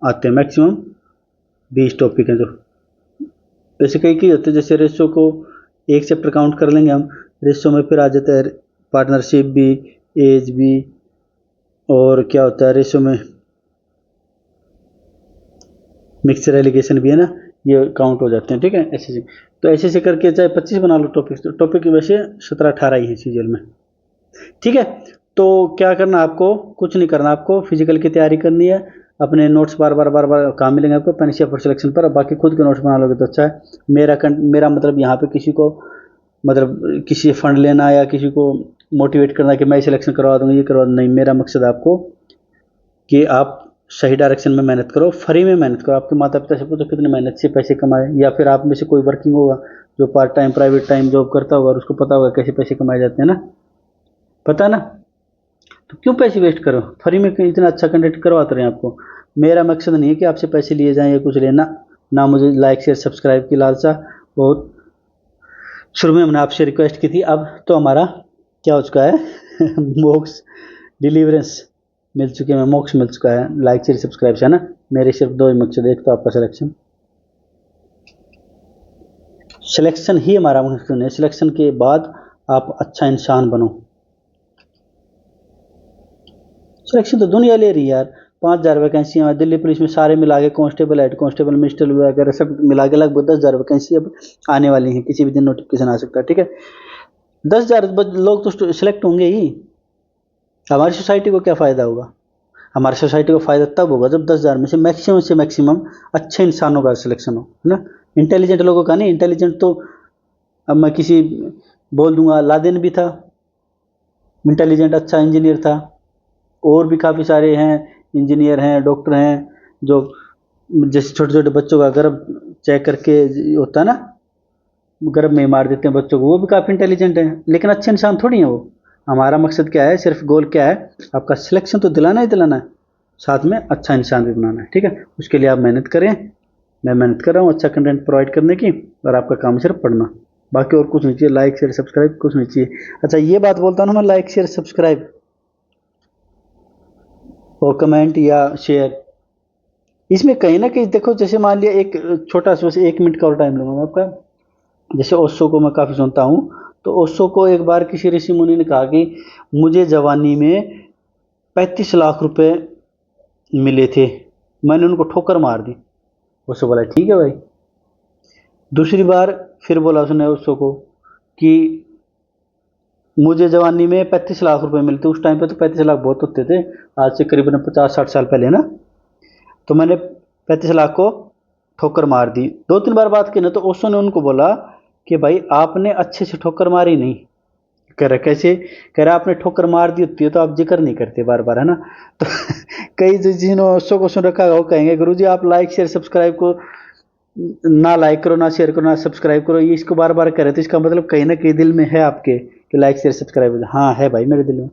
आते हैं, मैक्सिमम 20 टॉपिक हैं जो। वैसे कई कई होते हैं, जैसे रेशो को एक चैप्टर काउंट कर लेंगे हम, रेशो में फिर आ जाता है पार्टनरशिप भी, एज भी, और क्या होता है रेशो में, मिक्सचर एलिगेशन भी है ना, ये काउंट हो जाते हैं। ठीक है, ऐसे तो ऐसे करके चाहे 25 बना लो टॉपिक, तो टॉपिक वैसे 17-18 ही है सीजीएल में। ठीक है, तो क्या करना आपको, कुछ नहीं करना आपको, फिजिकल की तैयारी करनी है, अपने नोट्स बार बार काम मिलेंगे आपको पेनिशिया फॉर सिलेक्शन पर, बाकी खुद के नोट्स बना लोगे तो अच्छा है। मेरा मतलब यहाँ पे किसी को, मतलब किसी फंड लेना या किसी को मोटिवेट करना कि मैं सिलेक्शन करवा दूंगा, ये करवा दूंगा, नहीं। मेरा मकसद आपको कि आप सही डायरेक्शन में मेहनत करो, फ्री में मेहनत करो। आपके माता पिता से पूछो कितनी मेहनत से पैसे कमाए, या फिर आप में से कोई वर्किंग होगा जो part time private time job करता होगा और उसको पता होगा कैसे पैसे कमाए जाते हैं ना, पता ना, तो क्यों पैसे वेस्ट करो, फ्री में इतना अच्छा कंटेंट करवाते रहे आपको। मेरा मकसद नहीं है कि आपसे पैसे लिए जाएं या कुछ लेना ना, मुझे लाइक शेयर सब्सक्राइब की लालसा। बहुत शुरू में हमने आपसे रिक्वेस्ट की थी, अब तो हमारा क्या हो चुका है मोक्ष डिलीवरेंस मिल चुके हैं, मोक्ष मिल चुका है, लाइक शेयर सब्सक्राइब से, है ना। मेरे सिर्फ दो ही मकसद, एक तो आपका सिलेक्शन ही हमारा मकसद है। सिलेक्शन के बाद आप अच्छा इंसान बनो। सिलेक्शन तो दुनिया ले रही है यार, 5,000 वैकेंसियाँ हैं दिल्ली पुलिस में, सारे मिला के कांस्टेबल, हेड कांस्टेबल, मिनिस्टर वगैरह सब मिला के लगभग 10,000 वैकेंसी अब आने वाली हैं, किसी भी दिन नोटिफिकेशन आ सकता है। ठीक है, 10,000 लोग तो सिलेक्ट होंगे ही। हमारी सोसाइटी को क्या फ़ायदा होगा? हमारी सोसाइटी को फ़ायदा तब होगा जब 10,000 में से मैक्सिमम अच्छे इंसानों का सिलेक्शन हो, है ना। इंटेलिजेंट लोगों का नहीं। इंटेलिजेंट तो अब मैं किसी बोल दूंगा, लादेन भी था इंटेलिजेंट, अच्छा इंजीनियर था, और भी काफ़ी सारे हैं, इंजीनियर हैं, डॉक्टर हैं, जो जैसे छोटे छोटे बच्चों का गर्भ चेक करके होता है ना, गर्भ में मार देते हैं बच्चों को, वो भी काफ़ी इंटेलिजेंट हैं, लेकिन अच्छे इंसान थोड़ी हैं वो। हमारा मकसद क्या है, सिर्फ गोल क्या है, आपका सिलेक्शन तो दिलाना ही दिलाना है, साथ में अच्छा इंसान भी बनाना है। ठीक है, उसके लिए आप मेहनत करें, मैं मेहनत कर रहा हूँ अच्छा कंटेंट प्रोवाइड करने की, और आपका काम सिर्फ पढ़ना, बाकी और कुछ नहीं चाहिए। लाइक शेयर सब्सक्राइब कुछ नहीं चाहिए। अच्छा, ये बात बोलता हूँ ना मैं, लाइक शेयर सब्सक्राइब और कमेंट या शेयर, इसमें कहीं ना कहीं देखो, जैसे मान लिया एक छोटा सा, 1 मिनट का और टाइम लूँगा मैं आपका। जैसे ओशो को मैं काफ़ी सुनता हूँ, तो ओशो को एक बार किसी ऋषि मुनि ने कहा कि मुझे जवानी में 35 लाख रुपए मिले थे, मैंने उनको ठोकर मार दी। ओशो बोला ठीक है भाई। दूसरी बार फिर बोला उसने ओशो को कि मुझे जवानी में 35 लाख रुपए मिलते, उस टाइम पे तो 35 लाख बहुत होते थे, आज से करीबन 50-60 साल पहले ना, तो मैंने 35 लाख को ठोकर मार दी। 2-3 बार बात की ना, तो ओशो ने उनको बोला कि भाई आपने अच्छे से ठोकर मारी नहीं। कह रहा कैसे? कह रहा आपने ठोकर मार दी होती है तो आप जिक्र नहीं करते बार बार, है ना। तो कई जिन्होंने ओशो को सुन रखा है वो कहेंगे गुरुजी आप लाइक शेयर सब्सक्राइब को ना लाइक करो, ना शेयर करो, ना सब्सक्राइब करो, ये इसको बार बार कह रहे, तो इसका मतलब कहीं ना कहीं दिल में है आपके कि लाइक शेयर सब्सक्राइब, हाँ है भाई मेरे दिल में,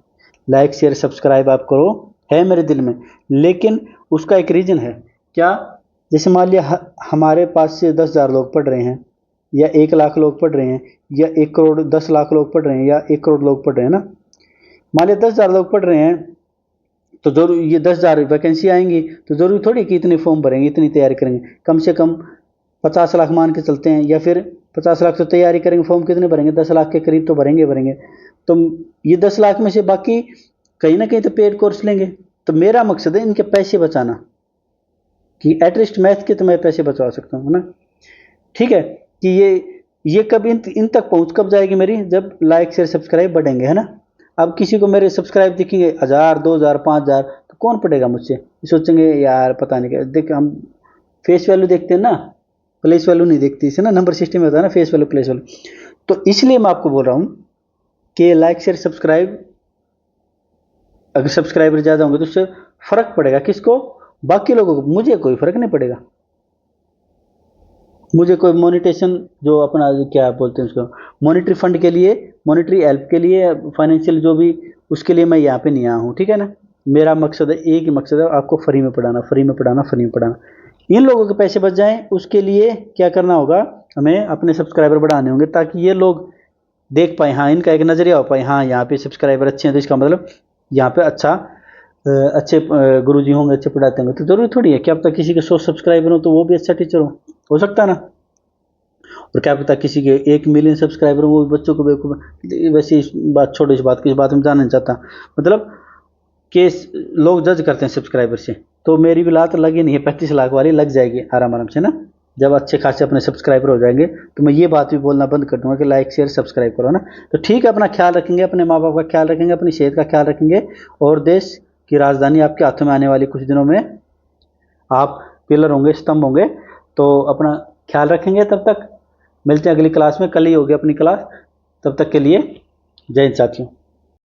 लाइक शेयर सब्सक्राइब आप करो, है मेरे दिल में, लेकिन उसका एक रीज़न है। क्या? जैसे मान लिया हमारे पास से 10,000 लोग पढ़ रहे हैं, या 1 लाख लोग पढ़ रहे हैं, या 1 करोड़ 10 लाख लोग पढ़ रहे हैं, या 1 करोड़ लोग पढ़ रहे हैं ना। मान लिया 10,000 लोग पढ़ रहे हैं, तो जरूर ये 10,000 वैकेंसी आएंगी, तो जरूरी थोड़ी कि इतने फॉर्म भरेंगे, इतनी तैयारी करेंगे। कम से कम 50 लाख मान के चलते हैं, या फिर 50 लाख तो तैयारी करेंगे, फॉर्म कितने भरेंगे? 10 लाख के करीब तो भरेंगे। तो ये 10 लाख में से बाकी कहीं ना कहीं तो पेड कोर्स लेंगे। तो मेरा मकसद है इनके पैसे बचाना, कि एटलीस्ट मैथ के तो मैं पैसे बचा सकता हूँ, है ना। ठीक है, कि ये कब इन तक पहुँच कब जाएगी मेरी? जब लाइक शेयर सब्सक्राइब बढ़ेंगे, है ना। अब किसी को मेरे सब्सक्राइब दिखेंगे 1,000 2,000 5,000, तो कौन पढ़ेगा मुझसे? सोचेंगे यार पता नहीं क्या। देख, हम फेस वैल्यू देखते हैं ना, प्लेस वैल्यू नहीं देखती, इसे ना नंबर सिस्टम में होता है ना, फेस वैल्यू प्लेस वैल्यू। तो इसलिए मैं आपको बोल रहा हूँ कि लाइक शेयर सब्सक्राइब, अगर सब्सक्राइबर ज़्यादा होंगे तो उससे फर्क पड़ेगा किसको? बाकी लोगों को। मुझे कोई फर्क नहीं पड़ेगा। मुझे कोई मोनेटाइजेशन, जो अपना क्या बोलते हैं उसको, मॉनेटरी फंड के लिए, मॉनेटरी हेल्प के लिए, फाइनेंशियल जो भी, उसके लिए मैं यहाँ पे नहीं आया हूँ, ठीक है ना। मेरा मकसद है, एक ही मकसद है, आपको फ्री में पढ़ाना, फ्री में पढ़ाना, फ्री में पढ़ाना। इन लोगों के पैसे बच जाएं, उसके लिए क्या करना होगा? हमें अपने सब्सक्राइबर बढ़ाने होंगे, ताकि ये लोग देख पाए, हाँ इनका एक नज़रिया हो पाए, हाँ यहाँ पे सब्सक्राइबर अच्छे हैं, तो इसका मतलब यहाँ पे अच्छे गुरुजी होंगे, अच्छे पढ़ाते होंगे। तो जरूरी थोड़ी है कि अब तक किसी के 100 सब्सक्राइबर हो तो वो भी अच्छा टीचर हो सकता है ना। और क्या पता किसी के 1 मिलियन सब्सक्राइबर हो, वो भी बच्चों को बेवकूफ़। वैसे इस बात, छोड़ो इस बात की, इस बात में जानना नहीं चाहता। मतलब कि लोग जज करते हैं सब्सक्राइबर से, तो मेरी भी लात लगी नहीं है, 35 लाख वाली लग जाएगी आराम आराम से ना। जब अच्छे खासे अपने सब्सक्राइबर हो जाएंगे, तो मैं ये बात भी बोलना बंद कर दूंगा कि लाइक शेयर सब्सक्राइब करो ना। तो ठीक है, अपना ख्याल रखेंगे, अपने माँ बाप का ख्याल रखेंगे, अपनी सेहत का ख्याल रखेंगे, और देश की राजधानी आपके हाथों में आने वाली कुछ दिनों में आप पिलर होंगे, स्तंभ होंगे। तो अपना ख्याल रखेंगे। तब तक मिलते हैं अगली क्लास में, कल ही होगी अपनी क्लास। तब तक के लिए जय हिंद साथियों।